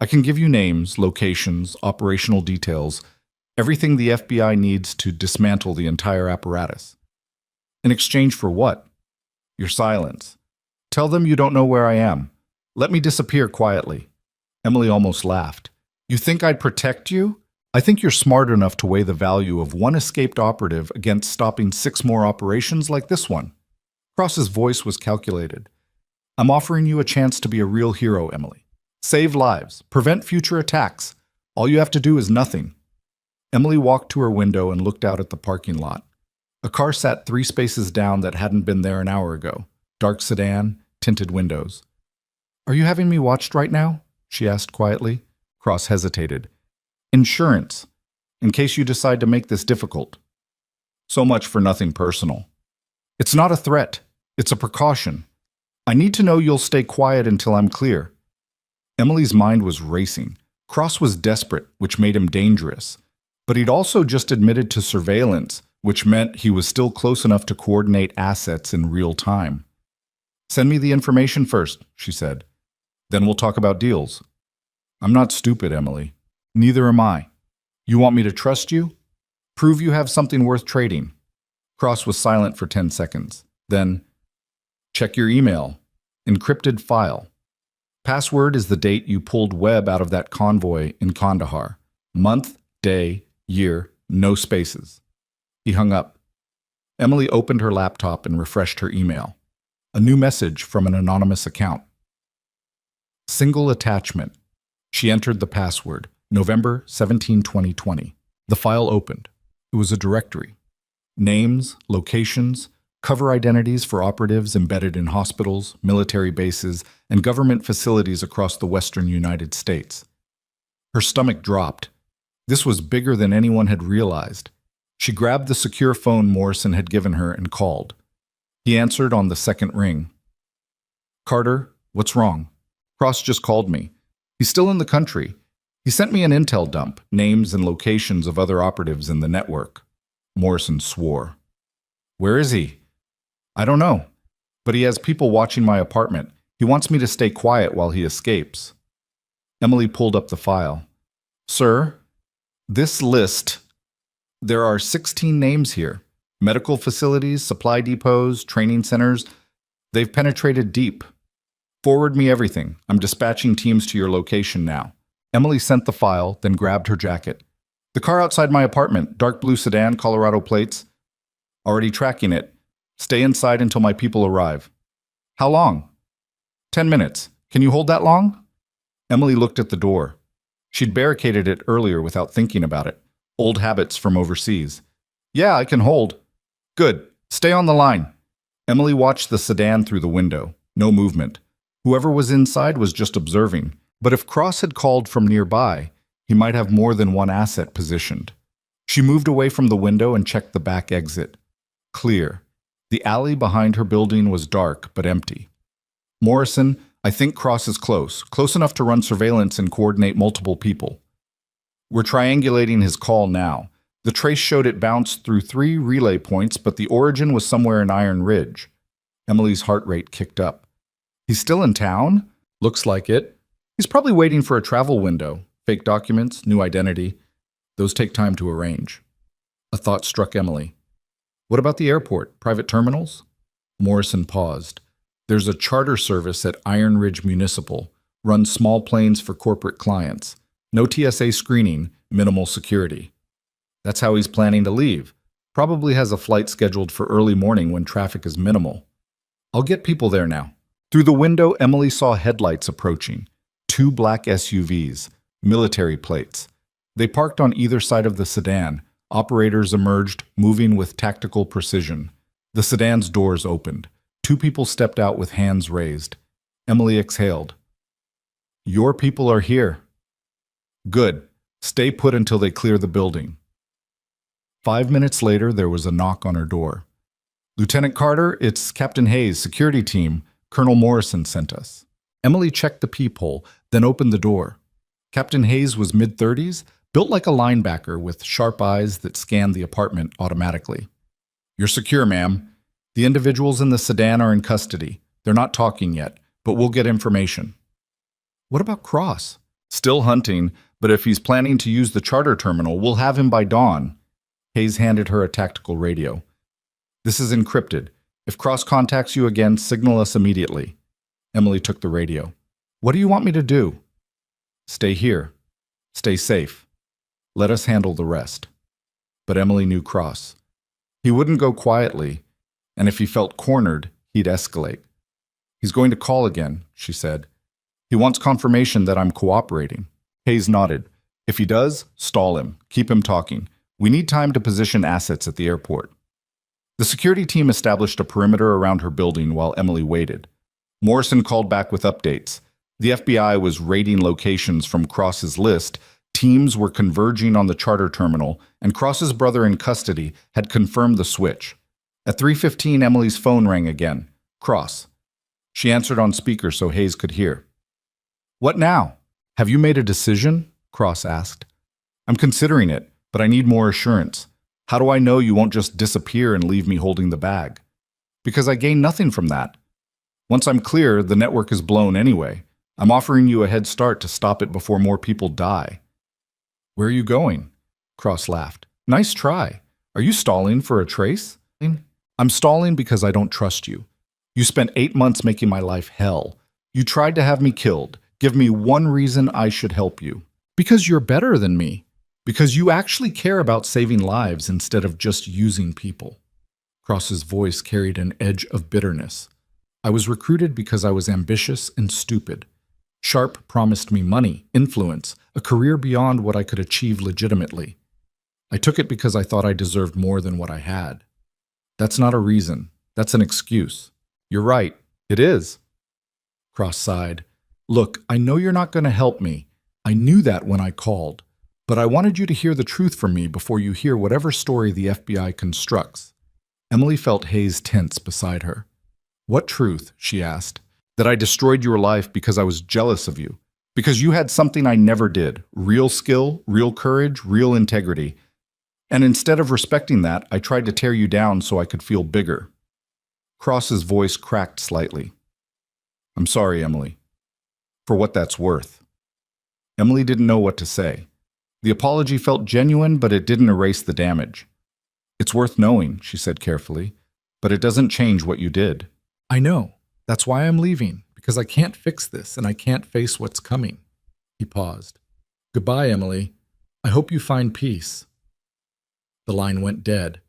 I can give you names, locations, operational details, everything the FBI needs to dismantle the entire apparatus. In exchange for what? Your silence. Tell them you don't know where I am. Let me disappear quietly. Emily almost laughed. You think I'd protect you? I think you're smart enough to weigh the value of one escaped operative against stopping 6 more operations like this one. Cross's voice was calculated. I'm offering you a chance to be a real hero, Emily. Save lives, prevent future attacks. All you have to do is nothing. Emily walked to her window and looked out at the parking lot. A car sat 3 spaces down that hadn't been there an hour ago. Dark sedan, tinted windows. "Are you having me watched right now?" she asked quietly. Cross hesitated. "Insurance, in case you decide to make this difficult." "So much for nothing personal." "It's not a threat. It's a precaution. I need to know you'll stay quiet until I'm clear." Emily's mind was racing. Cross was desperate, which made him dangerous. But he'd also just admitted to surveillance, which meant he was still close enough to coordinate assets in real time. "Send me the information first," she said. "Then we'll talk about deals." "I'm not stupid, Emily. Neither am I. You want me to trust you? Prove you have something worth trading." Cross was silent for 10 seconds. Then, "Check your email. Encrypted file. Password is the date you pulled Webb out of that convoy in Kandahar. Month, day, year, no spaces." He hung up. Emily opened her laptop and refreshed her email. A new message from an anonymous account. Single attachment. She entered the password, November 17, 2020. The file opened. It was a directory. Names, locations, cover identities for operatives embedded in hospitals, military bases, and government facilities across the western United States. Her stomach dropped. This was bigger than anyone had realized. She grabbed the secure phone Morrison had given her and called. He answered on the second ring. "Carter, what's wrong?" "Cross just called me. He's still in the country. He sent me an intel dump, names and locations of other operatives in the network." Morrison swore. "Where is he?" "I don't know, but he has people watching my apartment. He wants me to stay quiet while he escapes." Emily pulled up the file. "Sir, this list, there are 16 names here. Medical facilities, supply depots, training centers. They've penetrated deep. Forward me everything. I'm dispatching teams to your location now." Emily sent the file, then grabbed her jacket. "The car outside my apartment, dark blue sedan, Colorado plates. Already tracking it. Stay inside until my people arrive." "How long?" 10 minutes. Can you hold that long?" Emily looked at the door. She'd barricaded it earlier without thinking about it. Old habits from overseas. "Yeah, I can hold." "Good. Stay on the line." Emily watched the sedan through the window. No movement. Whoever was inside was just observing. But if Cross had called from nearby, he might have more than one asset positioned. She moved away from the window and checked the back exit. Clear. The alley behind her building was dark but empty. "Morrison, I think Cross is close enough to run surveillance and coordinate multiple people. We're triangulating his call now. The trace showed it bounced through 3 relay points, but the origin was somewhere in Iron Ridge." Emily's heart rate kicked up. "He's still in town?" "Looks like it. He's probably waiting for a travel window. Fake documents, new identity. Those take time to arrange." A thought struck Emily. "What about the airport? Private terminals?" Morrison paused. "There's a charter service at Iron Ridge Municipal. Runs small planes for corporate clients. No TSA screening, minimal security." "That's how he's planning to leave. Probably has a flight scheduled for early morning when traffic is minimal." "I'll get people there now." Through the window, Emily saw headlights approaching. 2 black SUVs, military plates. They parked on either side of the sedan. Operators emerged, moving with tactical precision. The sedan's doors opened. 2 people stepped out with hands raised. Emily exhaled. "Your people are here." "Good. Stay put until they clear the building." 5 minutes later, there was a knock on her door. "Lieutenant Carter, it's Captain Hayes, security team. Colonel Morrison sent us." Emily checked the peephole, then opened the door. Captain Hayes was mid-30s, built like a linebacker with sharp eyes that scanned the apartment automatically. "You're secure, ma'am. The individuals in the sedan are in custody. They're not talking yet, but we'll get information." "What about Cross?" "Still hunting, but if he's planning to use the charter terminal, we'll have him by dawn." Hayes handed her a tactical radio. "This is encrypted. If Cross contacts you again, signal us immediately." Emily took the radio. "What do you want me to do?" "Stay here. Stay safe. Let us handle the rest." But Emily knew Cross. He wouldn't go quietly, and if he felt cornered, he'd escalate. "He's going to call again," she said. "He wants confirmation that I'm cooperating." Hayes nodded. "If he does, stall him. Keep him talking. We need time to position assets at the airport." The security team established a perimeter around her building while Emily waited. Morrison called back with updates. The FBI was raiding locations from Cross's list, teams were converging on the charter terminal, and Cross's brother in custody had confirmed the switch. At 3:15, Emily's phone rang again. Cross. She answered on speaker so Hayes could hear. "What now? Have you made a decision?" Cross asked. "I'm considering it, but I need more assurance. How do I know you won't just disappear and leave me holding the bag? Because I gain nothing from that. Once I'm clear, the network is blown anyway. I'm offering you a head start to stop it before more people die." "Where are you going?" Cross laughed. "Nice try. Are you stalling for a trace?" "I'm stalling because I don't trust you. You spent 8 months making my life hell. You tried to have me killed. Give me one reason I should help you." "Because you're better than me. Because you actually care about saving lives instead of just using people." Cross's voice carried an edge of bitterness. "I was recruited because I was ambitious and stupid. Sharp promised me money, influence, a career beyond what I could achieve legitimately. I took it because I thought I deserved more than what I had. That's not a reason. That's an excuse." "You're right. It is." Cross sighed. "Look, I know you're not going to help me. I knew that when I called. But I wanted you to hear the truth from me before you hear whatever story the FBI constructs." Emily felt Hayes tense beside her. "What truth?" she asked. "That I destroyed your life because I was jealous of you. Because you had something I never did. Real skill, real courage, real integrity. And instead of respecting that, I tried to tear you down so I could feel bigger." Cross's voice cracked slightly. "I'm sorry, Emily. For what that's worth." Emily didn't know what to say. The apology felt genuine, but it didn't erase the damage. "It's worth knowing," she said carefully, "but it doesn't change what you did." "I know. That's why I'm leaving, because I can't fix this and I can't face what's coming." He paused. "Goodbye, Emily. I hope you find peace." The line went dead.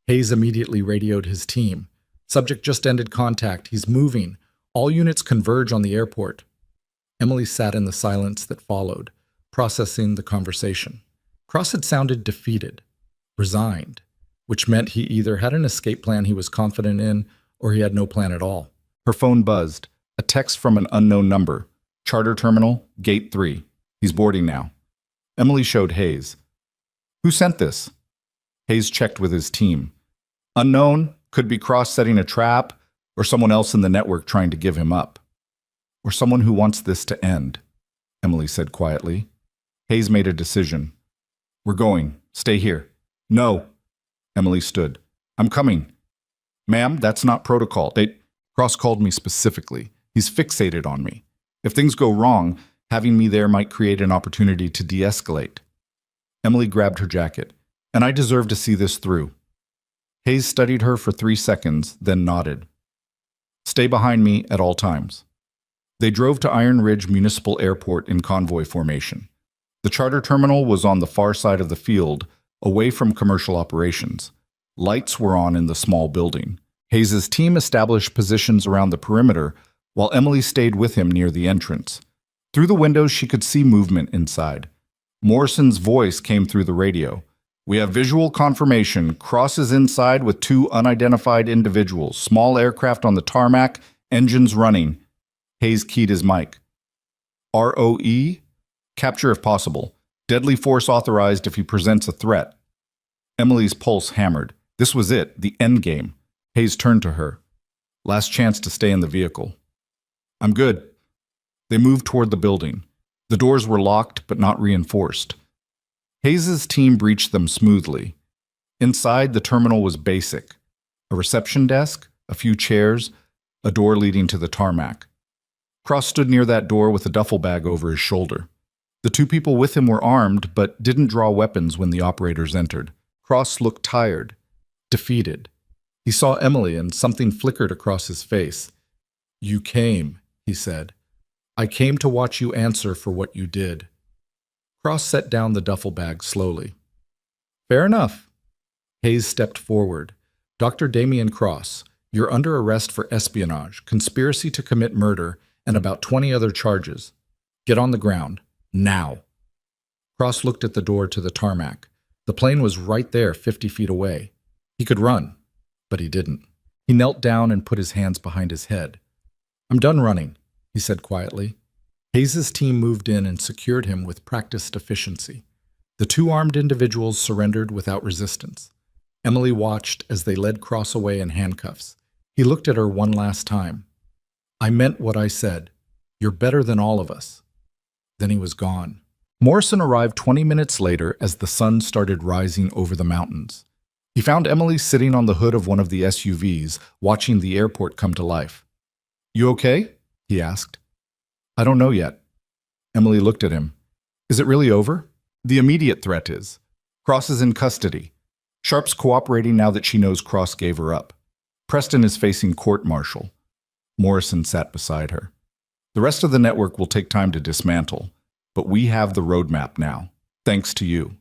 Hayes immediately radioed his team. "Subject just ended contact. He's moving. All units converge on the airport." Emily sat in the silence that followed, processing the conversation. Cross had sounded defeated, resigned, which meant he either had an escape plan he was confident in or he had no plan at all. Her phone buzzed. A text from an unknown number. "Charter terminal, gate 3. He's boarding now." Emily showed Hayes. "Who sent this?" Hayes checked with his team. "Unknown, could be Cross setting a trap, or someone else in the network trying to give him up. Or someone who wants this to end," Emily said quietly. Hayes made a decision. "We're going. Stay here." "No." Emily stood. "I'm coming." "Ma'am, that's not protocol. Cross called me specifically. He's fixated on me. If things go wrong, having me there might create an opportunity to de-escalate." Emily grabbed her jacket. "And I deserve to see this through." Hayes studied her for 3 seconds, then nodded. "Stay behind me at all times." They drove to Iron Ridge Municipal Airport in convoy formation. The charter terminal was on the far side of the field, away from commercial operations. Lights were on in the small building. Hayes's team established positions around the perimeter, while Emily stayed with him near the entrance. Through the windows, she could see movement inside. Morrison's voice came through the radio. "We have visual confirmation. Cross is inside with 2 unidentified individuals. Small aircraft on the tarmac, engines running." Hayes keyed his mic. "ROE? Capture if possible. Deadly force authorized if he presents a threat." Emily's pulse hammered. This was it, the end game. Hayes turned to her. "Last chance to stay in the vehicle." "I'm good." They moved toward the building. The doors were locked but not reinforced. Hayes's team breached them smoothly. Inside, the terminal was basic. A reception desk, a few chairs, a door leading to the tarmac. Cross stood near that door with a duffel bag over his shoulder. The 2 people with him were armed but didn't draw weapons when the operators entered. Cross looked tired, defeated. He saw Emily and something flickered across his face. "You came," he said. "I came to watch you answer for what you did." Cross set down the duffel bag slowly. "Fair enough." Hayes stepped forward. "Dr. Damian Cross, you're under arrest for espionage, conspiracy to commit murder, and about 20 other charges. Get on the ground. Now." Cross looked at the door to the tarmac. The plane was right there, 50 feet away. He could run, but he didn't. He knelt down and put his hands behind his head. I'm done running, he said quietly. Hayes's team moved in and secured him with practiced efficiency. The two armed individuals surrendered without resistance. Emily watched as they led Cross away in handcuffs. He looked at her one last time. I meant what I said. You're better than all of us. Then he was gone. Morrison arrived 20 minutes later as the sun started rising over the mountains. He found Emily sitting on the hood of one of the SUVs, watching the airport come to life. You okay? He asked. I don't know yet. Emily looked at him. Is it really over? The immediate threat is. Cross is in custody. Sharp's cooperating now that she knows Cross gave her up. Preston is facing court-martial. Morrison sat beside her. The rest of the network will take time to dismantle, but we have the roadmap now, thanks to you.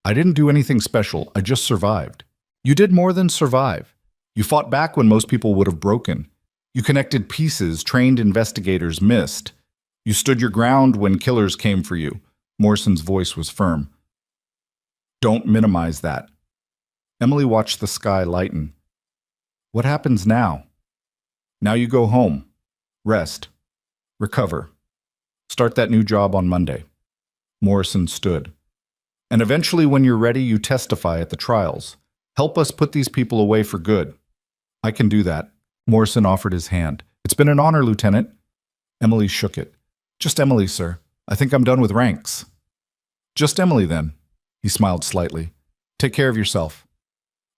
I didn't do anything special, I just survived. You did more than survive. You fought back when most people would have broken. You connected pieces trained investigators missed. You stood your ground when killers came for you. Morrison's voice was firm. Don't minimize that. Emily watched the sky lighten. What happens now? Now you go home. Rest. Recover. Start that new job on Monday. Morrison stood. And eventually, when you're ready, you testify at the trials. Help us put these people away for good. I can do that. Morrison offered his hand. It's been an honor, Lieutenant. Emily shook it. Just Emily, sir. I think I'm done with ranks. Just Emily, then. He smiled slightly. Take care of yourself.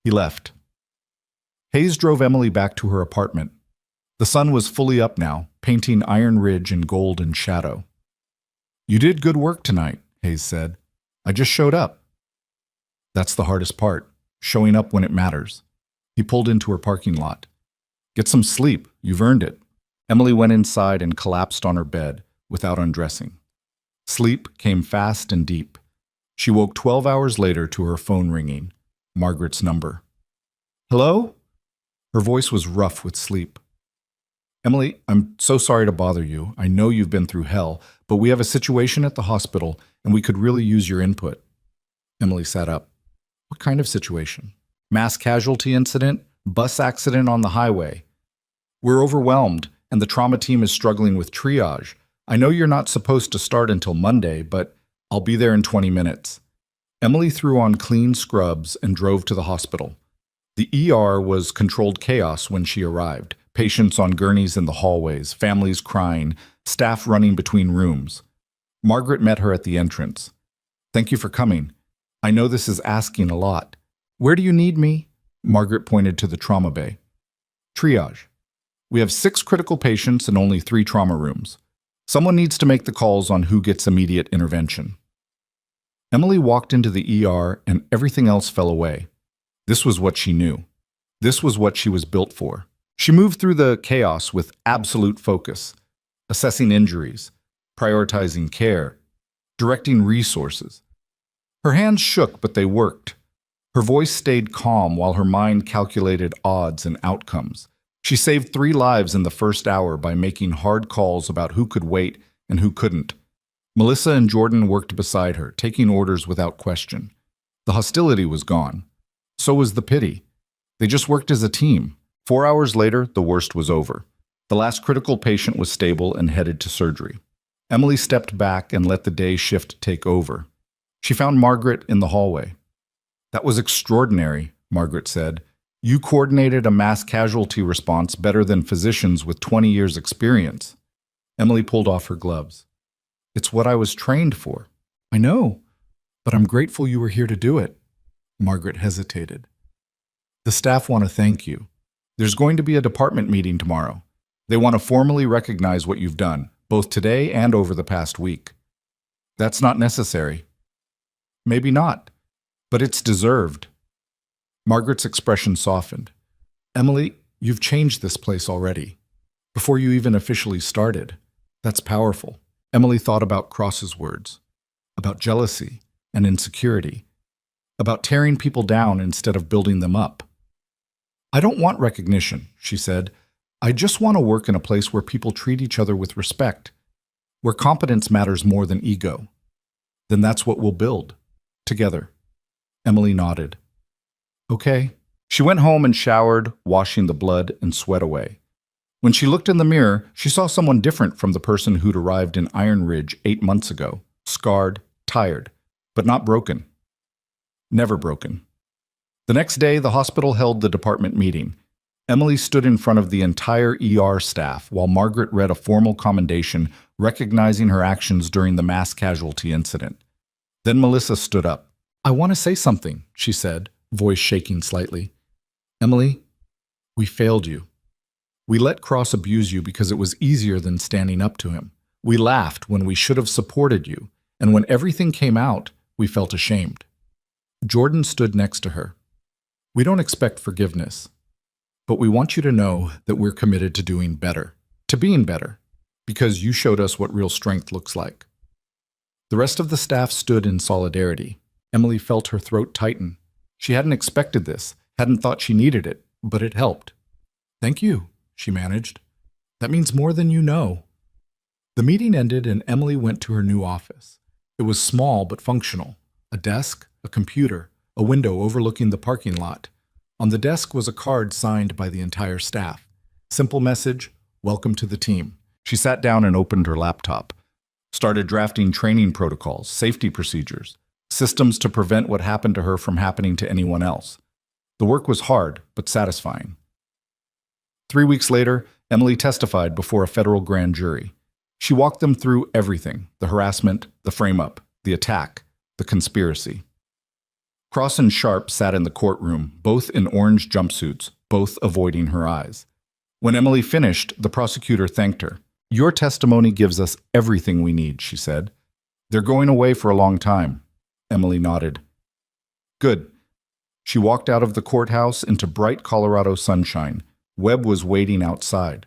He left. Hayes drove Emily back to her apartment. The sun was fully up now, painting Iron Ridge in gold and shadow. You did good work tonight, Hayes said. I just showed up. That's the hardest part, showing up when it matters. He pulled into her parking lot. Get some sleep, you've earned it. Emily went inside and collapsed on her bed without undressing. Sleep came fast and deep. She woke 12 hours later to her phone ringing, Margaret's number. Hello? Her voice was rough with sleep. Emily, I'm so sorry to bother you. I know you've been through hell, but we have a situation at the hospital and we could really use your input. Emily sat up. What kind of situation? Mass casualty incident? Bus accident on the highway? We're overwhelmed and the trauma team is struggling with triage. I know you're not supposed to start until Monday, but I'll be there in 20 minutes. Emily threw on clean scrubs and drove to the hospital. The ER was controlled chaos when she arrived. Patients on gurneys in the hallways, families crying, staff running between rooms. Margaret met her at the entrance. Thank you for coming. I know this is asking a lot. Where do you need me? Margaret pointed to the trauma bay. Triage. We have 6 critical patients and only 3 trauma rooms. Someone needs to make the calls on who gets immediate intervention. Emily walked into the ER and everything else fell away. This was what she knew. This was what she was built for. She moved through the chaos with absolute focus, assessing injuries, prioritizing care, directing resources. Her hands shook, but they worked. Her voice stayed calm while her mind calculated odds and outcomes. She saved 3 lives in the first hour by making hard calls about who could wait and who couldn't. Melissa and Jordan worked beside her, taking orders without question. The hostility was gone. So was the pity. They just worked as a team. 4 hours later, the worst was over. The last critical patient was stable and headed to surgery. Emily stepped back and let the day shift take over. She found Margaret in the hallway. That was extraordinary, Margaret said. You coordinated a mass casualty response better than physicians with 20 years' experience. Emily pulled off her gloves. It's what I was trained for. I know, but I'm grateful you were here to do it. Margaret hesitated. The staff want to thank you. There's going to be a department meeting tomorrow. They want to formally recognize what you've done, both today and over the past week. That's not necessary. Maybe not, but it's deserved. Margaret's expression softened. Emily, you've changed this place already, before you even officially started. That's powerful. Emily thought about Cross's words, about jealousy and insecurity, about tearing people down instead of building them up. I don't want recognition, she said. I just want to work in a place where people treat each other with respect, where competence matters more than ego. Then that's what we'll build, together. Emily nodded. Okay. She went home and showered, washing the blood and sweat away. When she looked in the mirror, she saw someone different from the person who'd arrived in Iron Ridge 8 months ago, scarred, tired, but not broken. Never broken. The next day, the hospital held the department meeting. Emily stood in front of the entire ER staff while Margaret read a formal commendation recognizing her actions during the mass casualty incident. Then Melissa stood up. "I want to say something," she said, voice shaking slightly. "Emily, we failed you. We let Cross abuse you because it was easier than standing up to him. We laughed when we should have supported you, and when everything came out, we felt ashamed." Jordan stood next to her. "We don't expect forgiveness, but we want you to know that we're committed to doing better, to being better, because you showed us what real strength looks like." The rest of the staff stood in solidarity. Emily felt her throat tighten. She hadn't expected this, hadn't thought she needed it, but it helped. "Thank you," she managed. "That means more than you know." The meeting ended and Emily went to her new office. It was small but functional. A desk, a computer, a window overlooking the parking lot. On the desk was a card signed by the entire staff. Simple message, "Welcome to the team." She sat down and opened her laptop. Started drafting training protocols, safety procedures, systems to prevent what happened to her from happening to anyone else. The work was hard, but satisfying. 3 weeks later, Emily testified before a federal grand jury. She walked them through everything: the harassment, the frame-up, the attack, the conspiracy. Cross and Sharp sat in the courtroom, both in orange jumpsuits, both avoiding her eyes. When Emily finished, the prosecutor thanked her. "Your testimony gives us everything we need," she said. "They're going away for a long time." Emily nodded. "Good." She walked out of the courthouse into bright Colorado sunshine. Webb was waiting outside.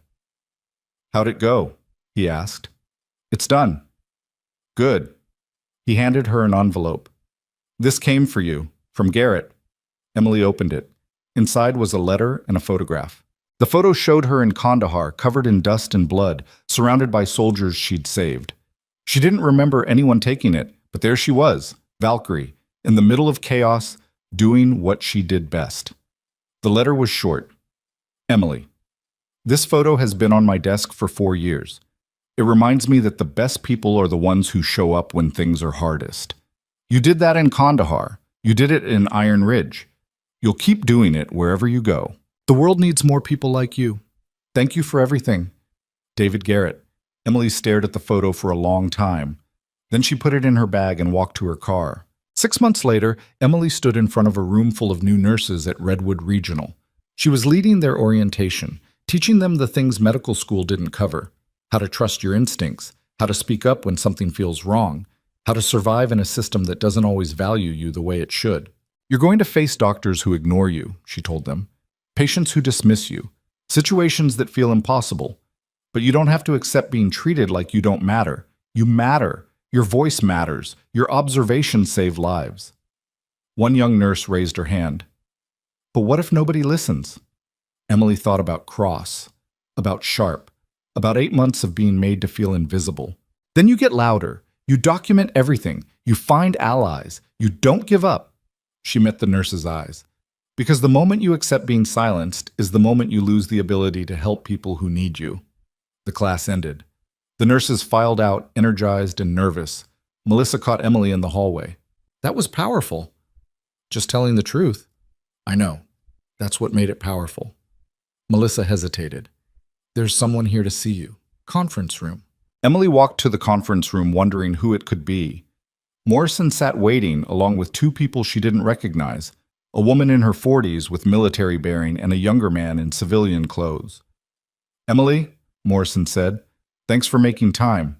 "How'd it go?" he asked. "It's done." "Good." He handed her an envelope. "This came for you, from Garrett." Emily opened it. Inside was a letter and a photograph. The photo showed her in Kandahar, covered in dust and blood, surrounded by soldiers she'd saved. She didn't remember anyone taking it, but there she was, Valkyrie, in the middle of chaos, doing what she did best. The letter was short. "Emily, this photo has been on my desk for 4 years. It reminds me that the best people are the ones who show up when things are hardest. You did that in Kandahar. You did it in Iron Ridge. You'll keep doing it wherever you go. The world needs more people like you. Thank you for everything. David Garrett." Emily stared at the photo for a long time. Then she put it in her bag and walked to her car. 6 months later, Emily stood in front of a room full of new nurses at Redwood Regional. She was leading their orientation, teaching them the things medical school didn't cover: how to trust your instincts, how to speak up when something feels wrong, how to survive in a system that doesn't always value you the way it should. "You're going to face doctors who ignore you," she told them, "patients who dismiss you, situations that feel impossible. But you don't have to accept being treated like you don't matter. You matter. Your voice matters. Your observations save lives." One young nurse raised her hand. "But what if nobody listens?" Emily thought about Cross, about Sharp, about 8 months of being made to feel invisible. Then you get louder. You document everything. You find allies. You don't give up. She met the nurse's eyes. Because the moment you accept being silenced is the moment you lose the ability to help people who need you. The class ended. The nurses filed out, energized and nervous. Melissa caught Emily in the hallway. "That was powerful." "Just telling the truth." "I know. That's what made it powerful." Melissa hesitated. "There's someone here to see you. Conference room." Emily walked to the conference room wondering who it could be. Morrison sat waiting along with 2 people she didn't recognize, a woman in her 40s with military bearing and a younger man in civilian clothes. "Emily," Morrison said, "thanks for making time.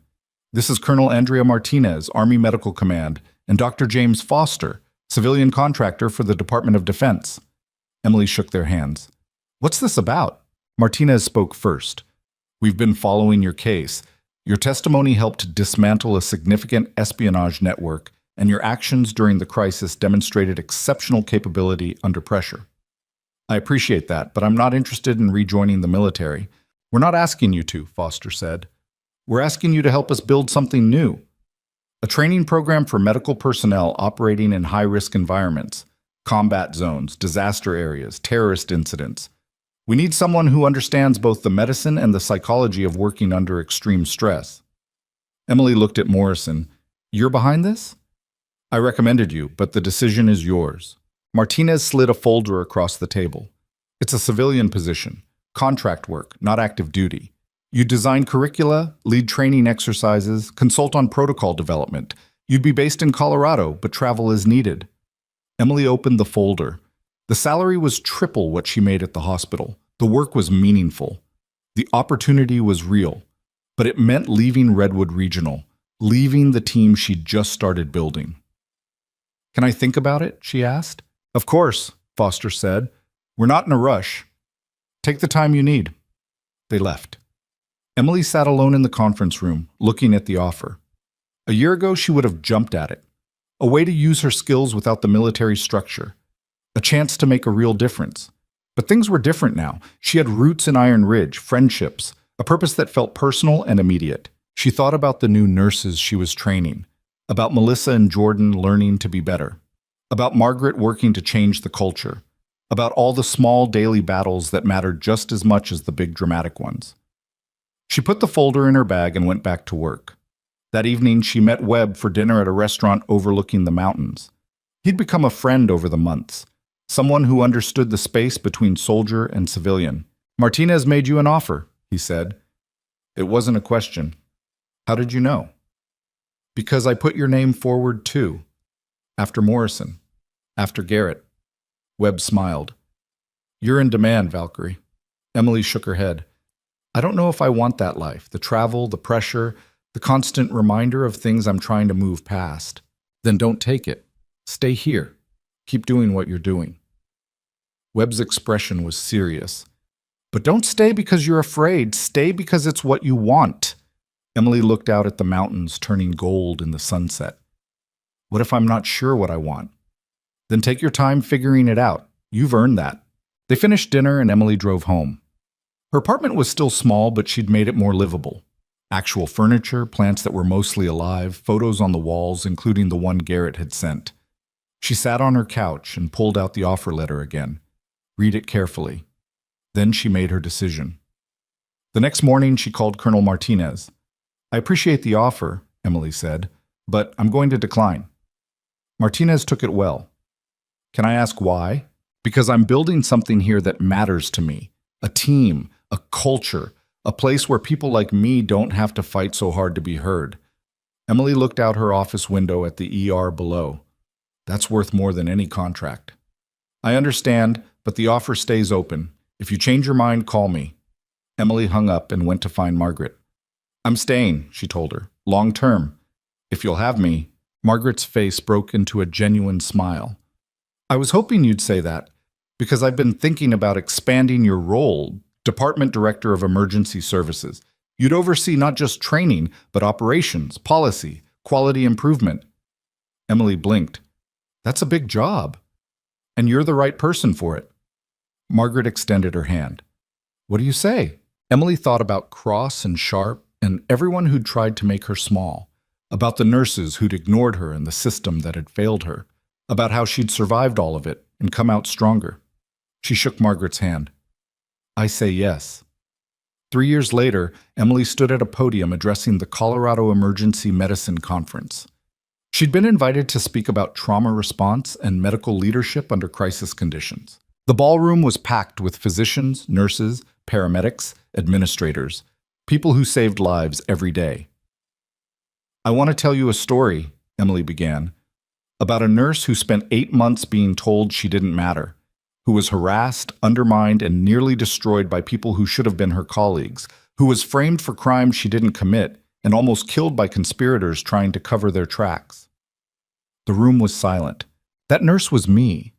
This is Colonel Andrea Martinez, Army Medical Command, and Dr. James Foster, civilian contractor for the Department of Defense." Emily shook their hands. "What's this about?" Martinez spoke first. "We've been following your case. Your testimony helped dismantle a significant espionage network, and your actions during the crisis demonstrated exceptional capability under pressure." "I appreciate that, but I'm not interested in rejoining the military." "We're not asking you to," Foster said. "We're asking you to help us build something new. A training program for medical personnel operating in high-risk environments, combat zones, disaster areas, terrorist incidents. We need someone who understands both the medicine and the psychology of working under extreme stress. Emily looked at Morrison. You're behind this? I recommended you, but the decision is yours. Martinez slid a folder across the table. It's a civilian position, contract work, not active duty. You design curricula, lead training exercises, consult on protocol development. You'd be based in Colorado, but travel is needed. Emily opened the folder. The salary was triple what she made at the hospital. The work was meaningful. The opportunity was real. But it meant leaving Redwood Regional, leaving the team she'd just started building. Can I think about it? She asked. Of course, Foster said. We're not in a rush. Take the time you need. They left. Emily sat alone in the conference room, looking at the offer. A year ago, she would have jumped at it. A way to use her skills without the military structure. A chance to make a real difference. But things were different now. She had roots in Iron Ridge, friendships, a purpose that felt personal and immediate. She thought about the new nurses she was training, about Melissa and Jordan learning to be better, about Margaret working to change the culture, about all the small daily battles that mattered just as much as the big dramatic ones. She put the folder in her bag and went back to work. That evening, she met Webb for dinner at a restaurant overlooking the mountains. He'd become a friend over the months, someone who understood the space between soldier and civilian. Martinez made you an offer, he said. It wasn't a question. How did you know? Because I put your name forward too. After Morrison. After Garrett. Webb smiled. You're in demand, Valkyrie. Emily shook her head. I don't know if I want that life, the travel, the pressure, the constant reminder of things I'm trying to move past. Then don't take it. Stay here. Keep doing what you're doing. Webb's expression was serious. But don't stay because you're afraid. Stay because it's what you want. Emily looked out at the mountains turning gold in the sunset. What if I'm not sure what I want? Then take your time figuring it out. You've earned that. They finished dinner and Emily drove home. Her apartment was still small, but she'd made it more livable. Actual furniture, plants that were mostly alive, photos on the walls, including the one Garrett had sent. She sat on her couch and pulled out the offer letter again. Read it carefully. Then she made her decision. The next morning, she called Colonel Martinez. I appreciate the offer, Emily said, but I'm going to decline. Martinez took it well. Can I ask why? Because I'm building something here that matters to me. A team, a culture, a place where people like me don't have to fight so hard to be heard. Emily looked out her office window at the ER below. That's worth more than any contract. I understand, but the offer stays open. If you change your mind, call me. Emily hung up and went to find Margaret. I'm staying, she told her. Long term. If you'll have me. Margaret's face broke into a genuine smile. I was hoping you'd say that, because I've been thinking about expanding your role, Department Director of Emergency Services. You'd oversee not just training, but operations, policy, quality improvement. Emily blinked. That's a big job. And you're the right person for it. Margaret extended her hand. What do you say? Emily thought about Cross and Sharp and everyone who'd tried to make her small, about the nurses who'd ignored her and the system that had failed her, about how she'd survived all of it and come out stronger. She shook Margaret's hand. I say yes. 3 years later, Emily stood at a podium addressing the Colorado Emergency Medicine Conference. She'd been invited to speak about trauma response and medical leadership under crisis conditions. The ballroom was packed with physicians, nurses, paramedics, administrators, people who saved lives every day. I want to tell you a story, Emily began, about a nurse who spent 8 months being told she didn't matter, who was harassed, undermined, and nearly destroyed by people who should have been her colleagues, who was framed for crimes she didn't commit and almost killed by conspirators trying to cover their tracks. The room was silent. That nurse was me.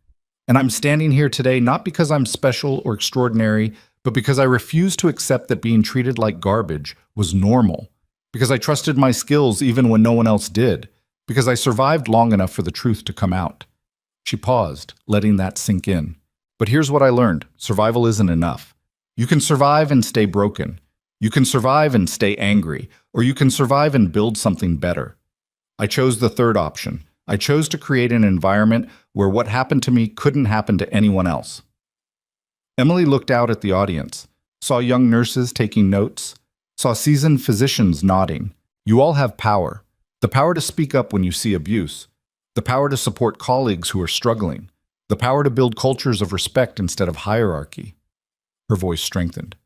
And I'm standing here today not because I'm special or extraordinary, but because I refused to accept that being treated like garbage was normal, because I trusted my skills even when no one else did, because I survived long enough for the truth to come out. She paused, letting that sink in. But here's what I learned. Survival isn't enough. You can survive and stay broken. You can survive and stay angry, or you can survive and build something better. I chose the third option. I chose to create an environment where what happened to me couldn't happen to anyone else. Emily looked out at the audience, saw young nurses taking notes, saw seasoned physicians nodding. You all have power. The power to speak up when you see abuse. The power to support colleagues who are struggling. The power to build cultures of respect instead of hierarchy. Her voice strengthened.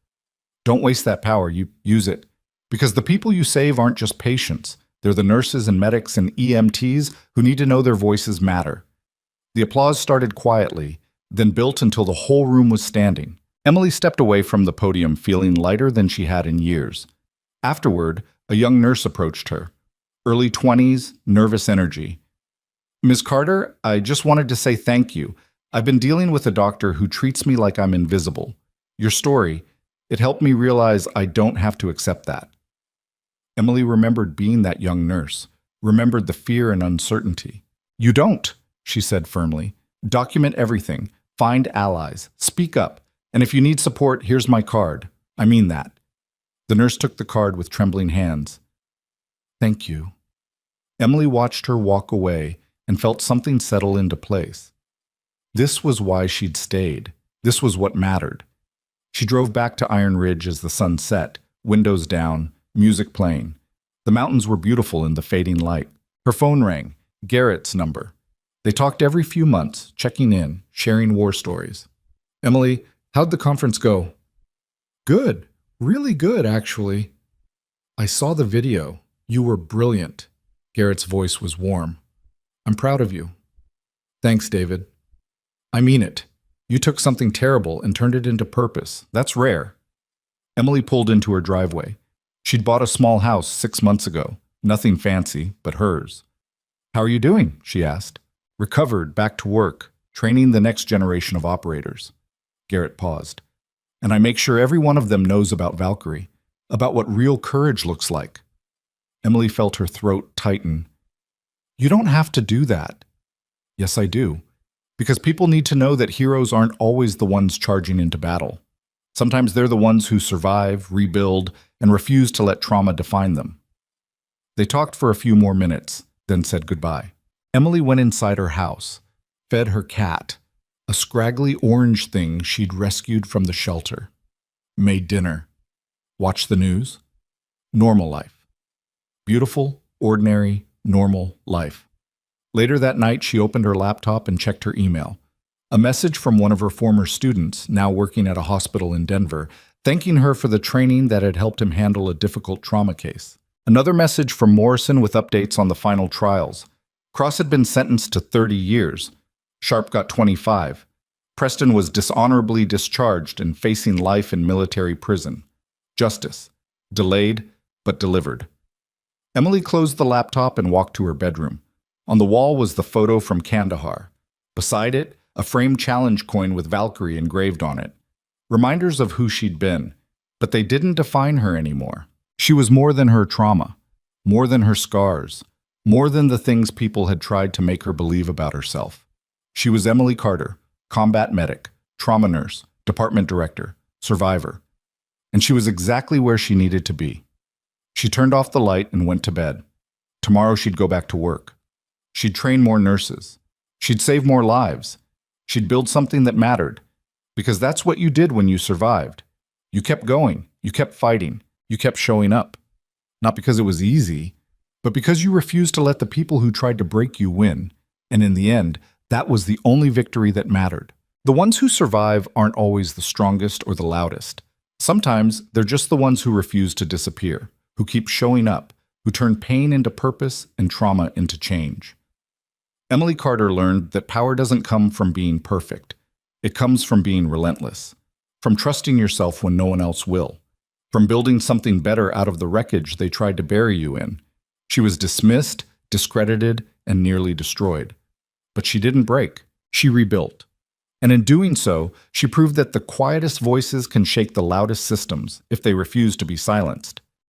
Don't waste that power, you use it. Because the people you save aren't just patients. They're the nurses and medics and EMTs who need to know their voices matter. The applause started quietly, then built until the whole room was standing. Emily stepped away from the podium feeling lighter than she had in years. Afterward, a young nurse approached her. Early 20s, nervous energy. Ms. Carter, I just wanted to say thank you. I've been dealing with a doctor who treats me like I'm invisible. Your story, it helped me realize I don't have to accept that. Emily remembered being that young nurse, remembered the fear and uncertainty. You don't, she said firmly. Document everything, find allies, speak up, and if you need support, here's my card. I mean that. The nurse took the card with trembling hands. Thank you. Emily watched her walk away and felt something settle into place. This was why she'd stayed. This was what mattered. She drove back to Iron Ridge as the sun set, windows down, music playing. The mountains were beautiful in the fading light. Her phone rang, Garrett's number. They talked every few months, checking in, sharing war stories. Emily, how'd the conference go? Good. Really good, actually. I saw the video. You were brilliant. Garrett's voice was warm. I'm proud of you. Thanks, David. I mean it. You took something terrible and turned it into purpose. That's rare. Emily pulled into her driveway. She'd bought a small house 6 months ago. Nothing fancy, but hers. How are you doing? She asked. Recovered, back to work, training the next generation of operators. Garrett paused. And I make sure every one of them knows about Valkyrie, about what real courage looks like. Emily felt her throat tighten. You don't have to do that. Yes, I do. Because people need to know that heroes aren't always the ones charging into battle. Sometimes they're the ones who survive, rebuild, and refuse to let trauma define them. They talked for a few more minutes, then said goodbye. Emily went inside her house, fed her cat, a scraggly orange thing she'd rescued from the shelter. Made dinner. Watched the news. Normal life. Beautiful, ordinary, normal life. Later that night, she opened her laptop and checked her email. A message from one of her former students, now working at a hospital in Denver, thanking her for the training that had helped him handle a difficult trauma case. Another message from Morrison with updates on the final trials. Cross had been sentenced to 30 years. Sharp got 25. Preston was dishonorably discharged and facing life in military prison. Justice. Delayed, but delivered. Emily closed the laptop and walked to her bedroom. On the wall was the photo from Kandahar. Beside it, a framed challenge coin with Valkyrie engraved on it. Reminders of who she'd been, but they didn't define her anymore. She was more than her trauma, more than her scars, more than the things people had tried to make her believe about herself. She was Emily Carter, combat medic, trauma nurse, department director, survivor. And she was exactly where she needed to be. She turned off the light and went to bed. Tomorrow she'd go back to work. She'd train more nurses. She'd save more lives. She'd build something that mattered. Because that's what you did when you survived. You kept going. You kept fighting. You kept showing up. Not because it was easy, but because you refused to let the people who tried to break you win. And in the end, that was the only victory that mattered. The ones who survive aren't always the strongest or the loudest. Sometimes they're just the ones who refuse to disappear, who keep showing up, who turn pain into purpose and trauma into change. Emily Carter learned that power doesn't come from being perfect. It comes from being relentless, from trusting yourself when no one else will, from building something better out of the wreckage they tried to bury you in. She was dismissed, discredited, and nearly destroyed. But she didn't break. She rebuilt. And in doing so, she proved that the quietest voices can shake the loudest systems if they refuse to be silenced.